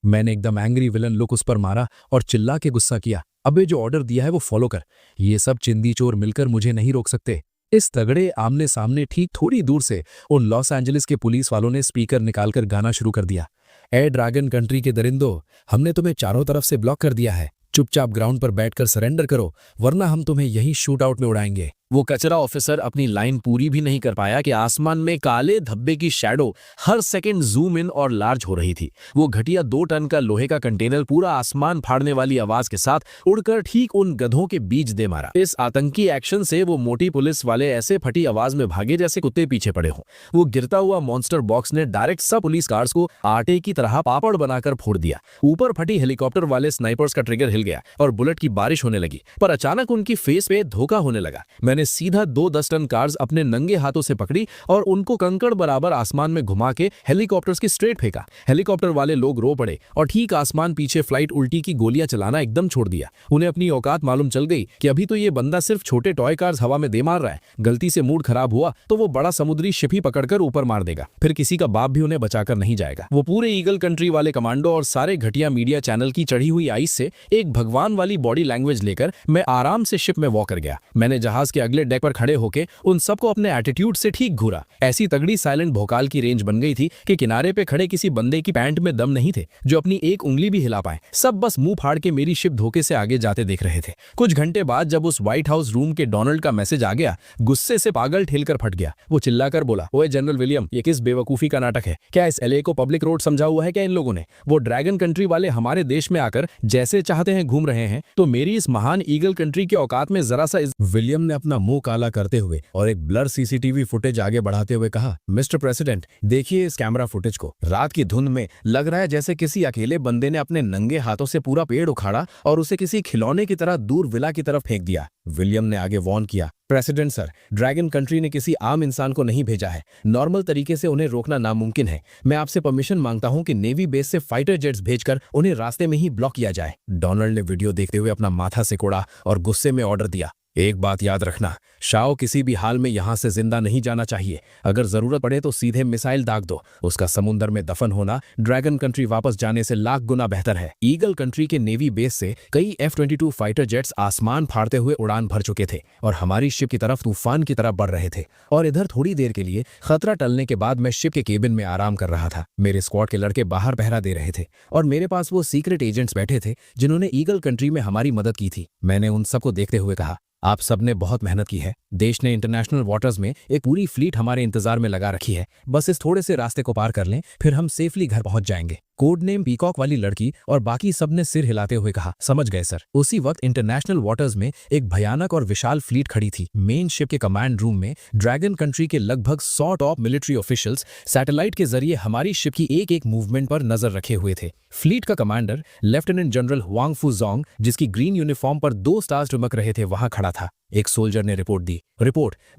मैंने एकदम एंग्री विलन लुक उस पर मारा और चिल्ला के गुस्सा किया, अबे जो ऑर्डर दिया है वो फॉलो कर, ये सब चिंदी चोर मिलकर मुझे नहीं रोक सकते। इस तगड़े आमने सामने ठीक थोड़ी दूर से उन लॉस एंजलिस के पुलिस वालों ने स्पीकर निकालकर गाना शुरू कर दिया, ए ड्रैगन कंट्री के दरिंदो, हमने तुम्हें चारों तरफ से ब्लॉक कर दिया है, चुपचाप ग्राउंड पर बैठकर सरेंडर करो वरना हम तुम्हें यहीं शूट आउट में उड़ाएंगे। वो कचरा ऑफिसर अपनी लाइन पूरी भी नहीं कर पाया कि आसमान में काले धब्बे की shadow her second zoom in और लार्ज हो रही थी। वो घटिया 2 टन का लोहे का कंटेनर पूरा आसमान फाड़ने वाली आवाज के साथ उड़कर ठीक उन गधों के बीच दे मारा। इस आतंकी एक्शन से वो मोटी पुलिस वाले ऐसे फटी आवाज में भागे जैसे कुत्ते पीछे पड़े हों। वो गिरता हुआ मॉन्स्टर बॉक्स ने डायरेक्ट सब पुलिस कार्स को आटे की तरह पापड़ बनाकर फोड़ दिया। ऊपर फटी हेलीकॉप्टर वाले स्नाइपर्स का ट्रिगर हिल गया और बुलेट की बारिश होने लगी, पर अचानक उनकी फेस पे धोखा होने लगा। मैंने मैंने सीधा 2 10 टन कार्स अपने नंगे हाथों से पकड़ी और उनको कंकड़ बराबर आसमान में घुमा के हेलीकॉप्टर्स की स्ट्रेट फेंका। हेलीकॉप्टर वाले लोग रो पड़े और ठीक आसमान पीछे फ्लाइट उल्टी की गोलियां चलाना एकदम छोड़ दिया। उन्हें अपनी औकात मालूम चल गई कि अभी तो ये बंदा सिर्फ छोटे टॉय कार्स हवा में दे मार रहा है, गलती से मूड खराब हुआ तो वो बड़ा समुद्री शिप ही पकड़कर ऊपर मार देगा, फिर किसी का बाप भी उन्हें बचाकर नहीं जाएगा। वो पूरे ईगल कंट्री वाले कमांडो और सारे घटिया मीडिया चैनल की चढ़ी हुई आइस से एक भगवान वाली बॉडी लैंग्वेज लेकर मैं आराम से शिप में वॉक कर गया। मैंने जहाज के अगले डेक पर खड़े होकर उन सबको अपने एटीट्यूड से ठीक घूरा। ऐसी तगड़ी साइलेंट भोकाल की रेंज बन गई थी कि किनारे पे खड़े किसी बंदे की पैंट में दम नहीं थे जो अपनी एक उंगली भी हिला पाए। सब बस मुंह फाड़ के मेरी शिप धोखे से आगे जाते देख रहे थे। कुछ घंटे बाद जब उस व्हाइट हाउस रूम के डोनाल्ड का मैसेज आ गया, गुस्से से पागल ठेलकर फट गया। वो चिल्लाकर बोला, ओए जनरल विलियम, ये किस बेवकूफी का नाटक है? क्या इस एलए को पब्लिक रोड समझा हुआ है क्या इन लोगों ने? वो ड्रैगन कंट्री वाले हमारे देश में आकर जैसे चाहते हैं घूम रहे हैं, तो मेरी इस महान ईगल कंट्री की औकात में जरा सा विलियम ने अपना मुंह काला करते हुए और एक ब्लर सीसीटीवी फुटेज आगे बढ़ाते हुए कहा, मिस्टर प्रेसिडेंट, देखिए इस कैमरा फुटेज को। रात की धुंध में लग रहा है जैसे किसी अकेले बंदे ने अपने नंगे हाथों से पूरा पेड़ उखाड़ा और उसे किसी खिलौने की तरह दूर विला की तरफ फेंक दिया। विलियम ने आगे वार्न किया, प्रेसिडेंट सर, ड्रैगन कंट्री ने किसी आम इंसान को नहीं भेजा है। नॉर्मल तरीके से उन्हें रोकना नामुमकिन है। मैं आपसे परमिशन मांगता हूं कि नेवी बेस से फाइटर जेट्स भेजकर उन्हें रास्ते में ही ब्लॉक किया जाए। डोनाल्ड ने वीडियो देखते हुए अपना माथा सिकोड़ा और गुस्से में ऑर्डर दिया, एक बात याद रखना, शाओ किसी भी हाल में यहां से जिंदा नहीं जाना चाहिए। अगर जरूरत पड़े तो सीधे मिसाइल दाग दो। उसका समुद्र में दफन होना ड्रैगन कंट्री वापस जाने से लाख गुना बेहतर है। ईगल कंट्री के नेवी बेस से कई F-22 फाइटर जेट्स आसमान फाड़ते हुए उड़ान भर चुके थे और हमारी शिप की तरफ तूफान की तरह बढ़ रहे थे। और इधर थोड़ी देर के लिए खतरा टलने के बाद मैं शिप के केबिन में आराम कर रहा था। मेरे स्क्वाड के लड़के बाहर पहरा दे रहे थे और मेरे पास वो सीक्रेट एजेंट्स बैठे थे जिन्होंने ईगल कंट्री में हमारी मदद की थी। मैंने उन सबको देखते हुए कहा, आप सबने बहुत मेहनत की है। देश ने इंटरनेशनल वाटर्स में एक पूरी फ्लीट हमारे इंतजार में लगा रखी है। बस इस थोड़े से रास्ते को पार कर लें, फिर हम सेफली घर पहुंच जाएंगे। कोड नेम पीकॉक वाली लड़की और बाकी सबने सिर हिलाते हुए कहा, समझ गए सर। उसी वक्त इंटरनेशनल वाटर्स में एक भयानक और विशाल फ्लीट खड़ी थी। मेन शिप के कमांड रूम में ड्रैगन कंट्री के लगभग 100 टॉप मिलिट्री ऑफिशियल्स सैटेलाइट के जरिए हमारी शिप की एक एक मूवमेंट पर नजर रखे हुए थे। फ्लीट का कमांडर लेफ्टिनेंट जनरल हुआंग फू जोंग, जिसकी ग्रीन यूनिफॉर्म पर 2 स्टार्स चमक रहे थे, वहां खड़ा था। एक सोल्जर ने रिपोर्ट दी,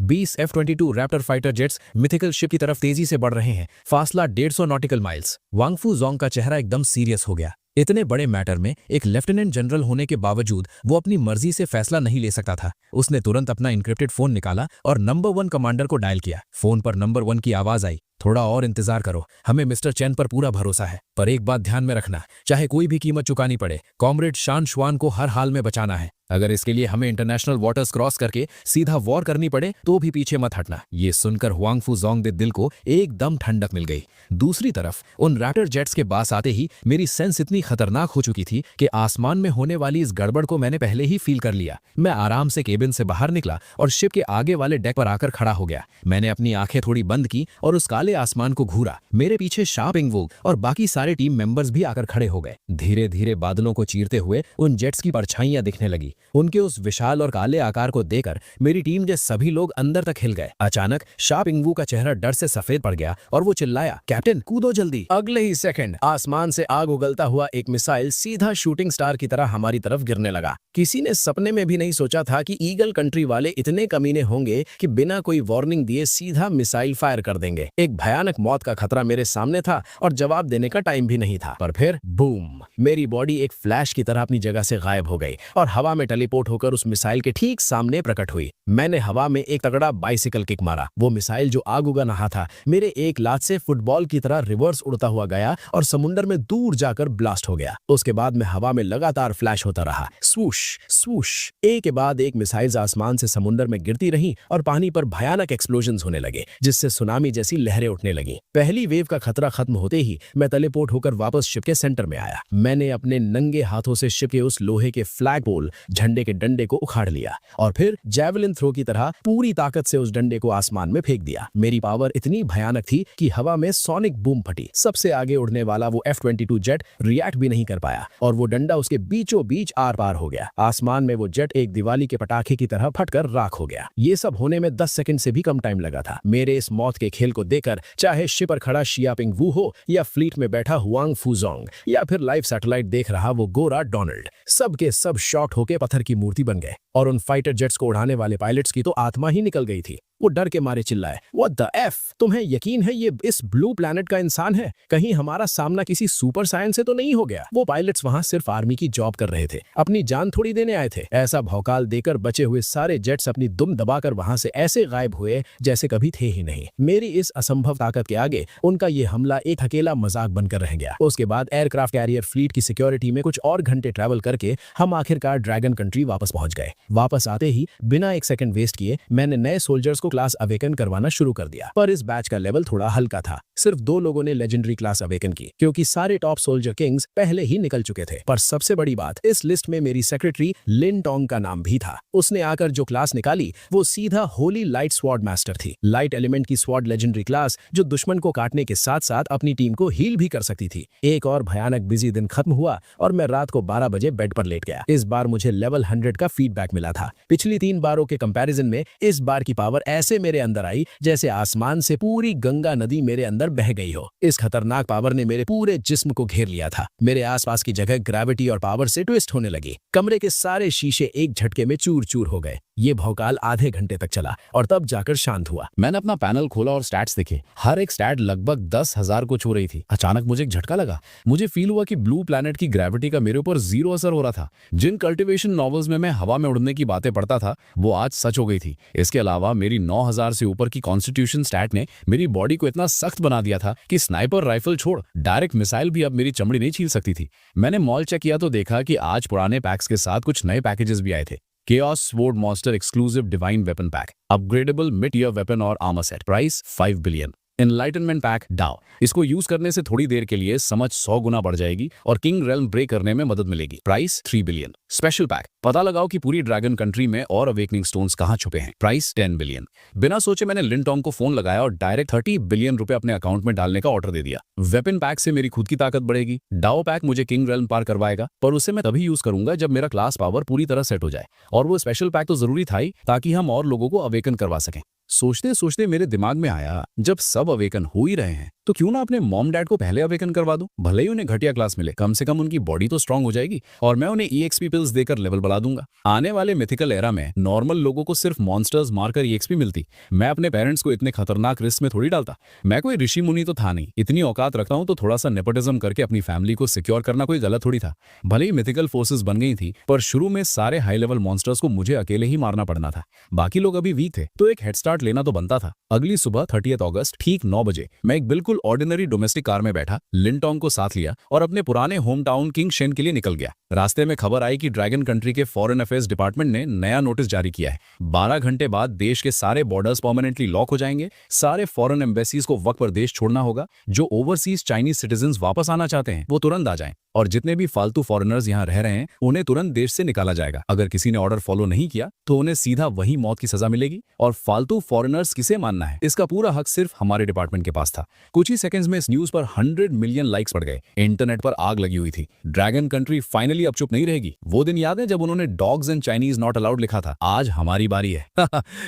20 F-22 Raptor fighter jets mythical ship की तरफ तेजी से बढ़ रहे हैं। फासला 150 नॉटिकल माइल्स। वांगफू जोंग का चेहरा एकदम सीरियस हो गया। इतने बड़े मैटर में एक लेफ्टिनेंट जनरल होने के बावजूद वो अपनी मर्जी से फैसला नहीं ले सकता था। उसने तुरंत अपना इनक्रिप्टेड फोन निकाला और नंबर 1 कमांडर को डायल किया। फोन पर नंबर 1 की आवाज आई, थोड़ा और इंतजार करो, हमें मिस्टर चैन पर पूरा भरोसा है, पर एक बात ध्यान में रखना, चाहे कोई भी कीमत चुकानी पड़े, कॉमरेड शान शुआन को हर हाल में बचाना है। अगर इसके लिए हमें इंटरनेशनल वाटर्स क्रॉस करके सीधा वॉर करनी पड़े तो भी पीछे मत हटना। ये सुनकर हुआंगफू जोंग के दिल को एकदम ठंडक मिल गई। दूसरी तरफ उन रैप्टर जेट्स के पास आते ही मेरी सेंस इतनी खतरनाक हो चुकी थी कि आसमान में होने वाली इस गड़बड़ को मैंने पहले ही फील कर लिया। मैं आराम से केबिन से बाहर निकला और शिप के आगे वाले डेक पर आकर खड़ा हो गया। मैंने अपनी आंखें थोड़ी बंद की और उस काले आसमान को घूरा। मेरे पीछे शार्प इंगवुक और बाकी सारे टीम मेंबर्स भी आकर खड़े हो गए। धीरे धीरे बादलों को चीरते हुए उन जेट्स की परछाइयां दिखने लगी। उनके उस विशाल और काले आकार को देखकर मेरी टीम के सभी लोग अंदर तक हिल गए। अचानक शार्प इंगवुक का चेहरा डर से सफेद पड़ गया और वो चिल्लाया, कैप्टन कूदो जल्दी। अगले ही सेकंड आसमान से आग उगलता हुआ एक मिसाइल सीधा शूटिंग स्टार की तरह हमारी तरफ गिरने लगा। किसी ने सपने में भी नहीं सोचा था कि ईगल कंट्री वाले इतने कमीने होंगे कि बिना कोई वार्निंग दिए सीधा मिसाइल फायर कर देंगे। एक भयानक मौत का खतरा मेरे सामने था और जवाब देने का टाइम भी नहीं था। पर फिर बूम, मेरी बॉडी एक फ्लैश की तरह अपनी जगह से गायब हो गई और हवा में टेलीपोर्ट होकर उस मिसाइल के ठीक सामने प्रकट हुई। मैंने हवा में एक तगड़ा बाइसिकल किक मारा। वो मिसाइल जो आग उगा रहा था मेरे एक लात से फुटबॉल की तरह रिवर्स उड़ता हुआ गया और समुद्र में दूर जाकर ब्लास्ट हो गया। उसके बाद मैं हवा में लगातार फ्लैश होता रहा। स्वूश स्वूश, एक के बाद एक मिसाइल्स आसमान से समुद्र में गिरती रही और पानी पर भयानक एक्सप्लोजन्स होने लगे, जिससे सुनामी जैसी लहरें उठने लगी। पहली वेव का खतरा खत्म होते ही मैं टेलीपोर्ट होकर वापस शिप के सेंटर में आया। मैंने अपने नंगे हाथों से शिप के उस लोहे के फ्लैग पोल, झंडे के डंडे को उखाड़ लिया और फिर जैवलिन थ्रो की तरह पूरी ताकत से उस डंडे को आसमान में फेंक दिया। मेरी पावर इतनी भयानक थी कि हवा में सोनिक बूम फटी। सबसे आगे उड़ने वाला वो F-22 जेट रिएक्ट भी नहीं कर पाया और वो डंडा उसके बीचों बीच आर पार हो गया। आसमान में वो जेट एक दिवाली के पटाखे की तरह फटकर राख हो गया। ये सब होने में 10 सेकंड से भी कम टाइम लगा था। मेरे इस मौत के खेल को देखकर फाइटर, चाहे शिप पर खड़ा शियापिंग वू हो या फ्लीट में बैठा हुआंग फूजोंग या फिर लाइव सैटेलाइट देख रहा वो गोरा डोनाल्ड, सबके सब शॉक होके पत्थर की मूर्ति बन गए। और उन फाइटर जेट्स को उड़ाने वाले पायलट्स की तो आत्मा ही निकल गई थी। वो डर के मारे चिल्लाए, व्हाट द एफ, तुम्हें यकीन है ये इस ब्लू प्लैनेट का इंसान है? कहीं हमारा सामना किसी सुपर साइंस से तो नहीं हो गया? वो पायलट्स वहां सिर्फ आर्मी की जॉब कर रहे थे, अपनी जान थोड़ी देने आए थे। ऐसा भौकाल देकर बचे हुए सारे जेट्स अपनी दुम दबाकर वहां से ऐसे गायब हुए जैसे कभी थे ही नहीं। मेरी इस असंभव ताकत के आगे उनका ये हमला एक अकेला मजाक बनकर रह गया। उसके बाद एयरक्राफ्ट कैरियर फ्लीट की सिक्योरिटी में कुछ और घंटे ट्रैवल करके हम आखिरकार ड्रैगन कंट्री वापस पहुंच गए। वापस आते ही बिना एक सेकंड वेस्ट किए मैंने नए सोल्जर्स को क्लास अवेकन करवाना शुरू कर दिया। पर इस बैच का लेवल थोड़ा हल्का था। सिर्फ 2 लोगों ने लेजेंडरी क्लास अवेकन की, क्योंकि सारे टॉप सोल्जर किंग्स पहले ही निकल चुके थे। पर सबसे बड़ी बात, इस लिस्ट में मेरी सेक्रेटरी लिन टोंग का नाम भी था। उसने आकर जो क्लास निकाली वो सीधा होली लाइट स्वॉर्ड मास्टर थी। लाइट एलिमेंट की स्वॉर्ड लेजेंडरी क्लास जो दुश्मन को काटने के साथ साथ अपनी टीम को हील भी कर सकती थी। एक और भयानक बिजी दिन खत्म हुआ और मैं रात को 12 बजे बेड पर लेट गया। इस बार मुझे लेवल 100 का फीडबैक मिला था। पिछली 3 बारों के कंपैरिजन में इस बार की पावर ऐसे मेरे अंदर आई जैसे आसमान से पूरी गंगा नदी मेरे अंदर बह गई हो। इस खतरनाक पावर ने मेरे पूरे जिस्म को घेर लिया था। मेरे आसपास की जगह ग्रेविटी और पावर से ट्विस्ट होने लगी। कमरे के सारे शीशे एक झटके में चूर चूर हो गए। ये भौकाल आधे घंटे तक चला और तब जाकर शांत हुआ। मैंने अपना पैनल खोला और स्टैट्स देखे। हर एक स्टैट लगभग 10,000 को छू रही थी। अचानक मुझे एक झटका लगा। मुझे फील हुआ कि ब्लू प्लैनेट की ग्रेविटी का मेरे ऊपर 0 असर हो रहा था। जिन कल्टिवेशन नॉवेल्स में मैं हवा में उड़ने की बातें पढ़ता था वो आज सच हो गई थी। इसके अलावा मेरी 9,000 से ऊपर की कॉन्स्टिट्यूशन स्टैट ने मेरी बॉडी को इतना सख्त बना दिया था कि स्नाइपर राइफल छोड़ डायरेक्ट मिसाइल भी अब मेरी चमड़ी नहीं छील सकती थी। मैंने मॉल चेक किया तो देखा कि आज पुराने पैक्स के साथ कुछ नए पैकेजेस भी आए थे। Chaos Sword Monster Exclusive Divine Weapon Pack, Upgradable Mid-Tier Weapon और Armor Set, Price 5 billion। Enlightenment Pack DAO, इसको यूज करने से थोड़ी देर के लिए समझ 100 गुना बढ़ जाएगी और किंग रेल्म ब्रेक करने में मदद मिलेगी। Price 3 billion. स्पेशल पैक, पता लगाओ कि पूरी ड्रैगन कंट्री में और अवेकनिंग स्टोन्स कहां छुपे हैं। Price 10 billion. बिना सोचे मैंने लिन टोंग को फोन लगाया और डायरेक्ट 30 बिलियन रुपए अपने अकाउंट में डालने का ऑर्डर दे दिया। वेपन पैक से मेरी खुद की ताकत बढ़ेगी। डाओ पैक मुझे किंग रेल्म पार करवाएगा, पर उसे मैं तभी यूज करूंगा जब मेरा क्लास पावर पूरी तरह सेट हो जाए। और वो स्पेशल पैक तो जरूरी था ही, ताकि हम और लोगों को अवेकन करवा सकें। सोचते सोचते मेरे दिमाग में आया, जब सब अवेकन हो ही रहे हैं तो क्यों ना अपने मॉम डैड को पहले अवेकन करवा दूं। भले ही उन्हें घटिया क्लास मिले, कम से कम उनकी बॉडी तो स्ट्रांग हो जाएगी और मैं उन्हें EXP पिल्स देकर लेवल बढ़ा दूंगा। आने वाले मिथिकल एरा में नॉर्मल लोगों को सिर्फ मॉन्स्टर्स मारकर EXP मिलती। मैं अपने पेरेंट्स को इतने खतरनाक रिस्क में थोड़ी डालता। मैं कोई ऋषि मुनि तो था नहीं, इतनी औकात रखता हूं तो थोड़ा सा नेपोटिज्म करके अपनी फैमिली को सिक्योर करना कोई गलत थोड़ी था। भले ही मिथिकल फोर्सेस बन गई थी, पर शुरू में सारे हाई लेवल मॉन्स्टर्स को मुझे अकेले ही मारना पड़ना था। बाकी लोग अभी वीक थे तो एक हेड स्टार्ट लेना तो बनता था। अगली सुबह 30 अगस्त ठीक 9 बजे मैं एक बिल्कुल ऑर्डिनरी डोमेस्टिक कार में बैठा, लिन टोंग को साथ लिया और अपने पुराने होम टाउन किंग शेन के लिए निकल गया। रास्ते में खबर आई कि ड्रैगन कंट्री के फॉरेन अफेयर्स डिपार्टमेंट ने नया नोटिस जारी किया है। 12 घंटे बाद देश के सारे बॉर्डर्स परमानेंटली लॉक हो जाएंगे। सारे फॉरेन एम्बेसीज को वक्त पर देश छोड़ना होगा। जो ओवरसीज चाइनीज सिटीजन्स वापस आना चाहते हैं वो तुरंत आ जाएं, और जितने भी फालतू फॉरेनर्स यहाँ रह रहे हैं उन्हें तुरंत देश से निकाला जाएगा। अगर किसी ने ऑर्डर फॉलो नहीं किया तो उन्हें सीधा वही मौत की सजा मिलेगी। और फालतू फॉरेनर्स किसे मानना है, इसका पूरा हक सिर्फ हमारे डिपार्टमेंट के पास था। कुछ ही सेकंड्स में इस न्यूज पर 100 मिलियन लाइक्स पड़ गए। इंटरनेट पर आग लगी हुई थी। ड्रैगन कंट्री फाइनली अब चुप नहीं रहेगी। वो दिन याद है जब उन्होंने dogs and Chinese not allowed लिखा था? आज हमारी बारी है।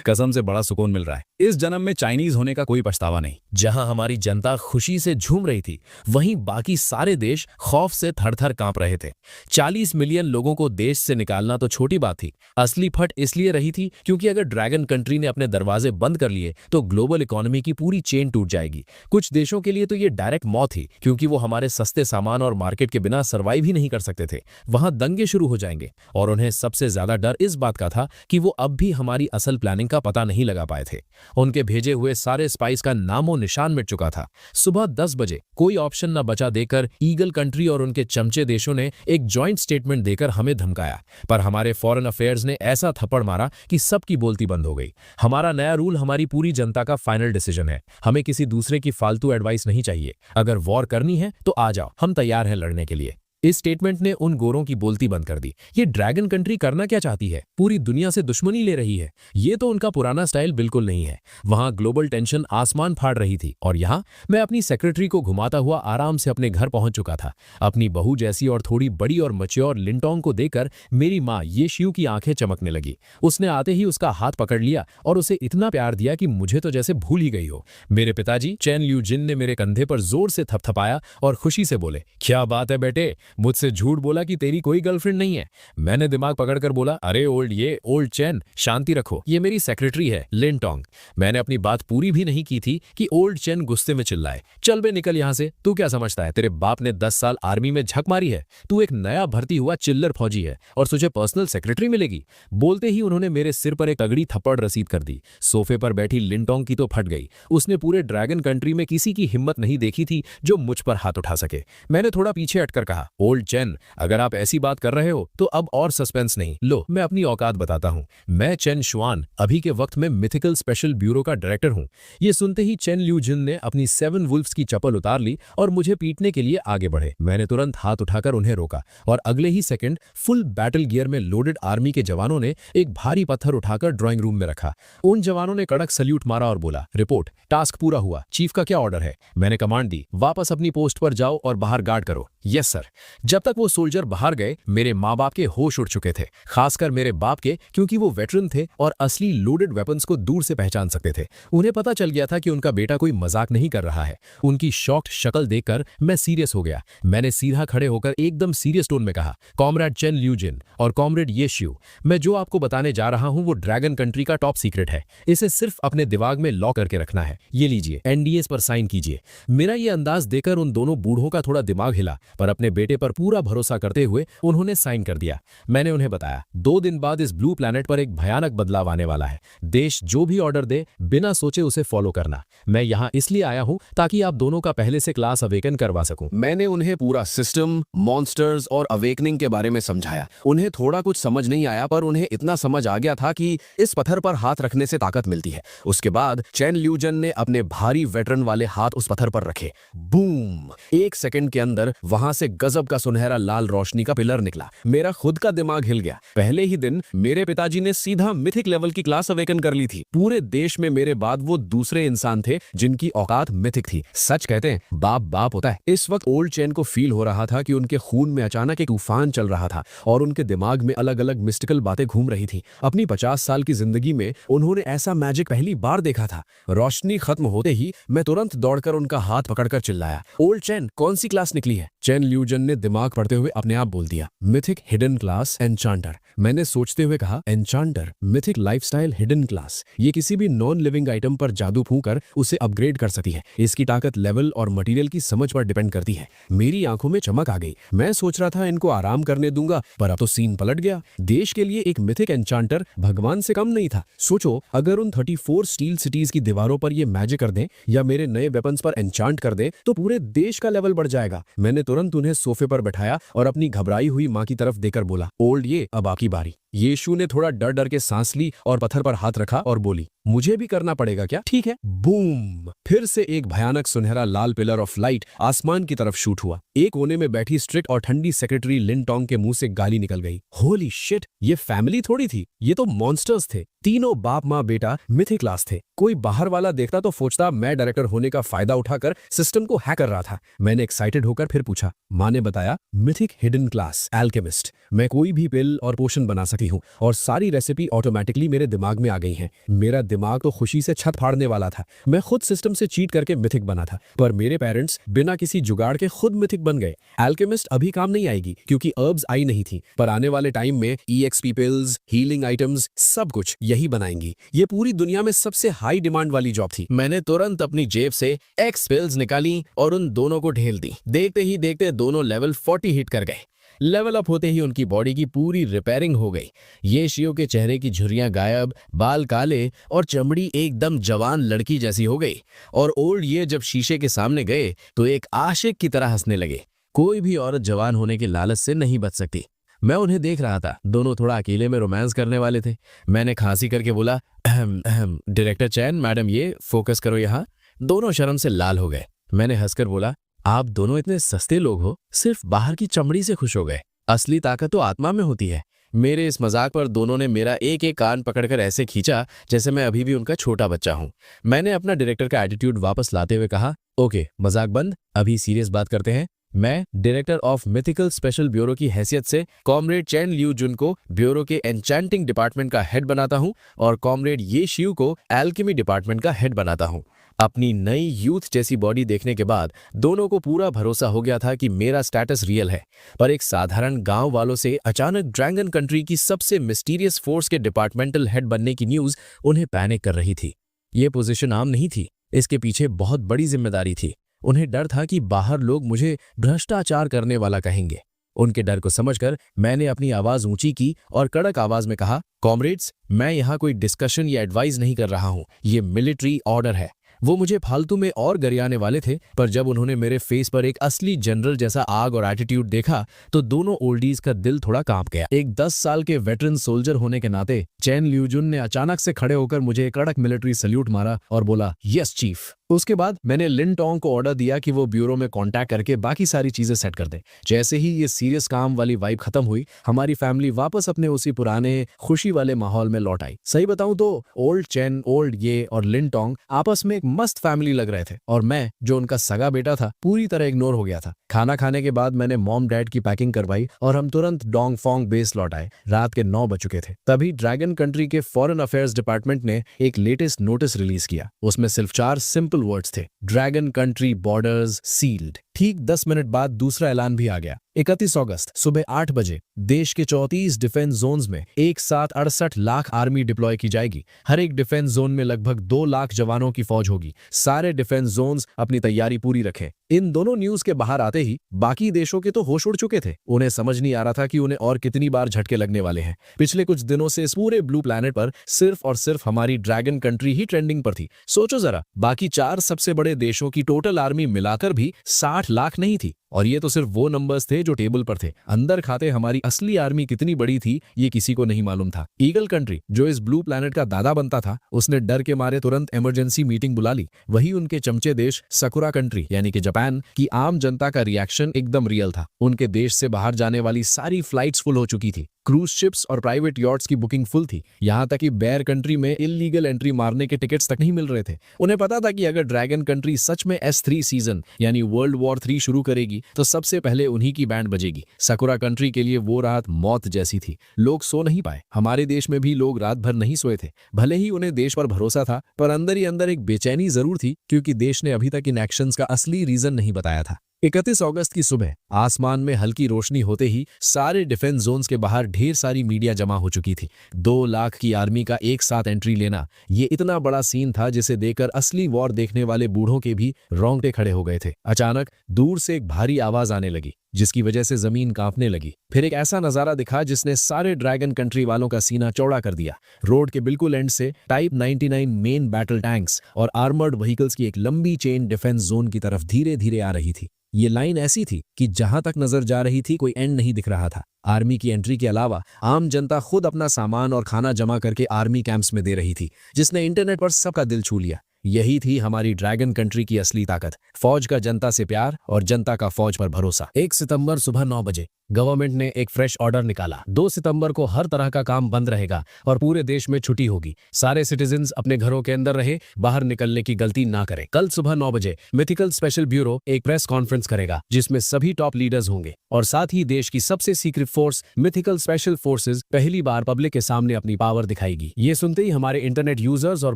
कसम से बड़ा सुकून मिल रहा है। इस जन्म में चाइनीज होने का कोई पछतावा नहीं। जहां हमारी जनता खुशी से झूम रही थी, वहीं बाकी सारे देश खौफ से थर-थर कांप रहे थे। 40 मिलियन लोगों को देश से निकालना तो छोटी बात थी, असली फट इसलिए रही थी क्योंकि अगर ड्रैगन कंट्री ने अपने दरवाजे बंद कर लिए तो ग्लोबल इकोनॉमी की पूरी चेन टूट जाएगी। कुछ देशों के लिए तो ये डायरेक्ट मौत थी, क्योंकि वो हमारे सस्ते सामान और मार्केट के बिना सर्वाइव ही नहीं कर सकते थे। वहां दंगे शुरू हो जाएंगे। और उन्हें सबसे ज्यादा डर इस बात का था कि वो अब भी हमारी असल प्लानिंग का पता नहीं लगा पाए थे। उनके भेजे हुए सारे स्पाइस का नामो निशान मिट चुका था। सुबह 10 बजे कोई ऑप्शन न बचा देकर ईगल कंट्री और उनके चमचे देशों ने एक जॉइंट स्टेटमेंट देकर हमें धमकाया। पर हमारे फॉरेन अफेयर्स ने ऐसा थप्पड़ मारा कि सबकी बोलती बंद हो गई। हमारा नया रूल हमारी पूरी जनता का फाइनल डिसीजन है। हमें किसी दूसरे की फालतू एडवाइस नहीं चाहिए। अगर वॉर करनी है तो आ जाओ, हम तैयार हैं लड़ने के लिए। इस स्टेटमेंट ने उन गोरों की बोलती बंद कर दी। ये ड्रैगन कंट्री करना क्या चाहती है? पूरी दुनिया से दुश्मनी ले रही है। ये तो उनका पुराना स्टाइल बिल्कुल नहीं है। वहां ग्लोबल टेंशन आसमान फाड़ रही थी और यहाँ मैं अपनी सेक्रेटरी को घुमाता हुआ आराम से अपने घर पहुंच चुका था। अपनी बहू जैसी और थोड़ी बड़ी और मैच्योर लिंटोंग को देखकर मेरी माँ ये शिव की आंखें चमकने लगी। उसने आते ही उसका हाथ पकड़ लिया और उसे इतना प्यार दिया कि मुझे तो जैसे भूल ही गई हो। मेरे पिताजी चैन ल्यू जिन ने मेरे कंधे पर जोर से थपथपाया और खुशी से बोले, क्या बात है बेटे, मुझसे झूठ बोला कि तेरी कोई गर्लफ्रेंड नहीं है? मैंने दिमाग पकड़कर बोला, अरे ओल्ड चैन, शांति रखो, ये मेरी सेक्रेटरी है लिंटोंग। मैंने अपनी बात पूरी भी नहीं की थी कि ओल्ड चैन गुस्से में चिल्लाए, चल बे निकल यहां से, तू क्या समझता है तेरे बाप ने 10 साल आर्मी में झक मारी है? तू एक नया भर्ती हुआ चिल्लर फौजी है और तुझे पर्सनल सेक्रेटरी मिलेगी? बोलते ही उन्होंने मेरे सिर पर एक तगड़ी थप्पड़ रसीद कर दी। सोफे पर बैठी लिंटोंग की तो फट गई। उसने पूरे ड्रैगन कंट्री में किसी की हिम्मत नहीं देखी थी जो मुझ पर हाथ उठा सके। मैंने थोड़ा पीछे हटकर कहा, ओल्ड चैन, अगर आप ऐसी बात कर रहे हो तो अब और सस्पेंस नहीं, लो मैं अपनी औकात बताता हूं। मैं चेन शुआन, अभी के वक्त में मिथिकल स्पेशल ब्यूरो का डायरेक्टर हूं। ये सुनते ही चेन ल्यू जिन ने अपनी 7 वुल्फ्स की चप्पल उतार ली और मुझे पीटने के लिए आगे बढ़े। मैंने तुरंत हाथ उठाकर उन्हें रोका और अगले ही सेकंड फुल बैटल गियर में लोडेड आर्मी के जवानों ने एक भारी पत्थर उठाकर ड्राइंग रूम में रखा। उन जवानों ने कड़क सल्यूट मारा और बोला, रिपोर्ट, टास्क पूरा हुआ, चीफ का क्या ऑर्डर है? मैंने कमांड दी, वापस अपनी पोस्ट पर जाओ और बाहर गार्ड करो। Yes sir. जब तक वो सोल्जर बाहर गए मेरे माँ बाप के होश उड़ चुके थे, खासकर मेरे बाप के, क्योंकि वो वेटरन थे और असली लोडेड वेपन्स को दूर से पहचान सकते थे। उन्हें पता चल गया था कि उनका बेटा कोई मजाक नहीं कर रहा है। उनकी शॉक्ड शक्ल देखकर मैं सीरियस हो गया। मैंने सीधा खड़े होकर एकदम सीरियस टोन में कहा, कॉमरेड चेन ल्यू जिन और कॉमरेड ये शिव, मैं जो आपको बताने जा रहा हूं वो ड्रैगन कंट्री का टॉप सीक्रेट है। इसे सिर्फ अपने दिमाग में लॉक करके रखना है। ये लीजिए, एनडीएस पर साइन कीजिए। मेरा ये अंदाज देकर उन दोनों बूढ़ों का थोड़ा दिमाग हिला, पर अपने बेटे पर पूरा भरोसा करते हुए उन्होंने साइन कर दिया। मैंने उन्हें बताया, 2 दिन बाद इस ब्लू प्लैनेट पर एक भयानक बदलाव आने वाला है। देश जो भी ऑर्डर दे बिना सोचे उसे फॉलो करना। मैं यहाँ इसलिए आया हूँ ताकि आप दोनों का पहले से क्लास अवेकन करवा सकूं। मैंने उन्हें पूरा सिस्टम, मॉन्स्टर्स और अवेकनिंग के बारे में समझाया। उन्हें थोड़ा कुछ समझ नहीं आया, पर उन्हें इतना समझ आ गया था कि इस पत्थर पर हाथ रखने से ताकत मिलती है। उसके बाद चेन ल्यूजन ने अपने भारी वेटरन वाले हाथ उस पत्थर पर रखे। बूम! 1 सेकंड के अंदर वहां से गजब का सुनहरा लाल रोशनी का पिलर निकला। मेरा खुद का दिमाग हिल गया। पहले ही दिन मेरे पिताजी ने सीधा मिथिक लेवल की क्लास अवेकन कर ली थी। पूरे देश में मेरे बाद वो दूसरे इंसान थे जिनकी औकात मिथिक थी। सच कहते हैं, बाप बाप होता है। इस वक्त ओल्ड चैन को फील हो रहा था कि उनके खून में अचानक एक तूफान चल रहा था और उनके दिमाग में अलग अलग मिस्टिकल बातें घूम रही थी। अपनी 50 साल की जिंदगी में उन्होंने ऐसा मैजिक पहली बार देखा था। रोशनी खत्म होते ही मैं तुरंत दौड़कर उनका हाथ पकड़कर चिल्लाया, ओल्ड चैन, कौन सी क्लास निकली है? चैन ल्यूजन ने दिमाग पढ़ते हुए अपने आप बोल दिया, मिथिक हिडन क्लास एन्चांटर। मैंने सोचते हुए कहा, एन्चांटर, मिथिक लाइफस्टाइल हिडन क्लास। ये किसी भी नॉन लिविंग आइटम पर जादू फूंकर उसे अपग्रेड कर सकती है। इसकी ताकत लेवल और मटेरियल की समझ पर डिपेंड करती है। मेरी आंखों में चमक आ गई। मैं सोच रहा था इनको आराम करने दूंगा, पर अब तो सीन पलट गया। देश के लिए एक मिथिक एन्चांटर भगवान से कम नहीं था। सोचो, अगर उन 34 स्टील सिटीज की दीवारों पर ये मैजिक कर दें या मेरे नए वेपन्स पर एन्चांट कर दें तो पूरे देश का लेवल बढ़ जाएगा। मैंने तुरंत उन्हें सोफे पर बैठाया और अपनी घबराई हुई मां की तरफ देकर बोला, ओल्ड ये, अब आपकी बारी। यीशु ने थोड़ा डर डर के सांस ली और पत्थर पर हाथ रखा और बोली, मुझे भी करना पड़ेगा क्या? ठीक है। बूम! फिर से एक भयानक सुनहरा लाल पिलर ऑफ लाइट आसमान की तरफ शूट हुआ। एक कोने में बैठी स्ट्रिक्ट और ठंडी सेक्रेटरी लिंटोंग के मुंह से गाली निकल गई। होली शिट, ये फैमिली थोड़ी थी, ये तो मॉन्स्टर्स थे। तीनों बाप माँ बेटा मिथिक क्लास थे। कोई बाहर वाला देखता तो सोचता मैं डायरेक्टर होने का फायदा उठाकर सिस्टम को हैक कर रहा था। मैंने एक्साइटेड होकर फिर पूछा। माँ ने बताया, मिथिक हिडन क्लास एल्केमिस्ट। मैं कोई भी पिल और पोशन बना सकती हूँ और सारी रेसिपी ऑटोमेटिकली मेरे दिमाग में आ गई हैं। मेरा दिमाग तो खुशी से छत फाड़ने वाला था। मैं खुद सिस्टम से चीट करके मिथिक बना था, पर मेरे पेरेंट्स बिना किसी जुगाड़ के खुद मिथिक बन गए। एल्केमिस्ट अभी काम नहीं आएगी क्योंकि हर्ब्स आई नहीं थी, पर आने वाले टाइम में EXP पिल्स, हीलिंग आइटम्स, सब कुछ यही बनाएंगी। ये पूरी दुनिया में सबसे हाई डिमांड वाली जॉब थी। मैंने तुरंत अपनी जेब से X पिल्स निकाली और उन दोनों को ढेल दी। देखते ही देखते दोनों लेवल 40 हिट कर गए। लेवल अप होते ही उनकी बॉडी की पूरी रिपेयरिंग हो गई। ये शिव के चेहरे की झुर्रियां गायब, बाल काले और चमड़ी एकदम जवान लड़की जैसी हो गई। और ओल्ड ये जब शीशे के सामने गए तो एक आशिक की तरह हंसने लगे। कोई भी औरत जवान होने के लालच से नहीं बच सकती। मैं उन्हें देख रहा था, दोनों थोड़ा अकेले में रोमांस करने वाले थे। मैंने खांसी करके बोला, डायरेक्टर चैन मैडम, ये फोकस करो यहाँ। दोनों शर्म से लाल हो गए। मैंने हंसकर बोला, आप दोनों इतने सस्ते लोग हो, सिर्फ बाहर की चमड़ी से खुश हो गए। असली ताकत तो आत्मा में होती है। मेरे इस मजाक पर दोनों ने मेरा एक एक कान पकड़कर ऐसे खींचा जैसे मैं अभी भी उनका छोटा बच्चा हूं। मैंने अपना डायरेक्टर का एटीट्यूड वापस लाते हुए कहा, ओके मजाक बंद, अभी सीरियस बात करते हैं। मैं director of mythical special bureau की हैसियत से कॉमरेड चैन लियू जुन को ब्यूरो के एन्चेंटिंग डिपार्टमेंट का हेड बनाता हूं और कॉमरेड ये शियू को एल्केमी डिपार्टमेंट का हेड बनाता हूं। अपनी नई यूथ जैसी बॉडी देखने के बाद दोनों को पूरा भरोसा हो गया था कि मेरा स्टेटस रियल है, पर एक साधारण गांव वालों से अचानक ड्रैगन कंट्री की सबसे मिस्टीरियस फोर्स के डिपार्टमेंटल हेड बनने की न्यूज उन्हें पैनिक कर रही थी। ये पोजीशन आम नहीं थी, इसके पीछे बहुत बड़ी जिम्मेदारी थी। उन्हें डर था कि बाहर लोग मुझे भ्रष्टाचार करने वाला कहेंगे। उनके डर को समझकर मैंने अपनी आवाज ऊंची की और कड़क आवाज में कहा, कॉमरेड्स, मैं यहाँ कोई डिस्कशन या एडवाइस नहीं कर रहा हूँ, ये मिलिट्री ऑर्डर है। वो मुझे फालतू में और गरियाने वाले थे, पर जब उन्होंने मेरे फेस पर एक असली जनरल जैसा आग और एटीट्यूड देखा तो दोनों ओल्डीज का दिल थोड़ा कांप गया। एक 10 साल के वेटरन सोल्जर होने के नाते चैन ल्यूजुन ने अचानक से खड़े होकर मुझे एक कड़क मिलिट्री सल्यूट मारा और बोला, यस चीफ। उसके बाद मैंने लिन टोंग को ऑर्डर दिया कि वो ब्यूरो में कांटेक्ट करके बाकी सारी चीजें सेट कर दे। जैसे ही ये सीरियस काम वाली वाइब खत्म हुई, हमारी फैमिली वापस अपने उसी पुराने खुशी वाले माहौल में लौट आई। सही बताऊं तो ओल्ड चैन, ओल्ड ये और लिन टोंग आपस में एक मस्त फैमिली लग रहे थे और मैं, जो उनका सगा बेटा था, पूरी तरह इग्नोर हो गया था। खाना खाने के बाद मैंने मॉम डैड की पैकिंग करवाई और हम तुरंत डोंग फोंग बेस लौट आए। रात के 9 बज चुके थे। तभी ड्रैगन कंट्री के फॉरेन अफेयर्स डिपार्टमेंट ने एक लेटेस्ट नोटिस रिलीज किया। उसमें सिर्फ 4 सिंपल वर्ड्स थे, ड्रैगन कंट्री बॉर्डर्स सील्ड। ठीक 10 मिनट बाद दूसरा ऐलान भी आ गया। 31 अगस्त सुबह 8 बजे देश के 34 डिफेंस जोन्स में एक साथ 68 लाख आर्मी डिप्लॉय की जाएगी। हर एक डिफेंस जोन में लगभग 2 लाख जवानों की फौज होगी। सारे डिफेंस जोन्स अपनी तैयारी पूरी रखें। इन दोनों न्यूज के बाहर आते ही बाकी देशों के तो होश उड़ चुके थे। उन्हें समझ नहीं आ रहा था कि उन्हें और कितनी बार झटके लगने वाले हैं। पिछले कुछ दिनों से इस पूरे ब्लू प्लैनेट पर सिर्फ और सिर्फ हमारी ड्रैगन कंट्री ही ट्रेंडिंग पर थी। सोचो जरा, बाकी 4 सबसे बड़े देशों की टोटल आर्मी मिलाकर भी 60 लाख नहीं थी। और ये तो सिर्फ वो नंबर्स थे जो टेबल पर थे। अंदर खाते हमारी असली आर्मी कितनी बड़ी थी ये किसी को नहीं मालूम था। ईगल कंट्री, जो इस ब्लू प्लैनेट का दादा बनता था, उसने डर के मारे तुरंत इमरजेंसी मीटिंग बुला ली। वही उनके चमचे देश सकुरा कंट्री यानी कि जापान की आम जनता का रिएक्शन एकदम रियल था। उनके देश से बाहर जाने वाली सारी फ्लाइट्स फुल हो चुकी थी। क्रूज शिप्स और प्राइवेट यॉट्स की बुकिंग फुल थी। यहां तक कि बेयर कंट्री में इल्लीगल एंट्री मारने के टिकट्स तक नहीं मिल रहे थे। उन्हें पता था कि अगर ड्रैगन कंट्री सच में S3 सीजन यानी वर्ल्ड वॉर 3 शुरू करेगी तो सबसे पहले उन्हीं की बैंड बजेगी। सकुरा कंट्री के लिए वो रात मौत जैसी थी। लोग सो नहीं पाए। हमारे देश में भी लोग रात भर नहीं सोए थे। भले ही उन्हें देश पर भरोसा था, पर अंदर ही अंदर एक बेचैनी जरूर थी, क्योंकि देश ने अभी तक इन एक्शंस का असली रीजन नहीं बताया था। 31 अगस्त की सुबह आसमान में हल्की रोशनी होते ही सारे डिफेंस जोन्स के बाहर ढेर सारी मीडिया जमा हो चुकी थी। 2 लाख की आर्मी का एक साथ एंट्री लेना, ये इतना बड़ा सीन था जिसे देखकर असली वॉर देखने वाले बूढ़ों के भी रोंगटे खड़े हो गए थे। अचानक दूर से एक भारी आवाज आने लगी, जिसकी वजह से जमीन कांपने लगी। फिर एक ऐसा नजारा दिखा जिसने सारे ड्रैगन कंट्री वालों का सीना चौड़ा कर दिया। रोड के बिल्कुल एंड से टाइप 99 मेन बैटल टैंक्स और आर्मर्ड व्हीकल्स की एक लंबी चेन डिफेंस जोन की तरफ धीरे धीरे आ रही थी। ये लाइन ऐसी थी कि जहां तक नजर जा रही थी कोई एंड नहीं दिख रहा था। आर्मी की एंट्री के अलावा आम जनता खुद अपना सामान और खाना जमा करके आर्मी कैंप्स में दे रही थी, जिसने इंटरनेट पर सबका दिल छू लिया। यही थी हमारी ड्रैगन कंट्री की असली ताकत। फौज का जनता से प्यार और जनता का फौज पर भरोसा। 1 सितंबर सुबह 9 बजे गवर्नमेंट ने एक फ्रेश ऑर्डर निकाला। 2 सितंबर को हर तरह का काम बंद रहेगा और पूरे देश में छुट्टी होगी। सारे सिटीजन्स अपने घरों के अंदर रहे, बाहर निकलने की गलती ना करें। कल सुबह 9 बजे मिथिकल स्पेशल ब्यूरो एक प्रेस कॉन्फ्रेंस करेगा, जिसमें सभी टॉप लीडर्स होंगे और साथ ही देश की सबसे secret force mythical special forces पहली बार पब्लिक के सामने अपनी पावर दिखाएगी। ये सुनते ही हमारे इंटरनेट यूजर्स और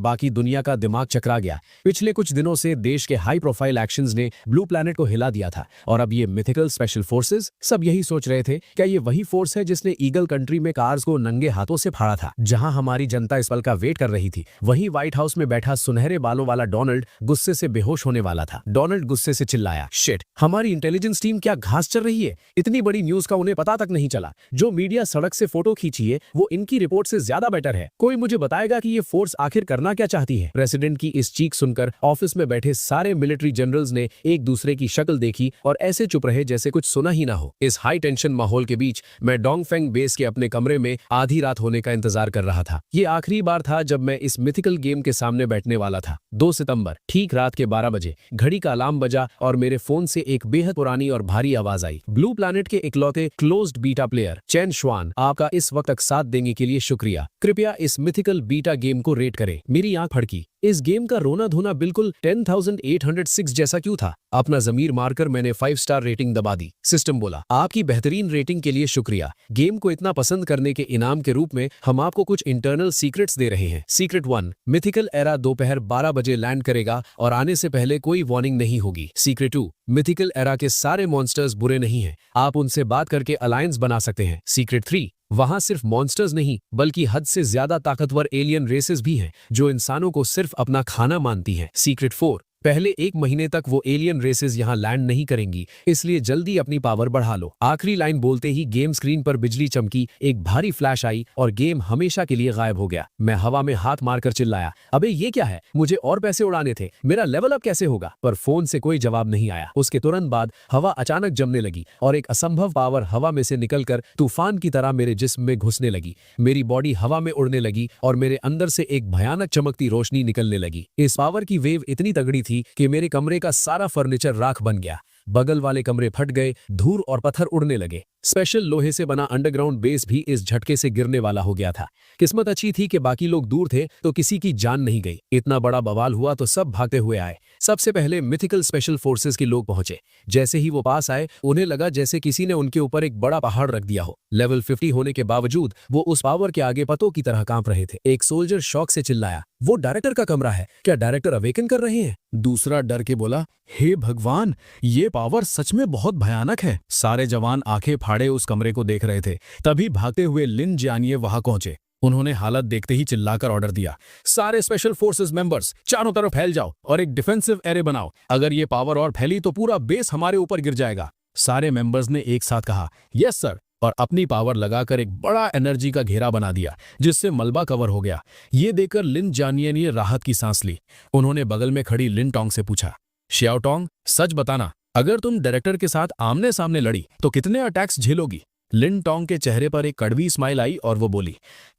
बाकी दुनिया का दिमाग चकरा गया। पिछले कुछ दिनों से देश के हाई प्रोफाइल एक्शंस ने ब्लू प्लैनेट को हिला दिया था और अब ये मिथिकल स्पेशल फोर्सेज, सब यही सोच रहे थे क्या ये वही फोर्स है जिसने ईगल कंट्री में कार्स को नंगे हाथों से फाड़ा था। जहां हमारी जनता इस पल का वेट कर रही थी, वहीं व्हाइट हाउस में बैठा सुनहरे बालों वाला डोनाल्ड गुस्से से बेहोश होने वाला था। डोनाल्ड गुस्से से चिल्लाया, शिट, हमारी इंटेलिजेंस टीम क्या घास चल रही है? इतनी बड़ी न्यूज का उन्हें पता तक नहीं चला। जो मीडिया सड़क से फोटो खींची है वो इनकी रिपोर्ट से ज्यादा बेटर है। कोई मुझे बताएगा कि ये फोर्स आखिर करना क्या चाहती है? प्रेसिडेंट की इस चीख सुनकर ऑफिस में बैठे सारे मिलिट्री जनरल्स ने एक दूसरे की शक्ल देखी और ऐसे चुप रहे जैसे कुछ सुना ही ना हो। इस हाई टेंशन माहौल के बीच मैं डोंगफेंग बेस के अपने कमरे में आधी रात होने का इंतजार कर रहा था। ये आखिरी बार था जब मैं इस मिथिकल गेम के सामने बैठने वाला था। 2 सितंबर, ठीक रात के 12 बजे घड़ी का अलार्म बजा और मेरे फोन से एक बेहद पुरानी और भारी आवाज आई। ब्लू प्लैनेट के इकलौते क्लोज्ड बीटा प्लेयर चैन श्वान, आपका इस वक्त तक साथ देने के लिए शुक्रिया। कृपया इस मिथिकल बीटा गेम को रेट करें। मेरी आंख फड़की। इस गेम का रोना धोना बिल्कुल 10,806 जैसा क्यों था? अपना जमीर मारकर मैंने 5 स्टार रेटिंग दबा दी। सिस्टम बोला, आपकी बेहतरीन रेटिंग के लिए शुक्रिया। गेम को इतना पसंद करने के इनाम के रूप में हम आपको कुछ इंटरनल सीक्रेट्स दे रहे हैं। सीक्रेट 1, मिथिकल एरा दोपहर 12 बजे लैंड करेगा और आने से पहले कोई वार्निंग नहीं होगी। सीक्रेट 2, मिथिकल एरा के सारे मॉन्स्टर्स बुरे नहीं हैं, आप उनसे बात करके अलायंस बना सकते हैं। सीक्रेट 3, वहां सिर्फ मॉन्स्टर्स नहीं बल्कि हद से ज्यादा ताकतवर एलियन रेसेस भी हैं जो इंसानों को सिर्फ अपना खाना मानती हैं। सीक्रेट 4, पहले 1 महीने तक वो एलियन रेसेस यहाँ लैंड नहीं करेंगी, इसलिए जल्दी अपनी पावर बढ़ा लो। आखिरी लाइन बोलते ही गेम स्क्रीन पर बिजली चमकी, एक भारी फ्लैश आई और गेम हमेशा के लिए गायब हो गया। मैं हवा में हाथ मारकर चिल्लाया, अबे ये क्या है? मुझे और पैसे उड़ाने थे, मेरा लेवल अप कैसे होगा? पर फोन से कोई जवाब नहीं आया। उसके तुरंत बाद हवा अचानक जमने लगी और एक असंभव पावर हवा में से निकलकर तूफान की तरह मेरे जिस्म में घुसने लगी। मेरी बॉडी हवा में उड़ने लगी और मेरे अंदर से एक भयानक चमकती रोशनी निकलने लगी। इस पावर की वेव इतनी तगड़ी थी कि मेरे कमरे का सारा फर्नीचर राख बन गया। बगल वाले कमरे फट गए, धूल और पत्थर उड़ने लगे। स्पेशल लोहे से बना अंडरग्राउंड बेस भी इस झटके से गिरने वाला हो गया था। किस्मत अच्छी थी कि बाकी लोग दूर थे तो किसी की जान नहीं गई। इतना बड़ा बवाल हुआ तो सब भागते हुए आए। सबसे पहले मिथिकल स्पेशल फोर्सेस के लोग पहुंचे। जैसे ही वो पास आए, उन्हें लगा जैसे किसी ने उनके ऊपर एक बड़ा पहाड़ रख दिया हो। लेवल 50 होने के बावजूद वो उस पावर के आगे पतों की तरह कांप रहे थे। एक सोल्जर शौक से चिल्लाया, वो डायरेक्टर का कमरा है, क्या डायरेक्टर अवेकन कर रहे हैं? दूसरा डर के बोला, हे भगवान, ये पावर सच में बहुत भयानक है। सारे जवान आंखें फाड़े उस कमरे को देख रहे थे। तभी भागते हुए लिन जानिए वहां पहुंचे। उन्होंने हालत देखते ही चिल्लाकर ऑर्डर दिया, सारे स्पेशल फोर्सेस मेंबर्स चारों तरफ फैल जाओ और एक डिफेंसिव एरे बनाओ। अगर ये पावर और फैली तो पूरा बेस हमारे ऊपर गिर जाएगा। सारे मेंबर्स ने एक साथ कहा, यस सर, और अपनी पावर लगाकर एक बड़ा एनर्जी का घेरा बना दिया जिससे मलबा कवर हो गया। ये देखकर लिन जानिए ने राहत की सांस ली। उन्होंने बगल में खड़ी लिन टोंग से पूछा, शियाओ टोंग, सच बताना, अगर तुम डायरेक्टर के साथ आमने सामने लड़ी तो कितने अटैक्स झेलोगी? लिन टोंग के चेहरे पर एक कड़वी स्माइल आई और वो बोली,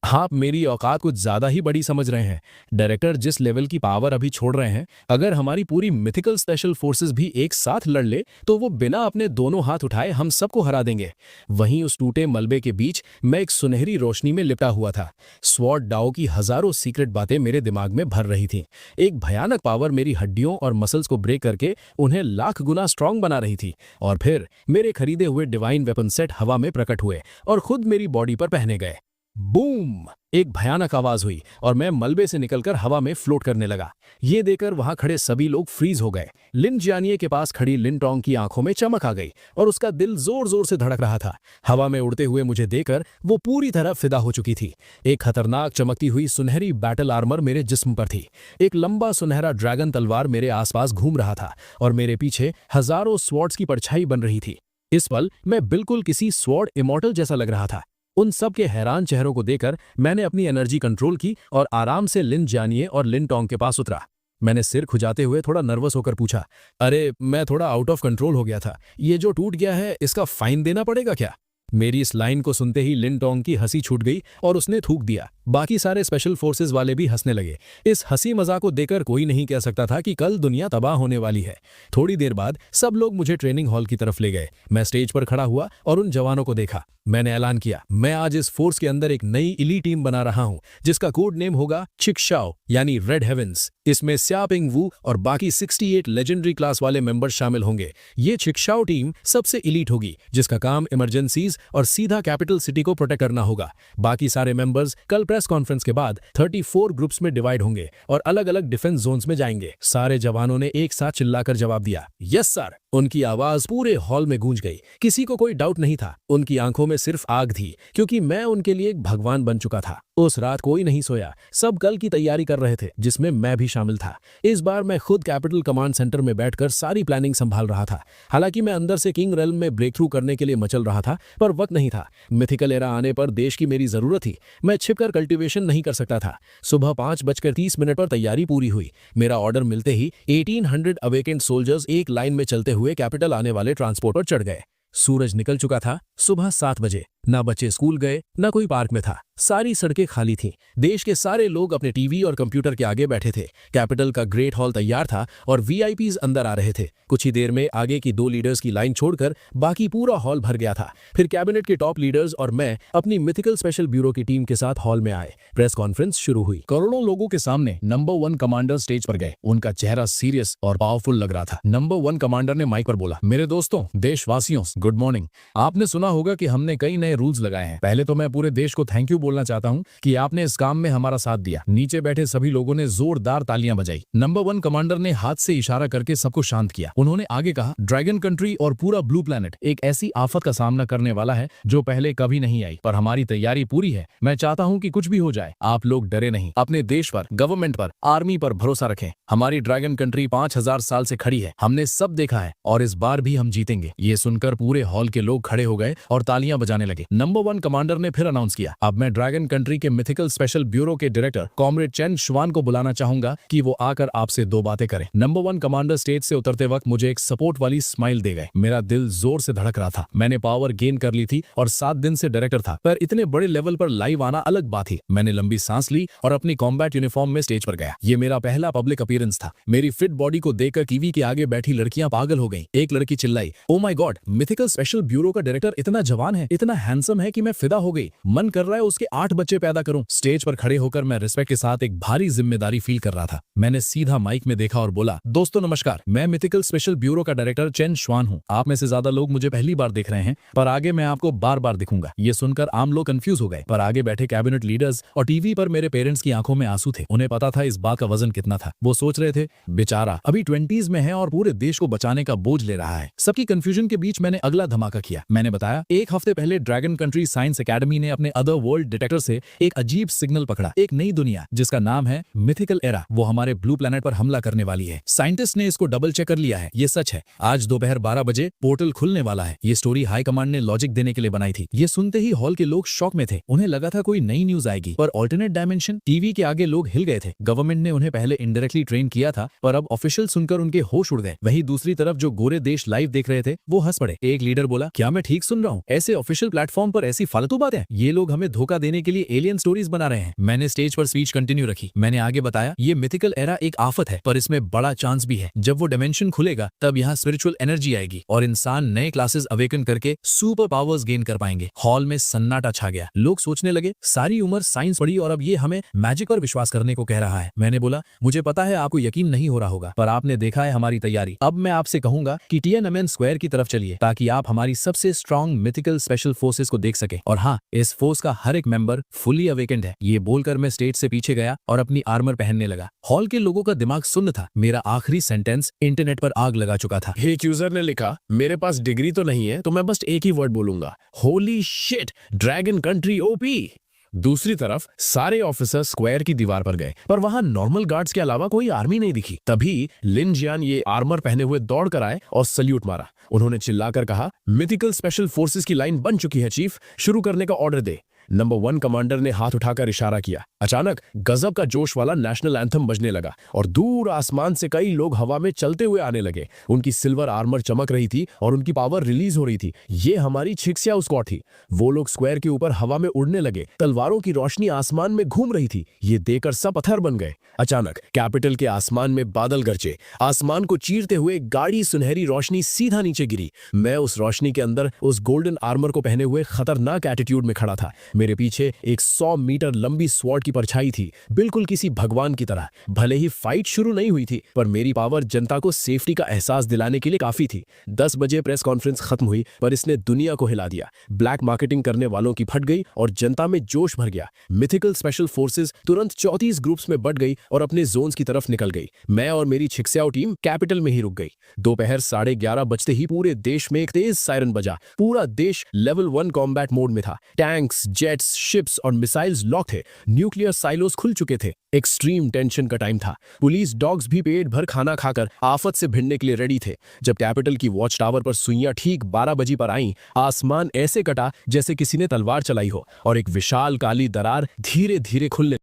आप मेरी औकात कुछ ज्यादा ही बड़ी समझ रहे हैं। डायरेक्टर जिस लेवल की पावर अभी छोड़ रहे हैं, अगर हमारी पूरी मिथिकल स्पेशल फोर्सेस भी एक साथ लड़ ले तो वो बिना अपने दोनों हाथ उठाए हम सबको हरा देंगे। वहीं उस टूटे मलबे के बीच मैं एक सुनहरी रोशनी में लिपटा हुआ था। स्वॉर्ड डाओ की हजारों सीक्रेट बातें मेरे दिमाग में भर रही थी। एक भयानक पावर मेरी हड्डियों और मसल्स को ब्रेक करके उन्हें लाख गुना स्ट्रांग बना रही थी। और फिर मेरे खरीदे हुए डिवाइन वेपन सेट हवा में प्रकट हुए और खुद मेरी बॉडी पर पहने गए। बूम! एक भयानक आवाज हुई और मैं मलबे से निकलकर हवा में फ्लोट करने लगा। ये देखकर वहां खड़े सभी लोग फ्रीज हो गए। लिन जानिए के पास खड़ी लिन टोंग की आंखों में चमक आ गई और उसका दिल जोर जोर से धड़क रहा था। हवा में उड़ते हुए मुझे देखकर वो पूरी तरह फिदा हो चुकी थी। एक खतरनाक चमकती हुई सुनहरी बैटल आर्मर मेरे जिस्म पर थी। एक लंबा सुनहरा ड्रैगन तलवार मेरे आसपास घूम रहा था और मेरे पीछे हजारों स्वॉर्ड्स की परछाई बन रही थी। इस पल मैं बिल्कुल किसी स्वॉर्ड इमॉर्टल जैसा लग रहा था। उन सब के हैरान चेहरों को देखकर मैंने अपनी एनर्जी कंट्रोल की और आराम से लिन जानिए और लिन टोंग के पास उतरा। मैंने सिर खुजाते हुए थोड़ा नर्वस होकर पूछा, अरे मैं थोड़ा आउट ऑफ कंट्रोल हो गया था, ये जो टूट गया है इसका फाइन देना पड़ेगा क्या? मेरी इस लाइन को सुनते ही लिन टोंग की हंसी छूट गई और उसने थूक दिया। बाकी सारे स्पेशल फोर्सेस वाले भी हंसने लगे। इस हंसी मजाक को देखकर कोई नहीं कह सकता था कि कल दुनिया तबाह होने वाली है। थोड़ी देर बाद सब लोग मुझे ट्रेनिंग हॉल की तरफ ले गए। मैं स्टेज पर खड़ा हुआ और उन जवानों को देखा। मैंने ऐलान किया, मैं आज इस फोर्स के अंदर एक नई इली टीम बना रहा हूं जिसका कोड नेम होगा चिकशाओ यानी रेड हेवेंस। इसमें स्यापिंग वू और बाकी 68 लेजेंडरी क्लास वाले मेंबर्स शामिल होंगे। ये चिकशाओ टीम सबसे इलीट होगी जिसका काम इमरजेंसीज और सीधा कैपिटल सिटी को प्रोटेक्ट करना होगा। बाकी सारे मेंबर्स कल प्रेस कॉन्फ्रेंस के बाद 34 ग्रुप्स में डिवाइड होंगे और अलग अलग डिफेंस जोन्स में जाएंगे। सारे जवानों ने एक साथ चिल्लाकर जवाब दिया, यस सर। उनकी आवाज पूरे हॉल में गूंज गई। किसी को कोई डाउट नहीं था, उनकी आंखों में सिर्फ आग थी क्योंकि मैं उनके लिए एक भगवान बन चुका था। उस रात कोई नहीं सोया, सब कल की तैयारी कर रहे थे जिसमें मैं भी शामिल था। इस बार मैं खुद कैपिटल कमांड सेंटर में बैठकर सारी प्लानिंग संभाल रहा था। हालांकि मैं अंदर से किंग रेल्म में ब्रेक थ्रू करने के लिए मचल रहा था, पर वक्त नहीं था। मिथिकल एरा आने पर देश की मेरी जरूरत थी। मैं छिपकर कल्टीवेशन नहीं कर सकता था। सुबह 5:30 पर तैयारी पूरी हुई। मेरा ऑर्डर मिलते ही 1800 अवेकेंड सोल्जर्स एक लाइन में चलते हुए कैपिटल आने वाले ट्रांसपोर्ट पर चढ़ गए। सूरज निकल चुका था सुबह 7 बजे। ना बच्चे स्कूल गए, ना कोई पार्क में था। सारी सड़कें खाली थीं। देश के सारे लोग अपने टीवी और कंप्यूटर के आगे बैठे थे। कैपिटल का ग्रेट हॉल तैयार था और वीआईपीज अंदर आ रहे थे। कुछ ही देर में आगे की 2 लीडर्स की लाइन छोड़कर बाकी पूरा हॉल भर गया था। फिर कैबिनेट के टॉप लीडर्स और मैं अपनी मिथिकल स्पेशल ब्यूरो की टीम के साथ हॉल में आए। प्रेस कॉन्फ्रेंस शुरू हुई। करोड़ों लोगों के सामने नंबर 1 कमांडर स्टेज पर गए। उनका चेहरा सीरियस और पावरफुल लग रहा था। नंबर 1 कमांडर ने माइक पर बोला, मेरे दोस्तों, देशवासियों, गुड मॉर्निंग। आपने सुना होगा कि हमने कई नए रूल्स लगाए हैं। पहले तो मैं पूरे देश को थैंक यू बोलना चाहता हूं कि आपने इस काम में हमारा साथ दिया। नीचे बैठे सभी लोगों ने जोरदार तालियां बजाई। नंबर 1 कमांडर ने हाथ से इशारा करके सबको शांत किया। उन्होंने आगे कहा, ड्रैगन कंट्री और पूरा ब्लू प्लैनेट एक ऐसी आफत का सामना करने वाला है जो पहले कभी नहीं आई, पर हमारी तैयारी पूरी है। मैं चाहता हूं कि कुछ भी हो जाए, आप लोग डरे नहीं। अपने देश पर, गवर्नमेंट पर, आर्मी पर भरोसा रखें। हमारी ड्रैगन कंट्री 5000 साल से खड़ी है। हमने सब देखा है और इस बार भी हम जीतेंगे। ये सुनकर पूरे हॉल के लोग खड़े हो गए और तालियां बजाने लगे। नंबर 1 कमांडर ने फिर अनाउंस किया, अब मैं ड्रैगन कंट्री के मिथिकल स्पेशल ब्यूरो के डायरेक्टर कॉमरेड चेन श्वान को बुलाना चाहूंगा कि वो आकर आपसे 2 बातें करें। नंबर 1 कमांडर स्टेज से उतरते वक्त मुझे एक सपोर्ट वाली स्माइल दे गए। मेरा दिल जोर से धड़क रहा था। मैंने पावर गेन कर ली थी और 7 दिन से डायरेक्टर था, पर इतने बड़े लेवल पर लाइव आना अलग बात थी। मैंने लंबी सांस ली और अपनी कॉम्बैट यूनिफॉर्म में स्टेज पर गया। ये मेरा पहला पब्लिक अपीयरेंस था। मेरी फिट बॉडी को देखकर टीवी के आगे बैठी लड़कियां पागल हो गईं। एक लड़की चिल्लाई, oh my God, mythical special bureau का डायरेक्टर इतना जवान है, इतना हैंडसम है कि मैं फिदा हो गई। मन कर रहा है उसके 8 बच्चे पैदा करूं। स्टेज पर खड़े होकर मैं रिस्पेक्ट के साथ एक भारी जिम्मेदारी फील कर रहा था। मैंने सीधा माइक में देखा और बोला, दोस्तों नमस्कार, मैं मिथिकल स्पेशल ब्यूरो का डायरेक्टर चेन श्वान हूं। आप में से ज्यादा लोग मुझे पहली बार देख रहे हैं, पर आगे मैं आपको बार बार दिखूंगा। ये सुनकर आम लोग कंफ्यूज हो गए, पर आगे बैठे कैबिनेट लीडर्स और टीवी पर मेरे पेरेंट्स की आंखों में आंसू थे। उन्हें पता था इस बात का वजन कितना था। वो सोच रहे थे, बेचारा अभी 20s में है और पूरे देश को बचाने का बोझ ले रहा है। सबकी कंफ्यूजन के बीच मैंने अगला धमाका किया। मैंने बताया, एक हफ्ते पहले ड्रैगन कंट्री साइंस एकेडमी ने अपने अदर वर्ल्ड डिटेक्टर से एक अजीब सिग्नल पकड़ा। एक नई दुनिया जिसका नाम है मिथिकल एरा, वो हमारे ब्लू प्लैनेट पर हमला करने वाली है। साइंटिस्ट ने इसको डबल चेक कर लिया है। ये सच है। आज दोपहर 12 बजे पोर्टल खुलने वाला है। ये स्टोरी हाई कमांड ने लॉजिक देने के लिए बनाई थी। ये सुनते ही हॉल के लोग शॉक में थे। उन्हें लगा था कोई नई न्यूज आएगी, पर ऑल्टरनेट डायमेंशन। टीवी के आगे लोग हिल गए थे। गवर्नमेंट ने उन्हें पहले इनडायरेक्टली ट्रेन किया था, पर अब ऑफिशियल सुनकर उनके होश उड़ गए। वहीं दूसरी तरफ जो गोरे देश लाइव देख रहे थे वो हंस पड़े। एक लीडर बोला, क्या मैं ठीक सुन रहा हूँ? ऐसे ऑफिशियल प्लेटफॉर्म पर ऐसी फालतू बातें? ये लोग हमें धोखा देने के लिए एलियन स्टोरीज बना रहे हैं। मैंने स्टेज पर स्पीच कंटिन्यू रखी। मैंने आगे बताया, ये मिथिकल एरा एक आफत है, पर इसमें बड़ा चांस भी है। जब वो डायमेंशन खुलेगा तब यहाँ स्पिरिचुअल एनर्जी आएगी और इंसान नए क्लासेस अवेकन करके सुपर पावर्स गेन कर पाएंगे। हॉल में सन्नाटा छा गया। लोग सोचने लगे, सारी उम्र साइंस पढ़ी और अब ये हमें मैजिक पर विश्वास करने को कह रहा है। मैंने बोला, मुझे पता है आपको यकीन नहीं हो रहा होगा, पर आपने देखा है हमारी तैयारी। अब मैं आपसे कहूंगा कि टिएनएमएन स्क्वायर की तरफ चलिए, ताकि आप हमारी सबसे स्ट्रॉन्ग मिथिकल स्पेशल फोर्सेस को देख सके। और हाँ, इस फोर्स का हर एक मेंबर फुली अवेकेंड है। ये बोलकर मैं स्टेज से पीछे गया और अपनी आर्मर पहनने लगा। हॉल के लोगों का दिमाग सुन्न था। मेरा आखिरी सेंटेंस इंटरनेट पर आग लगा चुका था। एक यूजर ने लिखा, मेरे पास डिग्री तो नहीं है, तो मैं बस एक ही वर्ड बोलूंगा, holy shit, dragon country OP. दूसरी तरफ सारे ऑफिसर स्क्वायर की दीवार पर गए, पर वहां नॉर्मल गार्ड्स के अलावा कोई आर्मी नहीं दिखी। तभी लिन जियान ये आर्मर पहने हुए दौड़ कर आए और सल्यूट मारा। उन्होंने चिल्लाकर कहा, मिथिकल स्पेशल फोर्सेस की लाइन बन चुकी है चीफ, शुरू करने का ऑर्डर दे। नंबर 1 कमांडर ने हाथ उठाकर इशारा किया। अचानक गजब का जोश वाला नेशनल एंथम बजने लगा और दूर आसमान से कई लोग हवा में चलते हुए आने लगे। उनकी सिल्वर आर्मर चमक रही थी और उनकी पावर रिलीज हो रही थी। ये हमारी छिक्सिया स्क्वाड थी। वो लोग स्क्वायर के ऊपर हवा में उड़ने लगे। तलवारों की रोशनी आसमान में घूम रही थी। ये देखकर सब पत्थर बन गए। अचानक कैपिटल के आसमान में बादल गरजे। आसमान को चीरते हुए गाढ़ी सुनहरी रोशनी सीधा नीचे गिरी। मैं उस रोशनी के अंदर उस गोल्डन आर्मर को पहने हुए खतरनाक एटीट्यूड में खड़ा था। मेरे पीछे एक 100 मीटर लंबी स्वॉर्ड की परछाई थी, बिल्कुल किसी भगवान की तरह। भले ही फाइट शुरू नहीं हुई थी, पर मेरी पावर जनता को सेफ्टी का एहसास दिलाने के लिए काफी थी। 10 बजे प्रेस कॉन्फ्रेंस खत्म हुई, पर इसने दुनिया को हिला दिया। ब्लैक मार्केटिंग करने वालों की फट गई और जनता में जोश भर गया। मिथिकल स्पेशल फोर्सेस तुरंत 34 ग्रुप्स में बढ़ गई और अपने जोन्स की तरफ निकल गई। मैं और मेरी छिक्सियाओ टीम कैपिटल में ही रुक गई। दोपहर 11:30 बजते ही पूरे देश में एक तेज सायरन बजा। पूरा देश लेवल 1 कॉम्बैट मोड में था। टैंक्स, जेट्स, शिप्स और मिसाइल्स लॉक थे। न्यूक्लियर साइलोस खुल चुके थे। एक्सट्रीम टेंशन का टाइम था। पुलिस डॉग्स भी पेट भर खाना खाकर आफत से भिड़ने के लिए रेडी थे। जब कैपिटल की वॉच टावर पर सुइयां ठीक 12 बजे पर आईं, आसमान ऐसे कटा जैसे किसी ने तलवार चलाई हो और एक विशाल काली दरार धीरे धीरे खुलने